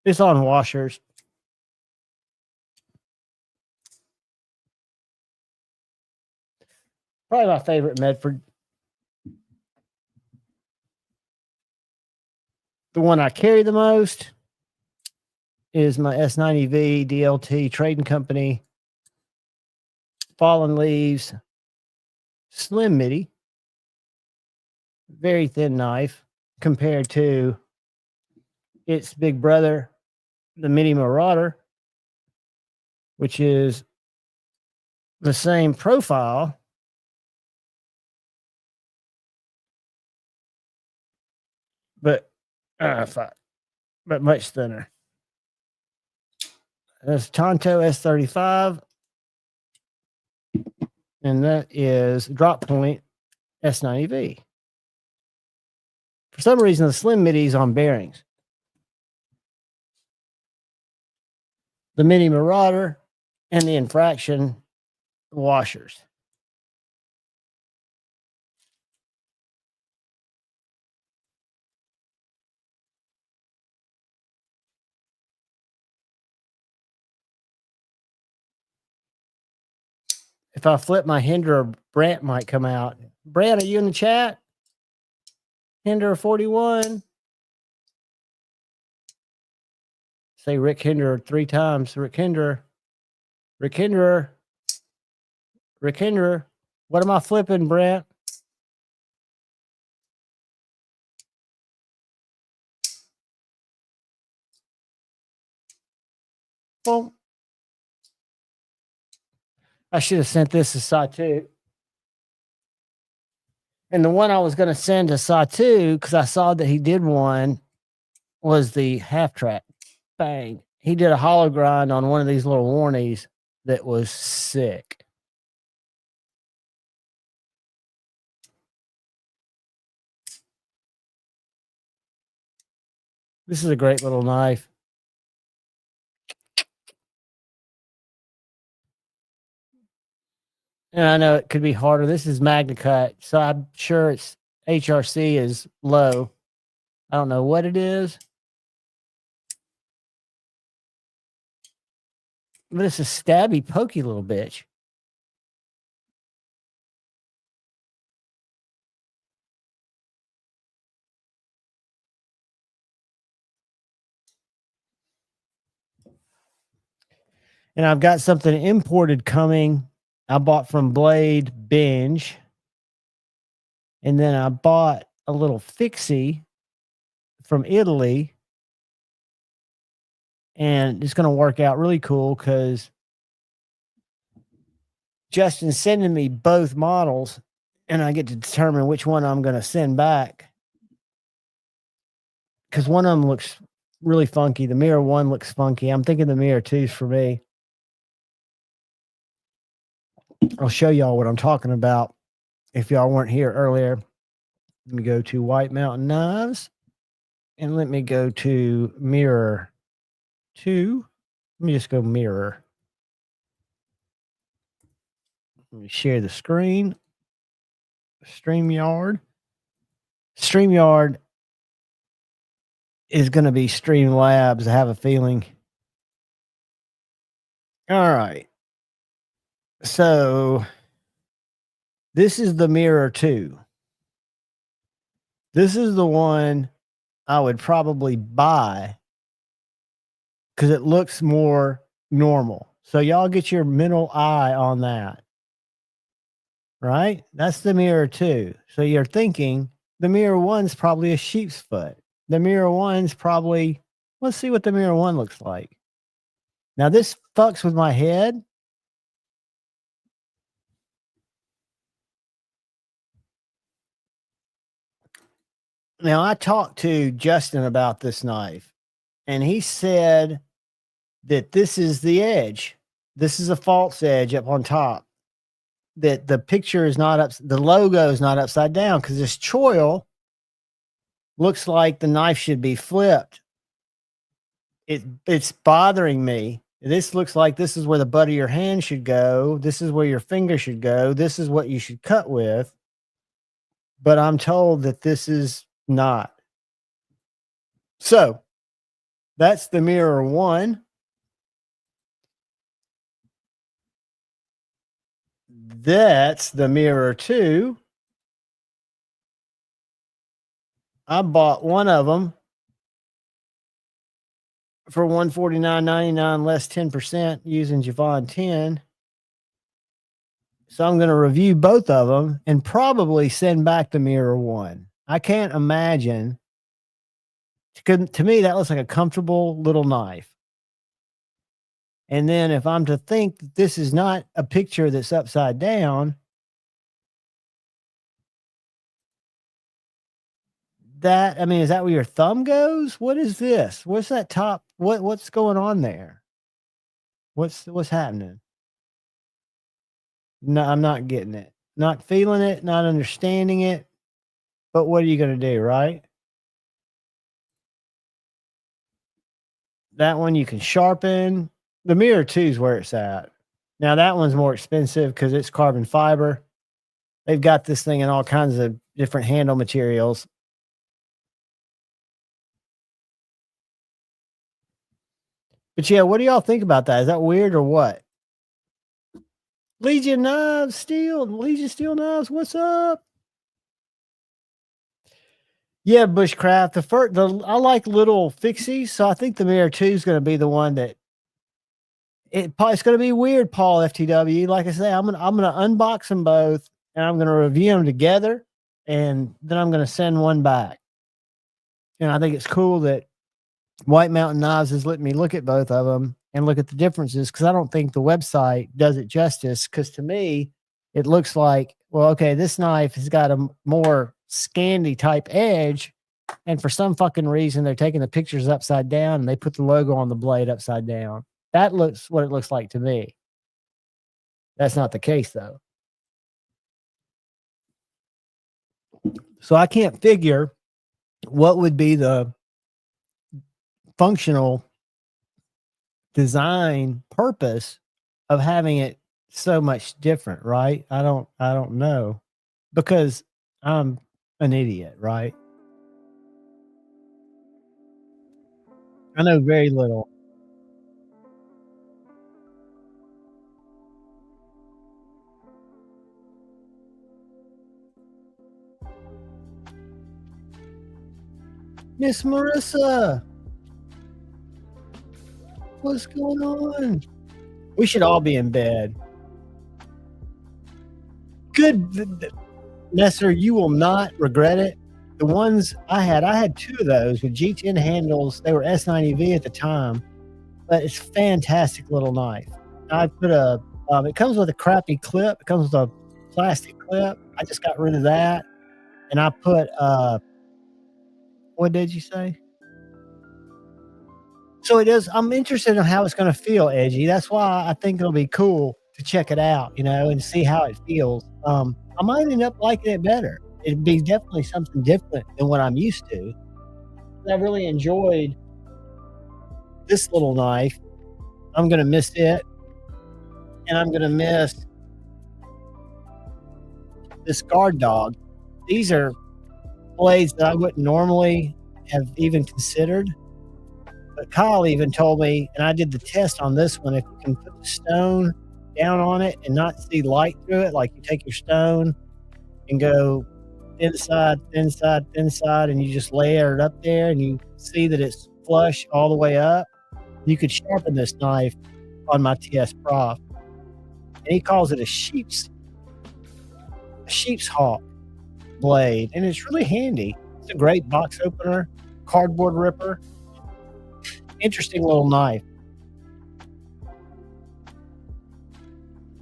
It's on washers. Probably my favorite Medford. The one I carry the most is my S90V DLT Trading Company Fallen Leaves Slim MIDI. Very thin knife compared to its big brother, the MIDI Marauder, which is the same profile, but much thinner. That's Tonto S35, and that is Drop Point S90V. For some reason, the Slim MIDI is on bearings. the Mini Marauder, and the Infraction washers. If I flip my Hinder, Brant might come out. Brant, are you in the chat? Hinder 41. Say Rick Hinder 3 times. Rick Hinder. Rick Hinder. Rick Hinder. What am I flipping, Brant? Well, I should have sent this to Satu. And the one I was going to send to Satu, because I saw that he did one, was the half track. Bang. He did a hollow grind on one of these little warnies that was sick. This is a great little knife. And I know it could be harder. This is MagnaCut, so I'm sure its HRC is low. I don't know what it is. But it's a stabby, pokey little bitch. And I've got something imported coming. I bought from Blade Binge. And then I bought a little fixie from Italy. And it's going to work out really cool because Justin's sending me both models. And I get to determine which one I'm going to send back. Because one of them looks really funky. The Mirror 1 looks funky. I'm thinking the Mirror 2's for me. I'll show y'all what I'm talking about if y'all weren't here earlier. Let me go to White Mountain Knives. And let me go to Mirror 2. Let me just go Mirror. Let me share the screen. StreamYard. StreamYard is going to be Streamlabs, I have a feeling. All right. So this is the Mirror 2. This is the one I would probably buy because it looks more normal. So y'all get your mental eye on that. Right? That's the Mirror 2. So you're thinking the Mirror 1's probably a sheep's foot. The Mirror 1's probably, let's see what the Mirror 1 looks like. Now this fucks with my head. Now I talked to Justin about this knife and he said that this is the edge. This is a false edge up on top. That the picture is not up, the logo is not upside down because this choil looks like the knife should be flipped. It's bothering me. This looks like this is where the butt of your hand should go. This is where your finger should go. This is what you should cut with. But I'm told that this is not. So that's the Mirror 1. That's the Mirror 2. I bought one of them for $149.99 less 10% using Javon 10. So I'm going to review both of them and probably send back the Mirror 1. I can't imagine. To me, that looks like a comfortable little knife. And then if I'm to think that this is not a picture that's upside down, that, I mean, is that where your thumb goes? What is this? What's that top? What's going on there? What's happening? No, I'm not getting it. Not feeling it, not understanding it. But what are you going to do, right? That one you can sharpen. The Mirror 2 is where it's at. Now that one's more expensive because it's carbon fiber. They've got this thing in all kinds of different handle materials. But yeah, what do y'all think about that? Is that weird or what? Legion Knives Steel, Legion Steel Knives, what's up? Yeah, Bushcraft. I like little fixies, so I think the Mirror 2 is going to be the one that it's going to be weird, Paul FTW. Like I say, I'm gonna unbox them both, and I'm going to review them together, and then I'm going to send one back. And I think it's cool that White Mountain Knives has let me look at both of them and look at the differences, because I don't think the website does it justice. Because to me, it looks like, well, okay, this knife has got a more Scandi type edge, and for some fucking reason, they're taking the pictures upside down and they put the logo on the blade upside down. That looks what it looks like to me. That's not the case, though. So I can't figure what would be the functional design purpose of having it so much different, right? I don't know, because I'm an idiot, right? I know very little. Miss Marissa, what's going on? We should all be in bed. Good, Nesser, you will not regret it. The ones I had 2 of those with G10 handles. They were S90V at the time, but it's a fantastic little knife. I put it comes with a crappy clip. It comes with a plastic clip. I just got rid of that. And I put, what did you say? So it is. I'm interested in how it's going to feel, Edgy. That's why I think it'll be cool to check it out, and see how it feels. I might end up liking it better. It'd be definitely something different than what I'm used to. I really enjoyed this little knife. I'm going to miss it. And I'm going to miss this guard dog. These are blades that I wouldn't normally have even considered. But Kyle even told me, and I did the test on this one, if you can put the stone down on it and not see light through it, like you take your stone and go thin side, thin side, thin side, and you just layer it up there and you see that it's flush all the way up, you could sharpen this knife on my TS Prof. And he calls it a sheep's hawk blade, and it's really handy. It's a great box opener, cardboard ripper. Interesting little knife.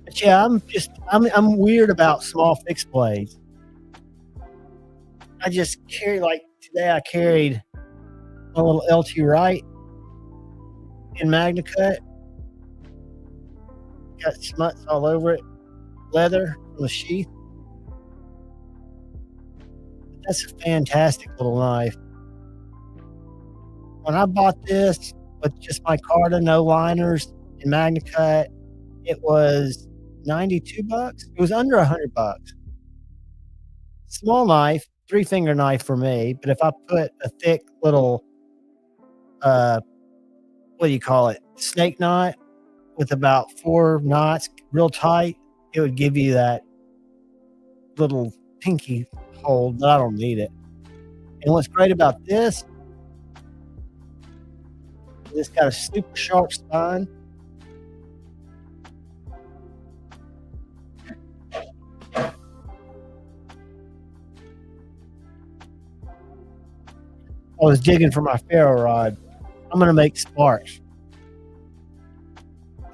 But yeah, I'm weird about small fixed blades. I just carry, like today I carried a little LT Wright in Magna Cut. Got smuts all over it. Leather from the sheath. That's a fantastic little knife. When I bought this with just my Carta, no liners, in Magna Cut, it was $92. It was under $100. Small knife, 3-finger knife for me. But if I put a thick little, what do you call it, snake knot with about 4 knots, real tight, it would give you that little pinky hold, but I don't need it. And what's great about this, it's got a super sharp spine. I was digging for my ferro rod. I'm going to make sparks.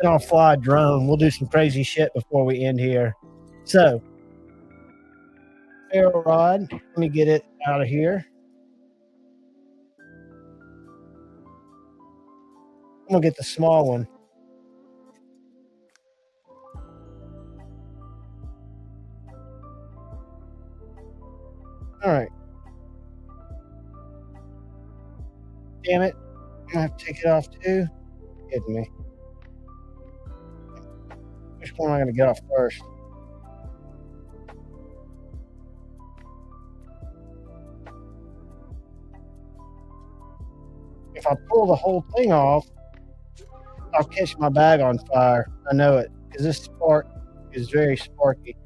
Then I'll fly a drone. We'll do some crazy shit before we end here. So, ferro rod. Let me get it out of here. I'm going to get the small one. All right. Damn it. I'm going to have to take it off too. Kidding me. Which one am I going to get off first? If I pull the whole thing off, I'll catch my bag on fire. I know it, because this spark is very sparky.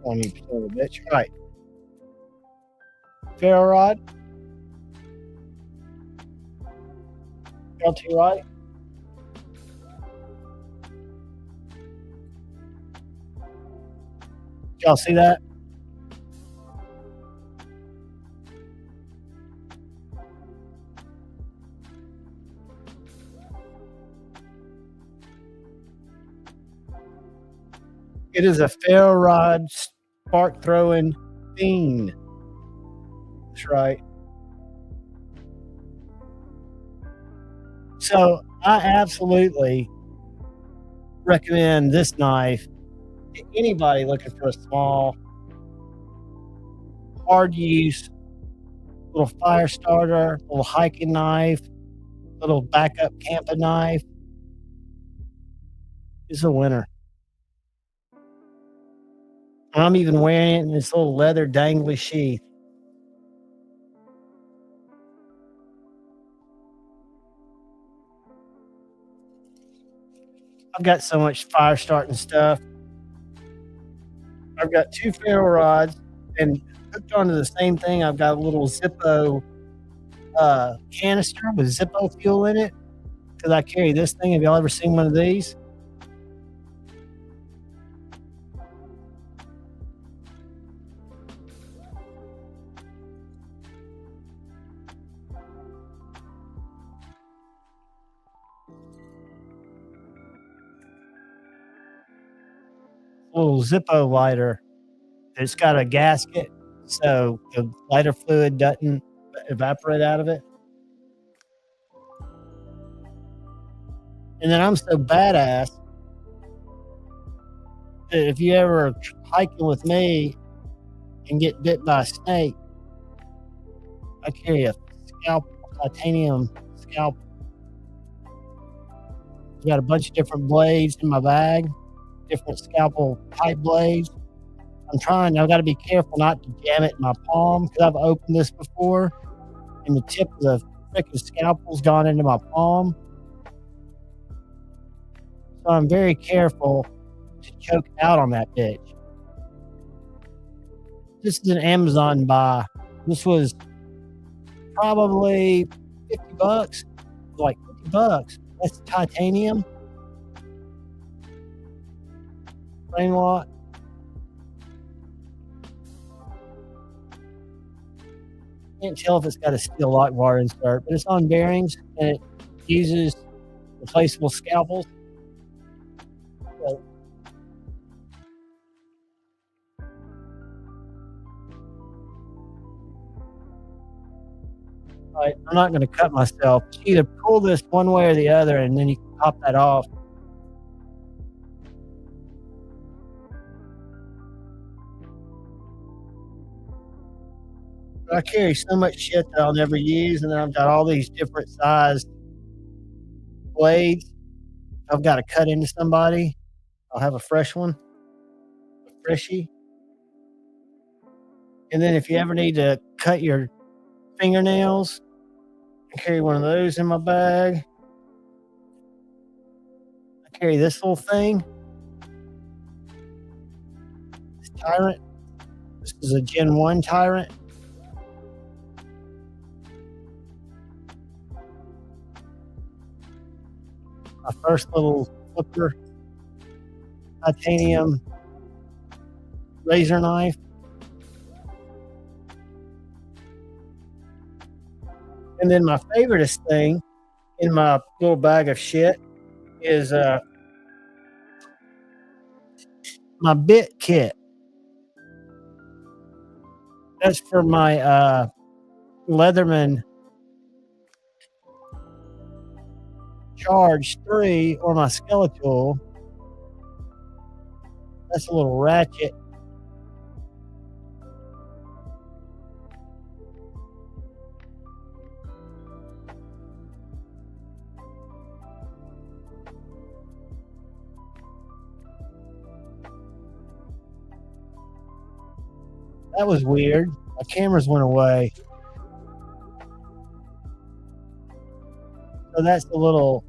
On you, son of a bitch. All right. Ferro rod. LT right. Y'all see that? It is a ferro rod spark throwing fiend. That's right. So I absolutely recommend this knife to anybody looking for a small, hard use, little fire starter, little hiking knife, little backup camping knife. It's a winner. And I'm even wearing it in this little leather dangly sheath. I've got so much fire starting stuff. I've got 2 ferro rods, and hooked onto the same thing, I've got a little Zippo canister with Zippo fuel in it, because I carry this thing. Have y'all ever seen one of these? Little Zippo lighter. It's got a gasket, so the lighter fluid doesn't evaporate out of it. And then I'm so badass that if you ever hiking with me and get bit by a snake, I carry a scalpel, titanium scalpel. I've got a bunch of different blades in my bag, different scalpel type blades. I've got to be careful not to jam it in my palm, because I've opened this before and the tip of the freaking scalpel's gone into my palm. So I'm very careful to choke out on that bitch. This is an Amazon buy. This was probably $50. Like $50. That's titanium. Frame lock. Can't tell if it's got a steel lock bar insert, but it's on bearings and it uses replaceable scalpels. So, right, I'm not going to cut myself. Either pull this one way or the other, and then you can pop that off. I carry so much shit that I'll never use, and then I've got all these different sized blades. I've got to cut into somebody. I'll have a fresh one, a freshie. And then if you ever need to cut your fingernails, I carry one of those in my bag. I carry this little thing. This Tyrant. This is a Gen 1 Tyrant. My first little flipper titanium razor knife. And then my favoriteest thing in my little bag of shit is my bit kit. That's for my Leatherman Charge 3 or my Skeletal. That's a little ratchet. That was weird. My cameras went away. So that's the little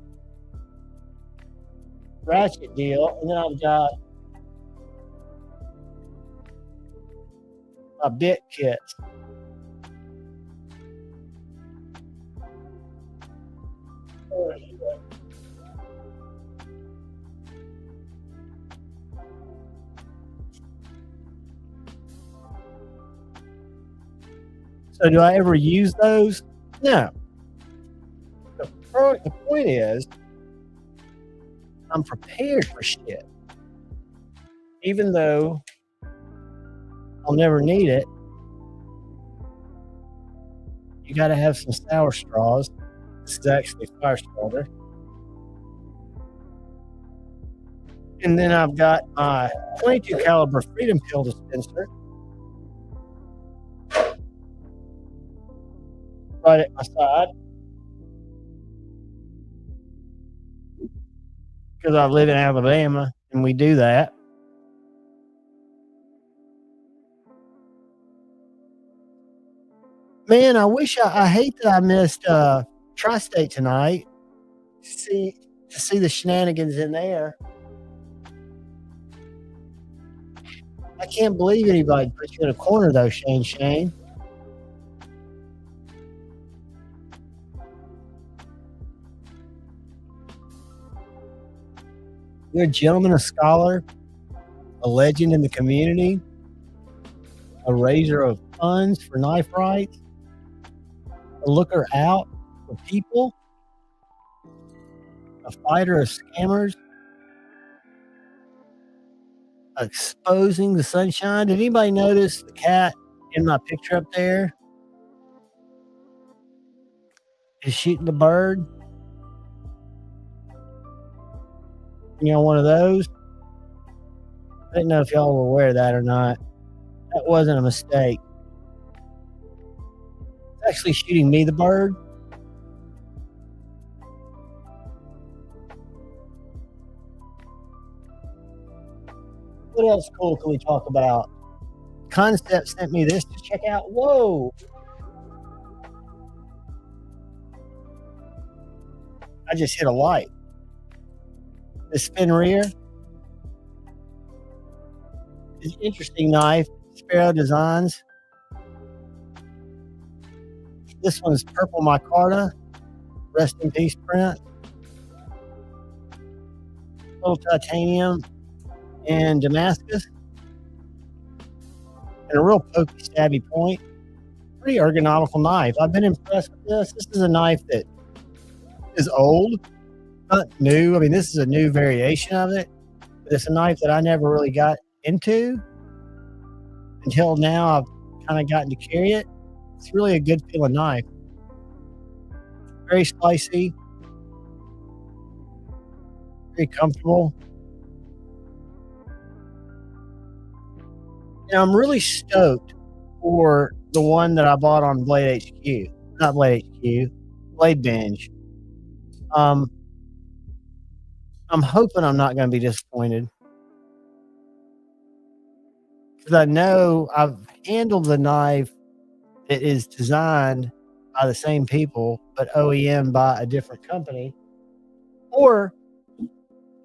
ratchet deal. And then I've got my bit kits. So do I ever use those? No. The point is, I'm prepared for shit. Even though I'll never need it, you got to have some sour straws. This is actually fire starter. And then I've got my 22 caliber Freedom Pill dispenser right at my side. Because I live in Alabama and we do that. Man, I hate that I missed Tri-State tonight. To see the shenanigans in there. I can't believe anybody put you in a corner though, Shane. You're a gentleman, a scholar, a legend in the community, a raiser of funds for knife rights, a looker out for people, a fighter of scammers, exposing the sunshine. Did anybody notice the cat in my picture up there is shooting the bird? You know, one of those. I didn't know if y'all were aware of that or not. That wasn't a mistake. It's actually shooting me, the bird. What else cool can we talk about? Concept sent me this to check out. Whoa. I just hit a light. The spin rear is an interesting knife. Sparrow Designs. This one's purple micarta. Rest in peace print. Little titanium and Damascus. And a real pokey, stabby point. Pretty ergonomical knife. I've been impressed with this. This is a knife that is old, not new. I mean, this is a new variation of it, but it's a knife that I never really got into until now. I've kind of gotten to carry it. It's really a good feeling knife. Very spicy, very comfortable. And I'm really stoked for the one that I bought on Blade HQ. Not Blade HQ, Blade Binge. I'm hoping I'm not going to be disappointed. Because I know I've handled the knife that is designed by the same people, but OEM by a different company. Or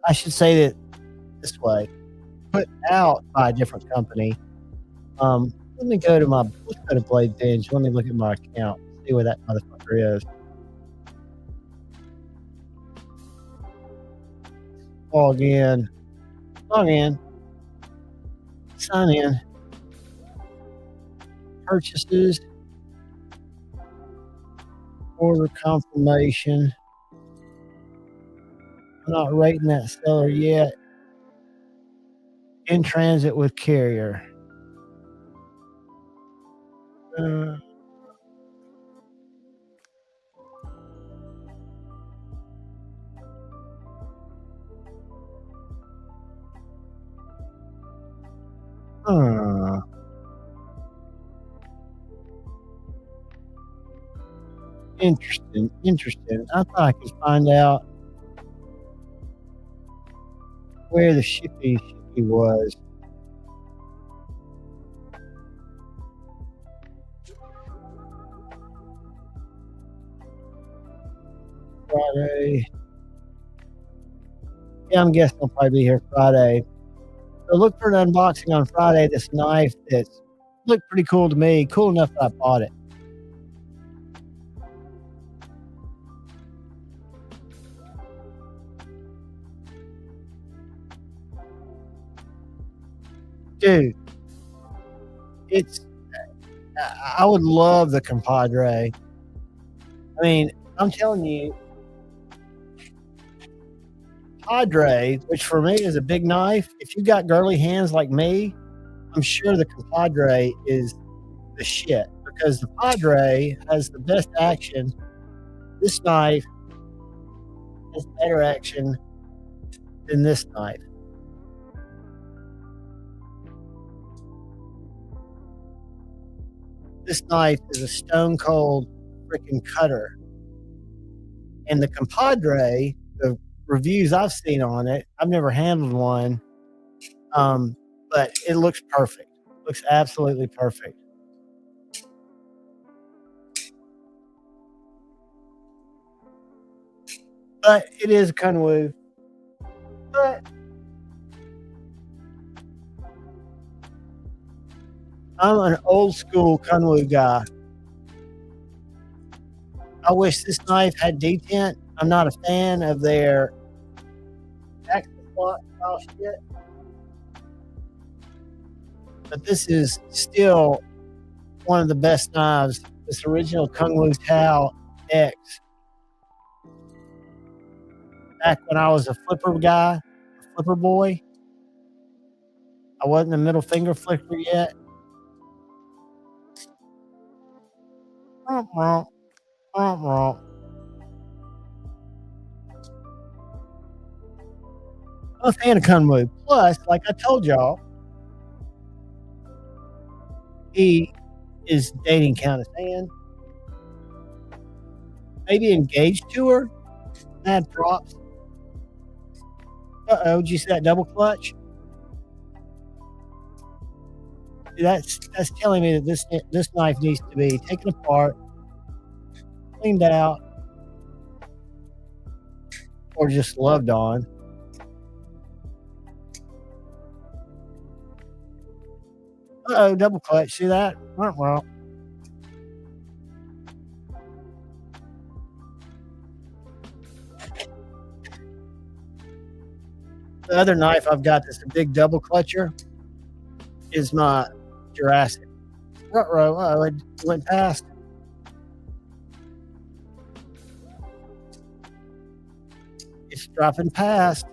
I should say that this way, put out by a different company. Let me go to let's go to Blade Binge. Let me look at my account, see where that motherfucker is. Log in. Sign in. Purchases. Order confirmation. I'm not rating that seller yet. In transit with carrier. Interesting. I thought I could find out where the shippy was. Friday. Yeah, I'm guessing I'll probably be here Friday. So look for an unboxing on Friday. This knife that's looked pretty cool to me. Cool enough that I bought it. Dude, I would love the compadre. I mean, I'm telling you, compadre, which for me is a big knife, if you got girly hands like me, I'm sure the compadre is the shit because the padre has the best action. This knife has better action than this knife. This knife is a stone cold freaking cutter. And the compadre, the reviews I've seen on it, I've never handled one, but it looks perfect. Looks absolutely perfect. But it is a Kunwu. But I'm an old school Kunwu guy. I wish this knife had detent. I'm not a fan of their access lock style shit. But this is still one of the best knives. This original Kunwu Tao X. Back when I was a flipper guy, a flipper boy, I wasn't a middle finger flicker yet. I'm a fan of Kunwu. Plus, like I told y'all, he is dating Countess Anne. Maybe engaged to her. Mad props. Did you see that double clutch? That's telling me that this knife needs to be taken apart, cleaned out, or just loved on. Double clutch. See that? Well. The other knife I've got that's a big double clutcher is my Jurassic. It went past. It's dropping past.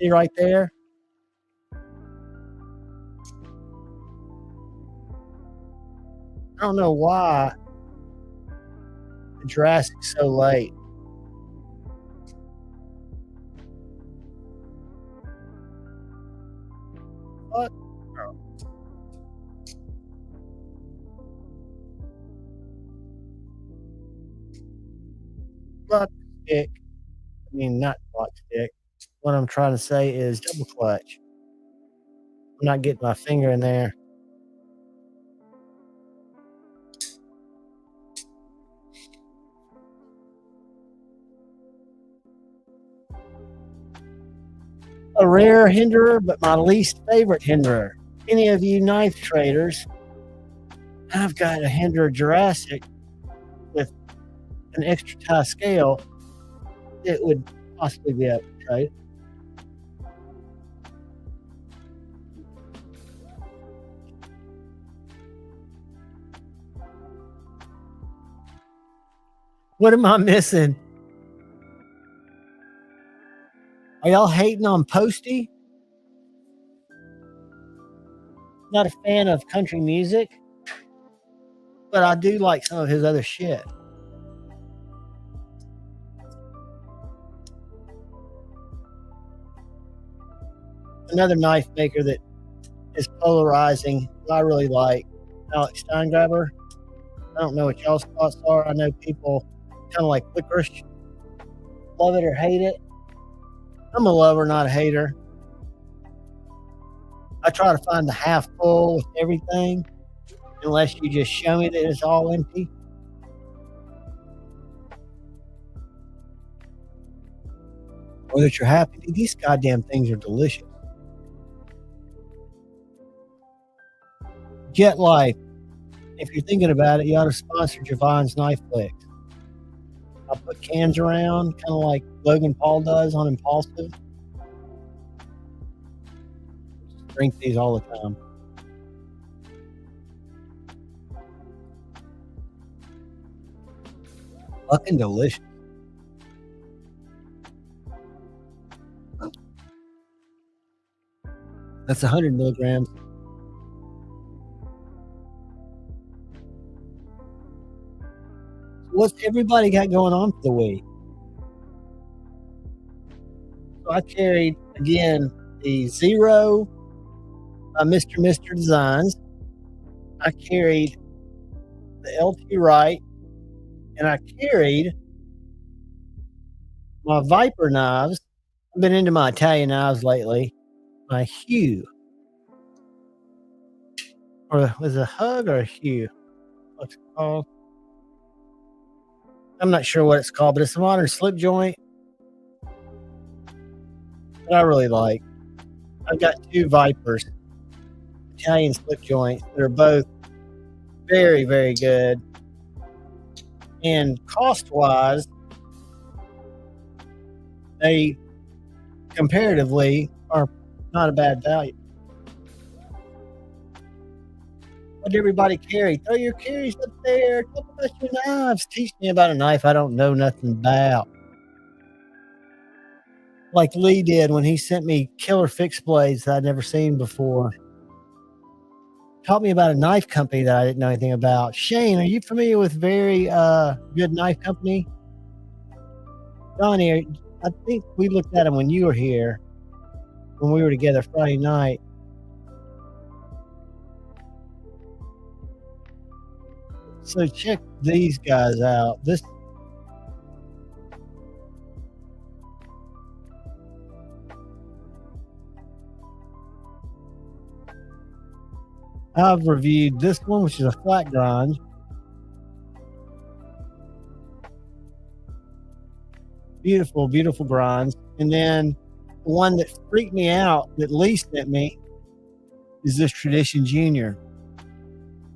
See right there? I don't know why the Jurassic's so late. What? Oh. Block stick. I mean, not block stick. What I'm trying to say is double clutch. I'm not getting my finger in there. A rare hinderer, but my least favorite hinderer. Any of you knife traders, I've got a hinderer Jurassic with an extra tie scale. It would possibly be up to trade. What am I missing? Are y'all hating on Posty? Not a fan of country music, but I do like some of his other shit. Another knife maker that is polarizing, I really like, Alex Steingraber. I don't know what y'all's thoughts are. I know people kind of like licorice, love it or hate it. I'm a lover, not a hater. I try to find the half full with everything, unless you just show me that it's all empty. or that you're happy. These goddamn things are delicious. Jet Life, if you're thinking about it, you ought to sponsor Javon's Knife Flicks. I'll put cans around, kind of like Logan Paul does on Impulsive. Drink these all the time. Fucking delicious. That's 100 milligrams. What's everybody got going on for the week? So I carried, again, the Zero Mr. Designs. I carried the LT Wright, and I carried my Viper knives. I've been into my Italian knives lately. My Hue. Or was it a Hug or a Hue? What's it called? I'm not sure what it's called, but it's a modern slip joint that I really like. I've got two Vipers, Italian slip joints, that are both very, very good. And cost-wise, they comparatively are not a bad value. What did everybody carry? Throw your carries up there. Talk about your knives. Teach me about a knife I don't know nothing about. Like Lee did when he sent me killer fixed blades that I'd never seen before. Taught me about a knife company that I didn't know anything about. Shane, are you familiar with very good knife company? Donnie, I think we looked at them when you were here, when we were together Friday night. So check these guys out. This I've reviewed this one, which is a flat grind. Beautiful, beautiful grinds. And then the one that freaked me out that Lee sent me is this Tradition Junior.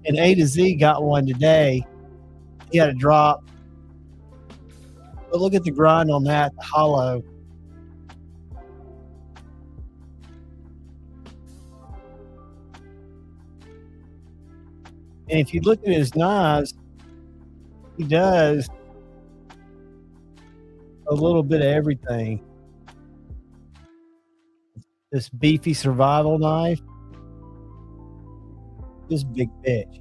And A to Z got one today. He had a drop. But look at the grind on that, the hollow. And if you look at his knives, he does a little bit of everything. This beefy survival knife. This big bitch.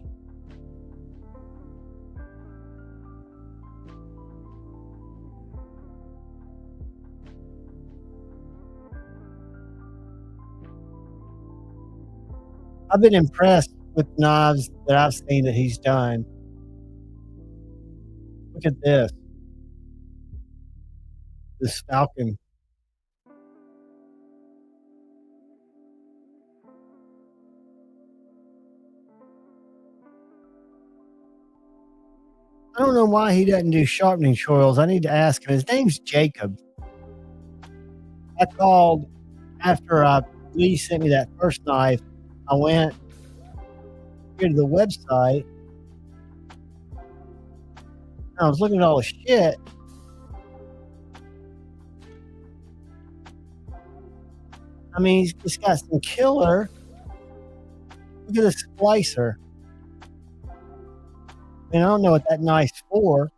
I've been impressed with knives that I've seen that he's done. Look at this. This Falcon. I don't know why he doesn't do sharpening choils. I need to ask him. His name's Jacob. I called after Lee sent me that first knife. I went here to the website. I was looking at all the shit. I mean, he's got some killer. Look at this splicer. I don't know what that knife's for.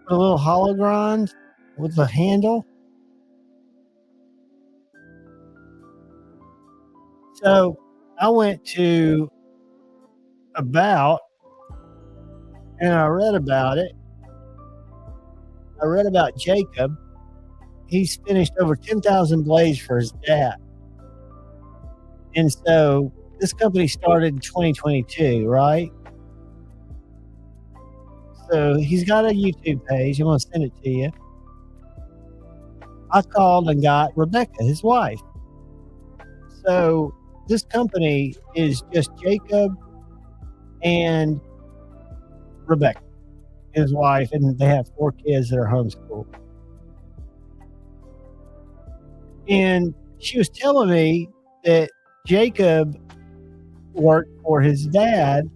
Put a little hollow grind with the handle. So I went to About and I read about it. I read about Jacob. He's finished over 10,000 blades for his dad. And so this company started in 2022, right? So he's got a YouTube page. I'm going to send it to you. I called and got Rebecca, his wife. So this company is just Jacob and Rebecca, his wife, and they have 4 kids that are homeschooled. And she was telling me that Jacob worked for his dad,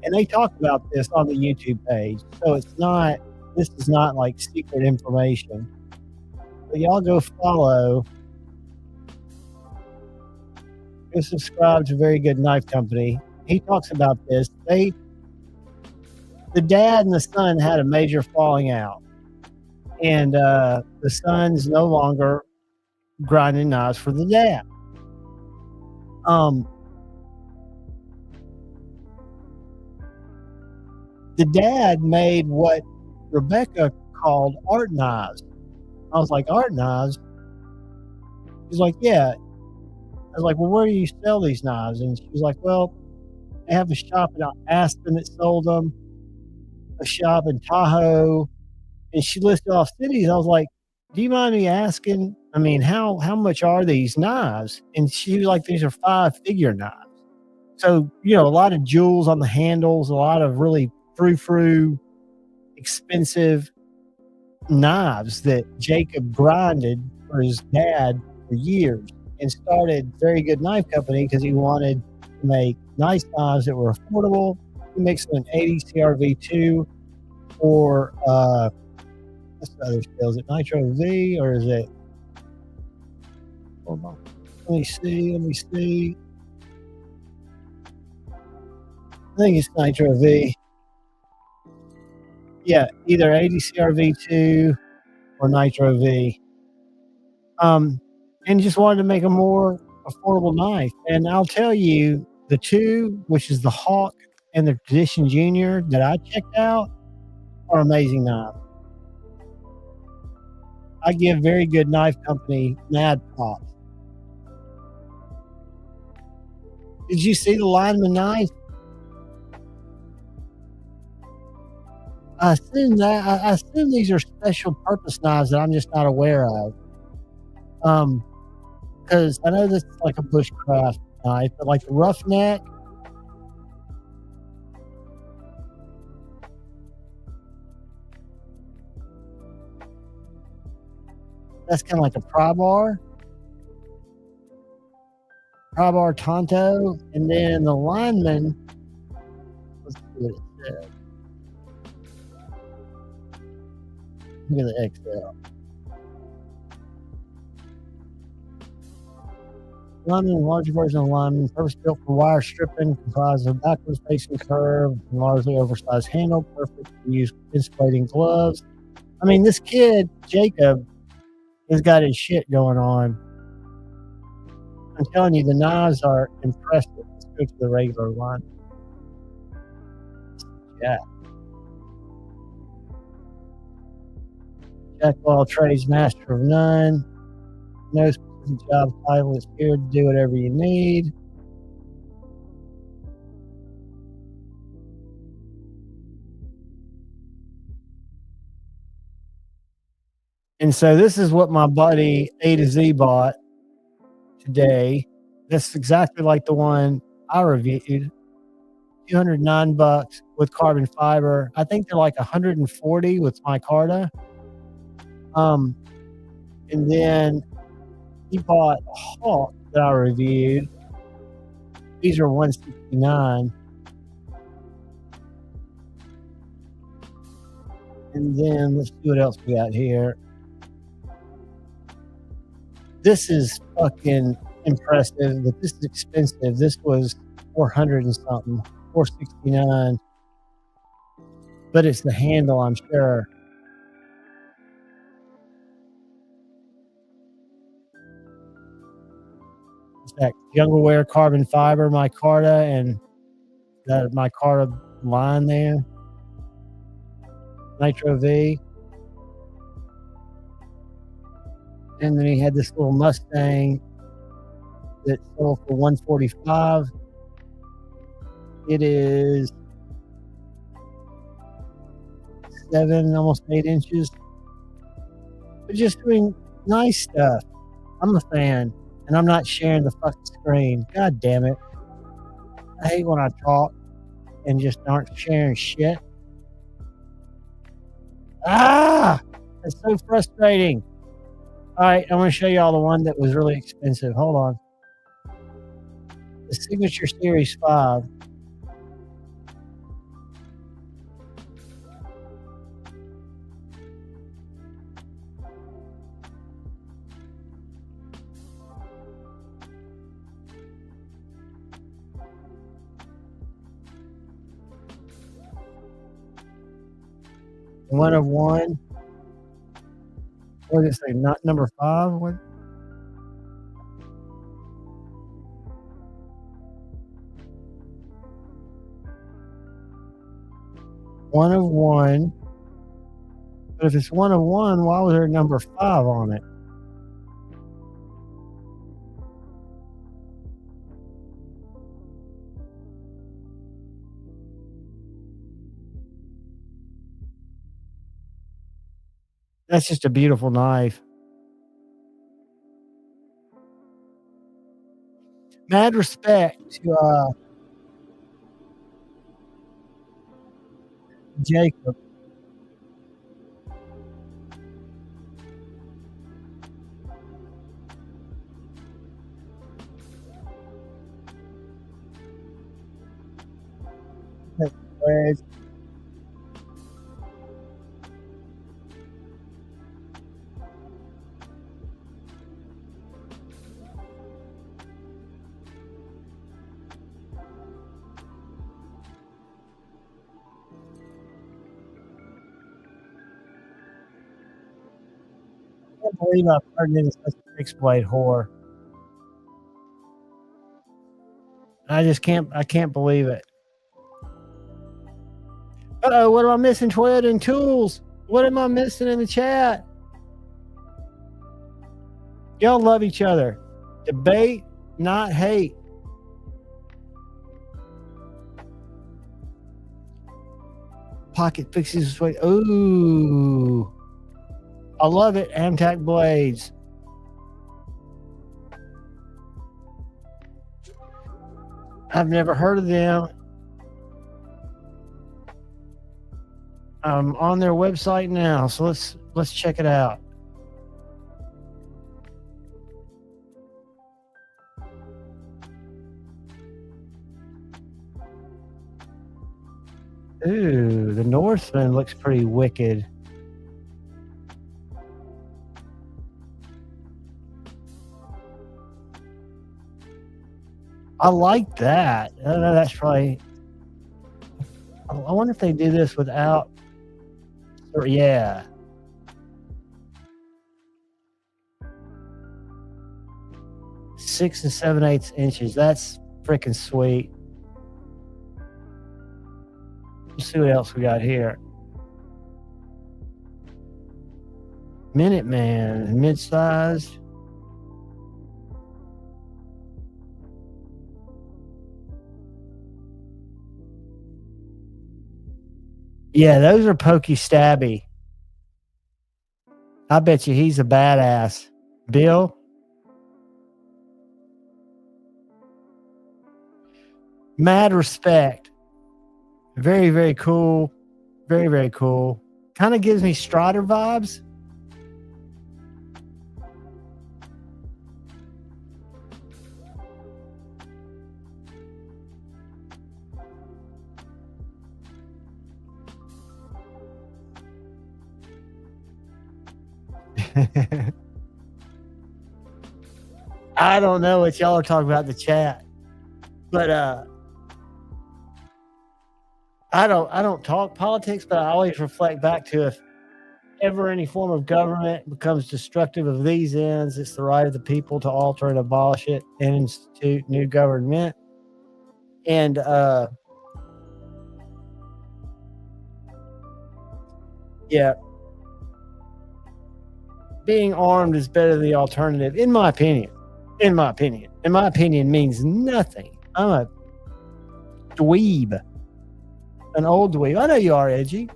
and they talk about this on the YouTube page. So this is not like secret information. But y'all go follow, go subscribe to Very Good Knife Company. He talks about this. The dad and the son had a major falling out, and the son's no longer grinding knives for the dad. The dad made what Rebecca called art knives. I was like, art knives? He's like, yeah. I was like, well, where do you sell these knives? And she was like, well, they have a shop in Aspen that sold them, a shop in Tahoe, and she listed off cities. I was like, do you mind me asking, I mean, how much are these knives? And she was like, these are 5-figure knives. So, a lot of jewels on the handles, a lot of really frou-frou, expensive knives that Jacob grinded for his dad for years, and started Very Good Knife Company because he wanted to make nice knives that were affordable. He makes them an 80 CRV2 or what's the other scale? Is it Nitro V or is it? Hold on. Let me see. I think it's Nitro V. Yeah, either 80 CRV2 or Nitro V. And just wanted to make a more affordable knife. And I'll tell you, the two, which is the Hawk and the Tradition Junior that I checked out, are amazing knives. I give Very Good Knife Company mad props. Did you see the lineman knife? I assume these are special purpose knives that I'm just not aware of. Because I know this is like a bushcraft knife, but like the roughneck, that's kind of like a pry bar Tonto, and then the lineman, let's see what it said. Look at the XL. Lineman, larger version of lineman, purpose built for wire stripping, comprised of backwards facing curve and largely oversized handle, perfect to use insulating gloves. I mean, this kid, Jacob, has got his shit going on. I'm telling you, the knives are impressive. Let's go to the regular line. Yeah. Jack of all trades, master of none. No specific job title is here to do whatever you need. And so this is what my buddy A to Z bought today. That's exactly like the one I reviewed. $209 with carbon fiber. I think they're like 140 with micarta. And then he bought a Hawk that I reviewed. These are 169. And then let's see what else we got here. This is fucking impressive, but this is expensive. This was 400 and something, 469. But it's the handle, I'm sure. That Jungle Wear carbon fiber micarta and that micarta line there. Nitro V. And then he had this little Mustang that sold for $145. It is 7, almost 8 inches. But just doing nice stuff. I'm a fan. And I'm not sharing the fucking screen. God damn it. I hate when I talk and just aren't sharing shit. Ah! It's so frustrating. All right, I'm going to show you all the one that was really expensive. Hold on. The Signature Series 5. One of one. What did it say? Not number 5? What? One of one. But if it's one of one, why was there number 5 on it? That's just a beautiful knife. Mad respect to Jacob. Whereas I can't believe I turned into such a fixed blade whore. I can't believe it. Uh-oh, what am I missing? Toyota and Tools. What am I missing in the chat? Y'all love each other. Debate, not hate. Pocket fixes. Ooh. I love it. Amtac blades. I've never heard of them. I'm on their website now, so let's check it out. Ooh, the Northman looks pretty wicked. I like that. I don't know, that's probably. I wonder if they do this without. Or, yeah. Six and 7/8 inches. That's freaking sweet. Let's see what else we got here. Minuteman, mid-sized. Yeah, those are pokey stabby. I bet you he's a badass. Bill? Mad respect. Very, very cool. Very, very cool. Kind of gives me Strider vibes. I don't know what y'all are talking about in the chat, but I don't talk politics, but I always reflect back to if ever any form of government becomes destructive of these ends, it's the right of the people to alter and abolish it and institute new government. And yeah, being armed is better than the alternative, in my opinion. In my opinion. In my opinion means nothing. I'm a dweeb. An old dweeb. I know you are, Edgy.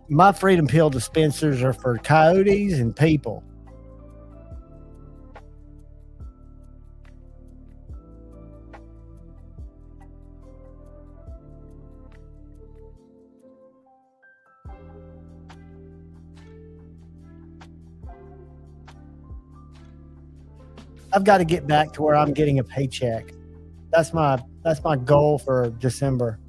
My freedom pill dispensers are for coyotes and people. I've got to get back to where I'm getting a paycheck. That's my goal for December.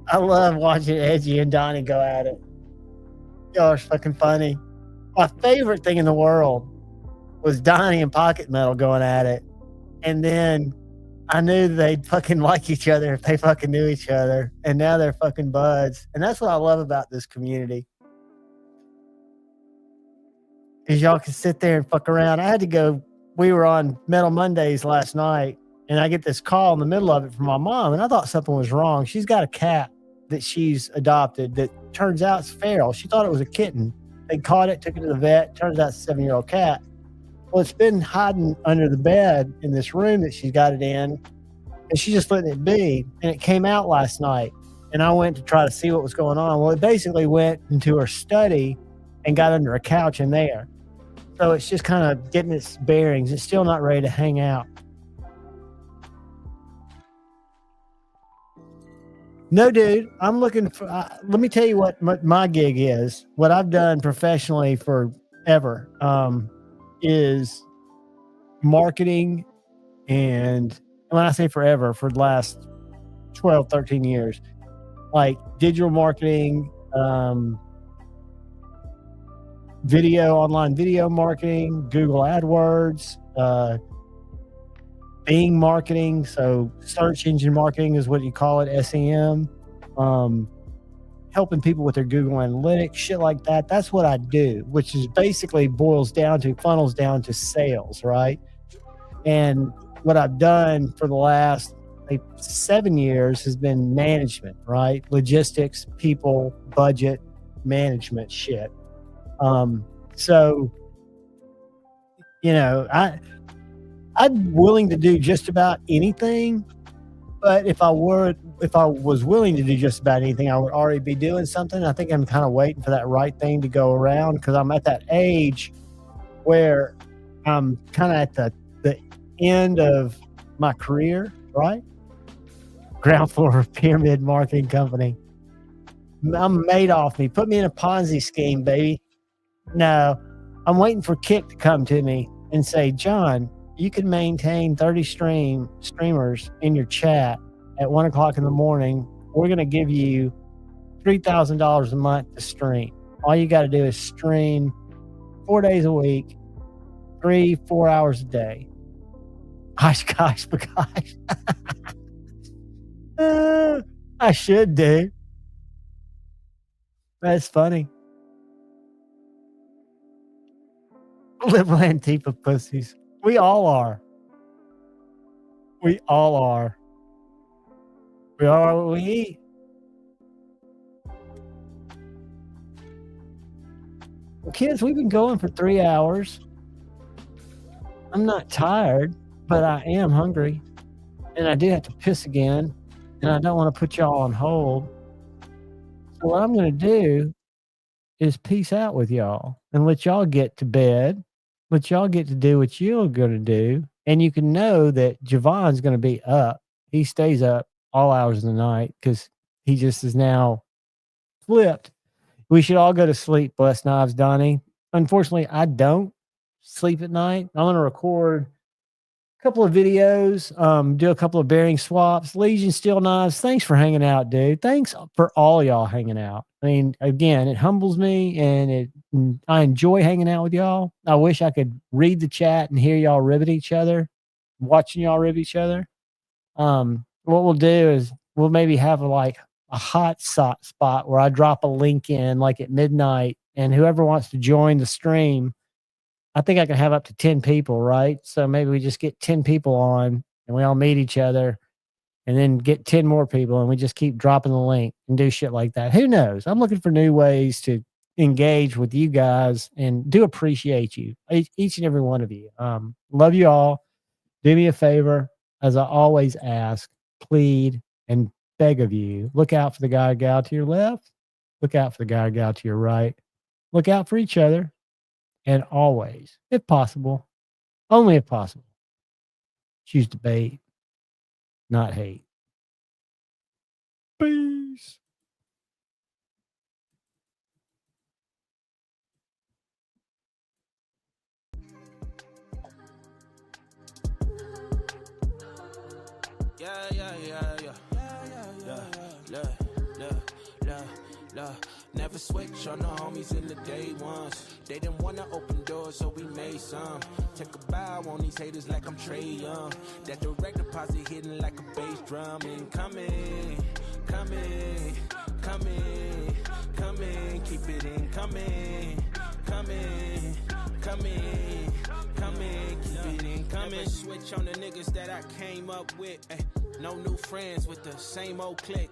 I love watching Edgy and Donnie go at it. Y'all are fucking funny. My favorite thing in the world was Donnie and Pocket Metal going at it. And then I knew they'd fucking like each other if they fucking knew each other. And now they're fucking buds. And that's what I love about this community. Is y'all can sit there and fuck around. I had to go, we were on Metal Mondays last night, and I get this call in the middle of it from my mom, and I thought something was wrong. She's got a cat that she's adopted that turns out it's feral. She thought it was a kitten. They caught it, took it to the vet. Turns out it's a 7-year-old cat. Well, it's been hiding under the bed in this room that she's got it in, and she's just letting it be. And it came out last night, and I went to try to see what was going on. Well, it basically went into her study and got under a couch in there. So it's just kind of getting its bearings. It's still not ready to hang out. No, dude, I'm looking for, let me tell you what my gig is. What I've done professionally forever is marketing. And when I say forever, for the last 12, 13 years, like digital marketing, online video marketing, Google AdWords, Bing marketing, so search engine marketing is what you call it, SEM, helping people with their Google Analytics, shit like that. That's what I do, which is basically funnels down to sales, right? And what I've done for the last 7 years has been management, right? Logistics, people, budget, management shit. So, you know, I'm willing to do just about anything, but if I was willing to do just about anything, I would already be doing something. I think I'm kind of waiting for that right thing to go around because I'm at that age where I'm kind of at the end of my career, right? Ground floor pyramid marketing company. I'm made off me. Put me in a Ponzi scheme, baby. No, I'm waiting for Kick to come to me and say, John, you can maintain 30 streamers in your chat at 1 o'clock in the morning. We're going to give you $3,000 a month to stream. All you got to do is stream 4 days a week, 3-4 hours a day. Gosh, gosh. I should do. That's funny. Liberal Antifa pussies. We all are. We all are. We are what we eat. Well, kids, we've been going for 3 hours. I'm not tired, but I am hungry. And I do have to piss again. And I don't want to put y'all on hold. So what I'm going to do is peace out with y'all and let y'all get to bed. Let y'all get to do what you're going to do. And you can know that Javon's going to be up. He stays up all hours of the night because he just is now flipped. We should all go to sleep, bless knives, Donnie. Unfortunately, I don't sleep at night. I'm going to record a couple of videos, do a couple of bearing swaps. Legion Steel Knives, thanks for hanging out, dude. Thanks for all y'all hanging out. I mean, again, it humbles me and I enjoy hanging out with y'all. I wish I could read the chat and hear y'all ribbit each other, watching y'all rib each other. What we'll do is we'll maybe have a hot spot where I drop a link in like at midnight, and whoever wants to join the stream, I think I can have up to 10 people, right? So maybe we just get 10 people on and we all meet each other and then get 10 more people and we just keep dropping the link and do shit like that. Who knows? I'm looking for new ways to engage with you guys and do appreciate you, each and every one of you. Love you all. Do me a favor, as I always ask, plead, and beg of you, look out for the guy or gal to your left. Look out for the guy or gal to your right. Look out for each other. And always, if possible, only if possible, choose debate, not hate. Peace. Never switch on the homies in the day ones. They didn't wanna open doors, so we made some. Take a bow on these haters like I'm Trey Young. That direct deposit hitting like a bass drum. Incoming, coming, coming, coming. Keep it incoming, coming, coming, coming. Keep it incoming. Never switch on the niggas that I came up with. No new friends with the same old clique.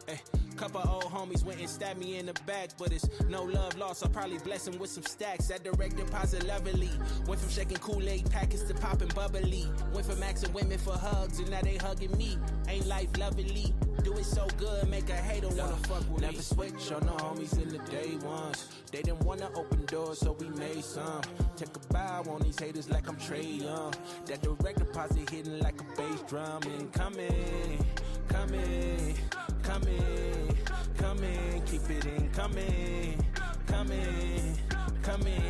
Couple old homies went and stabbed me in the back, but it's no love lost. I'll probably bless them with some stacks. That direct deposit lovely. Went from shaking Kool-Aid packets to popping bubbly. Went from asking women for hugs and now they hugging me. Ain't life lovely? Do it so good, make a hater wanna fuck with me. Never switch on the homies in the day ones. They didn't wanna open doors, so we made some. Take a bow on these haters like I'm Trey Young. That direct deposit hitting like a bass drum. Incoming, coming, coming, coming. Keep it incoming, coming, coming.